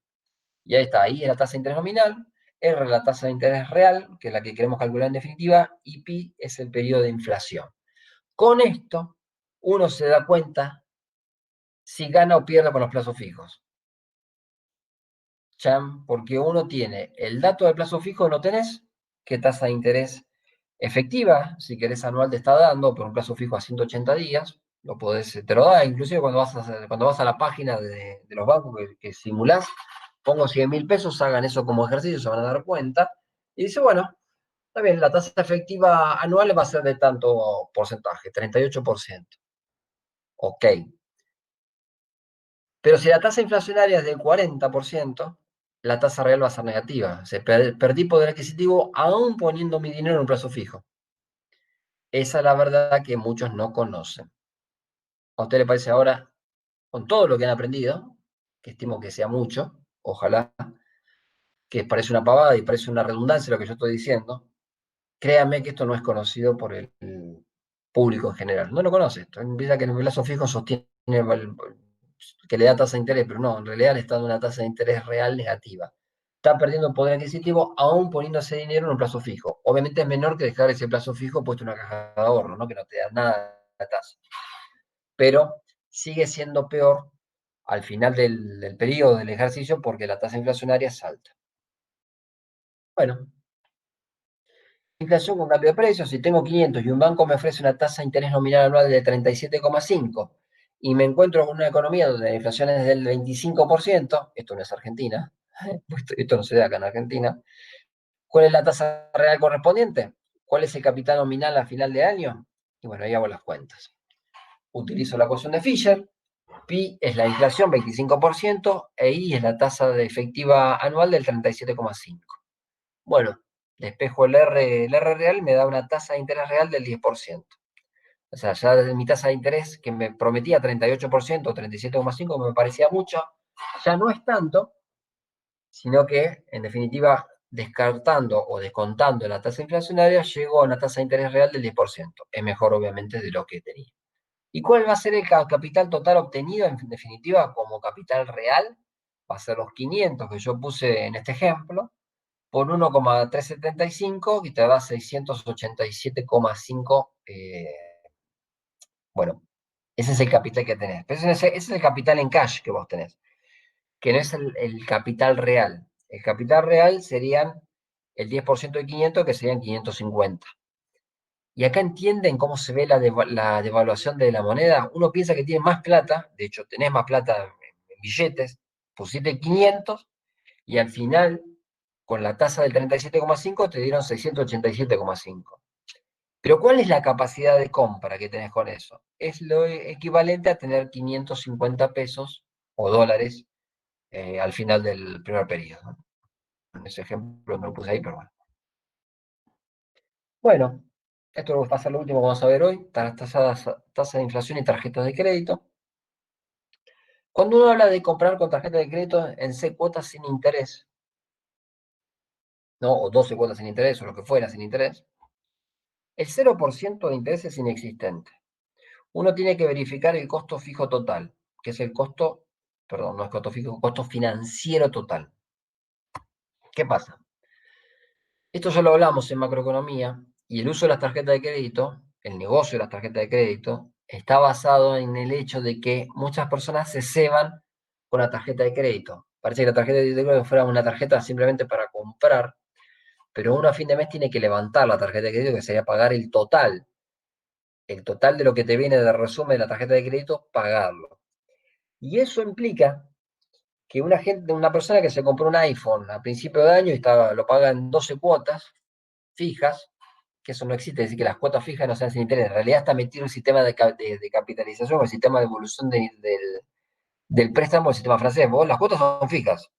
Y ahí está, I es la tasa de interés nominal, R es la tasa de interés real, que es la que queremos calcular en definitiva, y pi es el periodo de inflación. Con esto, uno se da cuenta si gana o pierde con los plazos fijos. Porque uno tiene el dato de plazo fijo, no tenés, qué tasa de interés efectiva, si querés anual te está dando por un plazo fijo a 180 días, Lo podés, te lo da, inclusive cuando vas a la página de los bancos que simulás, pongo 100.000 pesos, hagan eso como ejercicio, se van a dar cuenta. Y dice, bueno, está bien, la tasa efectiva anual va a ser de tanto porcentaje, 38%. Ok. Pero si la tasa inflacionaria es del 40%, la tasa real va a ser negativa. O sea, perdí poder adquisitivo aún poniendo mi dinero en un plazo fijo. Esa es la verdad que muchos no conocen. ¿A usted le parece ahora, con todo lo que han aprendido, que estimo que sea mucho, ojalá, que parece una pavada y parece una redundancia lo que yo estoy diciendo, créanme que esto no es conocido por el público en general. No lo conoce. Piensa que el plazo fijo sostiene que le da tasa de interés, pero no, en realidad le está dando una tasa de interés real negativa. Está perdiendo poder adquisitivo aún poniendo ese dinero en un plazo fijo. Obviamente es menor que dejar ese plazo fijo puesto en una caja de ahorro, ¿no? Que no te da nada de tasa. Pero sigue siendo peor al final del periodo del ejercicio porque la tasa inflacionaria es alta. Bueno, inflación con cambio de precios, si tengo 500 y un banco me ofrece una tasa de interés nominal anual de 37,5 y me encuentro con una economía donde la inflación es del 25%, esto no es Argentina, esto no se da acá en Argentina, ¿cuál es la tasa real correspondiente? ¿Cuál es el capital nominal a final de año? Y bueno, ahí hago las cuentas. Utilizo la ecuación de Fisher, Pi es la inflación 25% e I es la tasa de efectiva anual del 37,5. Bueno, despejo el R real me da una tasa de interés real del 10%. O sea, ya desde mi tasa de interés, que me prometía 38%, 37,5%, me parecía mucho, ya no es tanto, sino que, en definitiva, descartando o descontando la tasa inflacionaria, llego a una tasa de interés real del 10%. Es mejor, obviamente, de lo que tenía. ¿Y cuál va a ser el capital total obtenido, en definitiva, como capital real? Va a ser los 500 que yo puse en este ejemplo, por 1,375, que te da 687,5. Bueno, ese es el capital que tenés. Pero ese es el capital en cash que vos tenés, que no es el capital real. El capital real serían el 10% de 500, que serían 550. Y acá entienden cómo se ve la devaluación de la moneda. Uno piensa que tiene más plata, de hecho tenés más plata en billetes, pusiste 500 y al final, con la tasa del 37,5, te dieron 687,5. Pero ¿cuál es la capacidad de compra que tenés con eso? Es lo equivalente a tener 550 pesos o dólares al final del primer periodo, ¿no? Ese ejemplo no lo puse ahí, pero bueno. Bueno, esto va a ser lo último que vamos a ver hoy, tasa de inflación y tarjetas de crédito. Cuando uno habla de comprar con tarjeta de crédito en C cuotas sin interés, ¿no? O 12 cuotas sin interés, o lo que fuera sin interés, el 0% de interés es inexistente. Uno tiene que verificar el costo fijo total, que es el costo, perdón, no es costo fijo, costo financiero total. ¿Qué pasa? Esto ya lo hablamos en macroeconomía, y el uso de las tarjetas de crédito, el negocio de las tarjetas de crédito, está basado en el hecho de que muchas personas se ceban con la tarjeta de crédito. Parece que la tarjeta de crédito fuera una tarjeta simplemente para comprar, pero uno a fin de mes tiene que levantar la tarjeta de crédito, que sería pagar el total de lo que te viene de resumen de la tarjeta de crédito, pagarlo. Y eso implica que una persona que se compró un iPhone a principio de año y lo paga en 12 cuotas fijas, que eso no existe, es decir, que las cuotas fijas no sean sin interés. En realidad está metido el sistema de capitalización, el sistema de evolución del préstamo, el sistema francés. Las cuotas son fijas,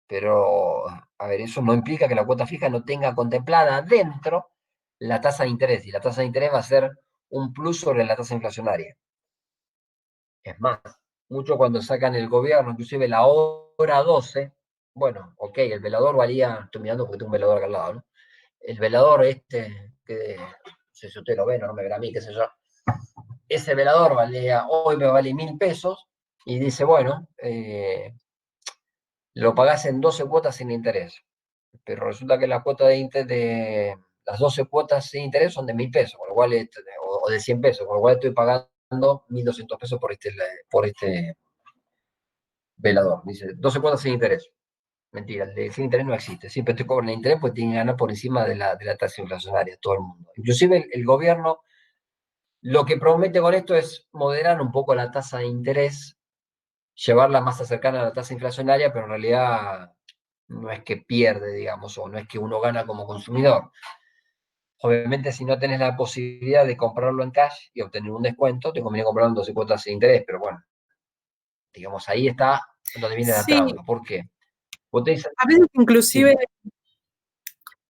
pero, a ver, eso no implica que la cuota fija no tenga contemplada dentro la tasa de interés, y la tasa de interés va a ser un plus sobre la tasa inflacionaria. Es más, mucho cuando sacan el gobierno, inclusive la hora 12, bueno, ok, el velador valía, estoy mirando porque tengo un velador acá al lado, ¿no? El velador que no sé si usted lo ve, no me verá a mí, qué sé yo, ese velador hoy me vale 1.000 pesos, y dice, bueno, lo pagás en 12 cuotas sin interés, pero resulta que la cuota de las 12 cuotas sin interés son de 1.000 pesos, con lo cual, o de 100 pesos, con lo cual estoy pagando 1.200 pesos por este velador. Dice, 12 cuotas sin interés. Mentira, el de sin interés no existe. Siempre te cobran el interés porque tienen que ganar por encima de la tasa inflacionaria, todo el mundo. Inclusive el gobierno Lo que promete con esto es moderar un poco la tasa de interés, llevarla más cercana a la tasa inflacionaria, pero en realidad no es que pierde, digamos, o no es que uno gana como consumidor. Obviamente, si no tenés la posibilidad de comprarlo en cash y obtener un descuento, te conviene comprarlo en 12 cuotas sin interés, pero bueno, digamos, ahí está donde viene la Sí, trampa. ¿Por qué? Vos te dicen, a veces inclusive, sí,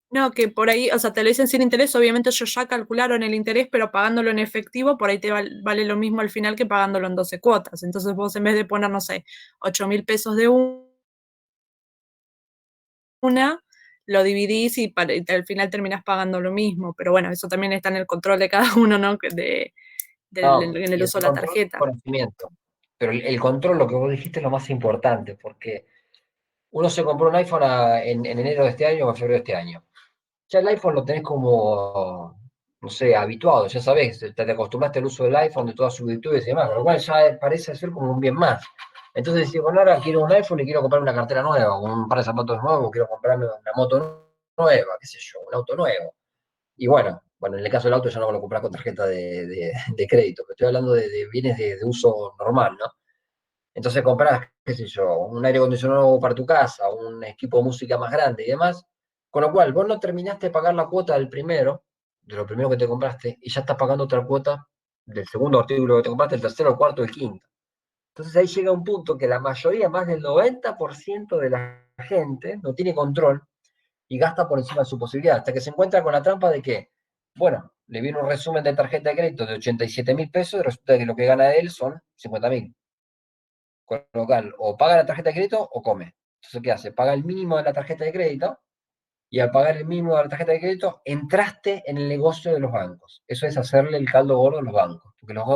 no, que por ahí, o sea, te lo dicen sin interés, obviamente ellos ya calcularon el interés, pero pagándolo en efectivo, por ahí te vale lo mismo al final que pagándolo en 12 cuotas. Entonces vos en vez de poner, no sé, 8.000 pesos de una, lo dividís y al final terminás pagando lo mismo. Pero bueno, eso también está en el control de cada uno, ¿no? no, En el y uso ese de la control es tarjeta. conocimiento. Pero el control, lo que vos dijiste, es lo más importante, porque uno se compró un iPhone en enero de este año o en febrero de este año. Ya el iPhone lo tenés como, no sé, habituado, ya sabés, te acostumbraste al uso del iPhone, de todas sus virtudes y demás, con lo cual ya parece ser como un bien más. Entonces, si bueno, ahora quiero un iPhone y quiero comprarme una cartera nueva, o un par de zapatos nuevos, quiero comprarme una moto nueva, qué sé yo, un auto nuevo. Y bueno, en el caso del auto ya no lo compras con tarjeta de crédito, pero estoy hablando de bienes de uso normal, ¿no? Entonces compras, qué sé yo, un aire acondicionado para tu casa, un equipo de música más grande y demás. Con lo cual, vos no terminaste de pagar la cuota del primero, de lo primero que te compraste, y ya estás pagando otra cuota del segundo artículo que te compraste, el tercero, el cuarto, el quinto. Entonces ahí llega un punto que la mayoría, más del 90% de la gente, no tiene control y gasta por encima de su posibilidad, hasta que se encuentra con la trampa de que, bueno, le viene un resumen de tarjeta de crédito de 87.000 pesos y resulta que lo que gana él son 50.000. Con lo cual, o paga la tarjeta de crédito o come. Entonces, ¿qué hace? Paga el mínimo de la tarjeta de crédito y al pagar el mínimo de la tarjeta de crédito, entraste en el negocio de los bancos. Eso es hacerle el caldo gordo a los bancos, porque los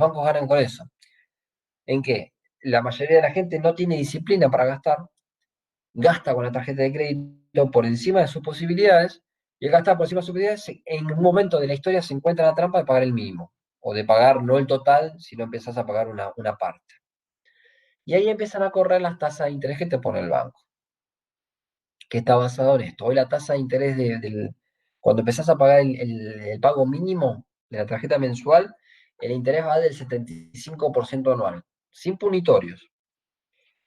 bancos ganan con eso. ¿En qué? La mayoría de la gente no tiene disciplina para gastar, gasta con la tarjeta de crédito por encima de sus posibilidades, y al gastar por encima de sus posibilidades, en un momento de la historia se encuentra la trampa de pagar el mínimo, o de pagar no el total, sino empezás a pagar una parte. Y ahí empiezan a correr las tasas de interés que te pone el banco, que está basado en esto. Hoy la tasa de interés cuando empezás a pagar el pago mínimo de la tarjeta mensual, el interés va del 75% anual, sin punitorios.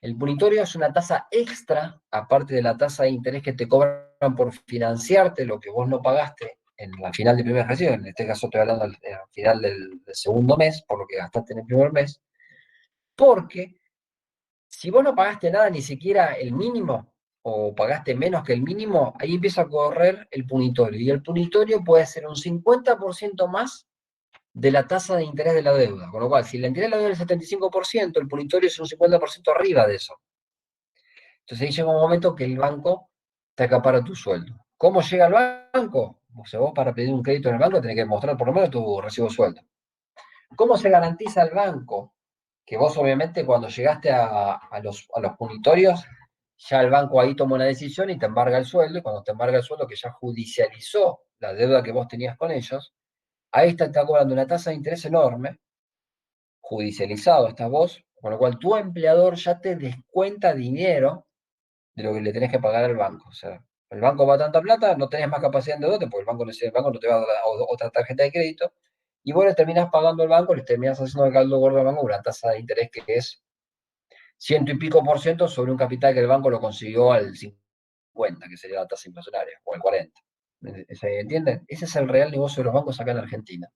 El punitorio es una tasa extra, aparte de la tasa de interés que te cobran por financiarte lo que vos no pagaste en la final del primer ejercicio. En este caso estoy hablando al final del segundo mes, por lo que gastaste en el primer mes, porque si vos no pagaste nada, ni siquiera el mínimo, o pagaste menos que el mínimo, ahí empieza a correr el punitorio. Y el punitorio puede ser un 50% más de la tasa de interés de la deuda. Con lo cual, si el interés de la deuda es el 75%, el punitorio es un 50% arriba de eso. Entonces ahí llega un momento que el banco te acapara tu sueldo. ¿Cómo llega al banco? O sea, vos para pedir un crédito en el banco tenés que mostrar por lo menos tu recibo de sueldo. ¿Cómo se garantiza el banco? Que vos obviamente cuando llegaste a los punitorios, ya el banco ahí toma una decisión y te embarga el sueldo, y cuando te embarga el sueldo que ya judicializó la deuda que vos tenías con ellos, ahí está cobrando una tasa de interés enorme, judicializado estás vos, con lo cual tu empleador ya te descuenta dinero de lo que le tenés que pagar al banco. O sea, el banco va a tanta plata, no tenés más capacidad de endeudarte, porque el banco no te va a dar otra tarjeta de crédito, y vos le terminás pagando al banco, le terminás haciendo el caldo gordo al banco una tasa de interés que es ciento y pico por ciento sobre un capital que el banco lo consiguió al 50, que sería la tasa inflacionaria, o al 40. ¿Se entienden? Ese es el real negocio de los bancos acá en Argentina.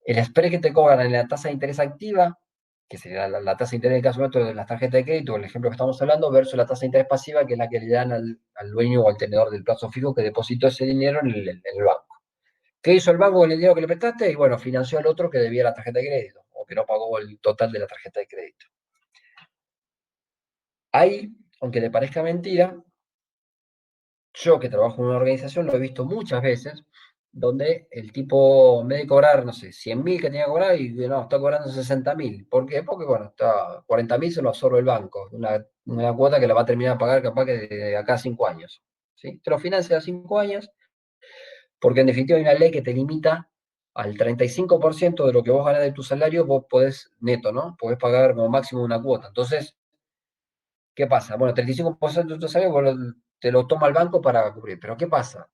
El spread que te cobran en la tasa de interés activa, que sería la tasa de interés en el caso nuestro de las tarjetas de crédito, el ejemplo que estamos hablando, versus la tasa de interés pasiva, que es la que le dan al dueño o al tenedor del plazo fijo que depositó ese dinero en el banco. ¿Qué hizo el banco con el dinero que le prestaste? Y bueno, financió al otro que debía la tarjeta de crédito, o que no pagó el total de la tarjeta de crédito. Ahí, aunque le parezca mentira, yo que trabajo en una organización lo he visto muchas veces, donde el tipo, en vez de cobrar, no sé, 100.000 que tenía que cobrar, y no, está cobrando 60.000. ¿Por qué? Porque, bueno, está 40.000 se lo absorbe el banco, una cuota que la va a terminar a pagar capaz que de acá a 5 años. ¿Sí? Te lo financia a 5 años, porque en definitiva hay una ley que te limita al 35% de lo que vos ganás de tu salario, vos podés, neto, ¿no? Podés pagar como máximo una cuota. Entonces, ¿qué pasa? Bueno, 35% de tu salario te lo toma el banco para cubrir. Pero ¿qué pasa?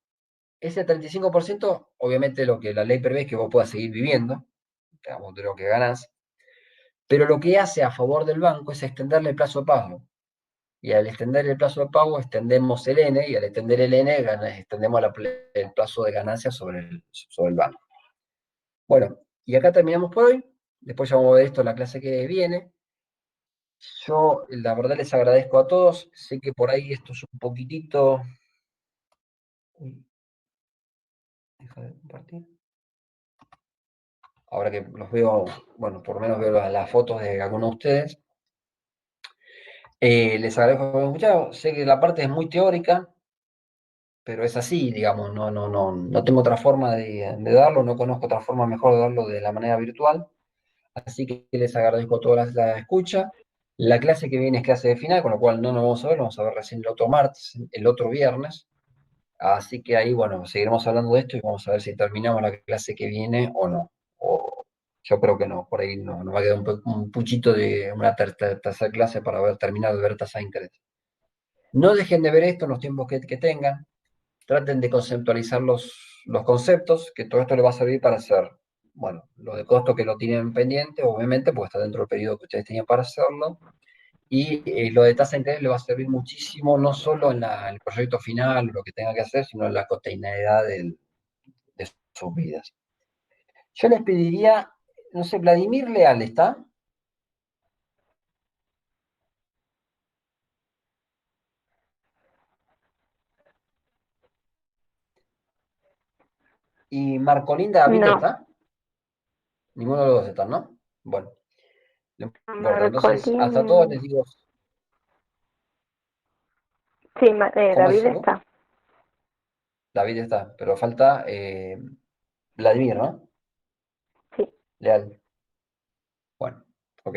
ese 35%, obviamente lo que la ley prevé es que vos puedas seguir viviendo, digamos, de lo que ganás, pero lo que hace a favor del banco es extenderle el plazo de pago. Y al extender el plazo de pago, extendemos el N, y al extender el N, extendemos el plazo de ganancia sobre el banco. Bueno, y acá terminamos por hoy. Después ya vamos a ver esto en la clase que viene. Yo, la verdad, les agradezco a todos. Sé que por ahí esto es un poquitito... Uy, deja de compartir. Ahora que los veo, bueno, por lo menos veo las fotos de algunos de ustedes. Les agradezco por haberme escuchado. Sé que la parte es muy teórica, pero es así, digamos, no tengo otra forma de darlo, no conozco otra forma mejor de darlo de la manera virtual. Así que les agradezco toda la escucha. La clase que viene es clase de final, con lo cual no nos vamos a ver recién el otro martes, el otro viernes. Así que ahí, bueno, seguiremos hablando de esto y vamos a ver si terminamos la clase que viene o no. O, yo creo que no, por ahí no, nos va a quedar un puchito de una tercera clase para terminar de ver tasa de interés. No dejen de ver esto en los tiempos que tengan. Traten de conceptualizar los conceptos, que todo esto les va a servir para hacer, bueno, lo de costo que lo tienen pendiente, obviamente, porque está dentro del periodo que ustedes tenían para hacerlo, y lo de tasa de interés les va a servir muchísimo, no solo en el proyecto final, lo que tenga que hacer, sino en la cotidianidad de sus vidas. Yo les pediría, no sé, Vladimir Leal, ¿está? ¿Y Marcolín David No, está? Ninguno de los dos están, ¿no? Bueno, no importa. Entonces, hasta todos les Marcolín. digo, Sí, ¿cómo es? David está. David está, pero falta Vladimir, ¿no? Sí. Leal. Bueno, ok.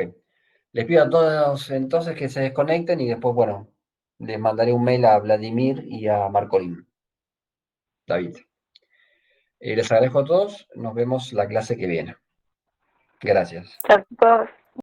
Les pido a todos entonces que se desconecten y después, bueno, les mandaré un mail a Vladimir y a Marcolín. David. Les agradezco a todos. Nos vemos la clase que viene. Gracias. Chao, chicos.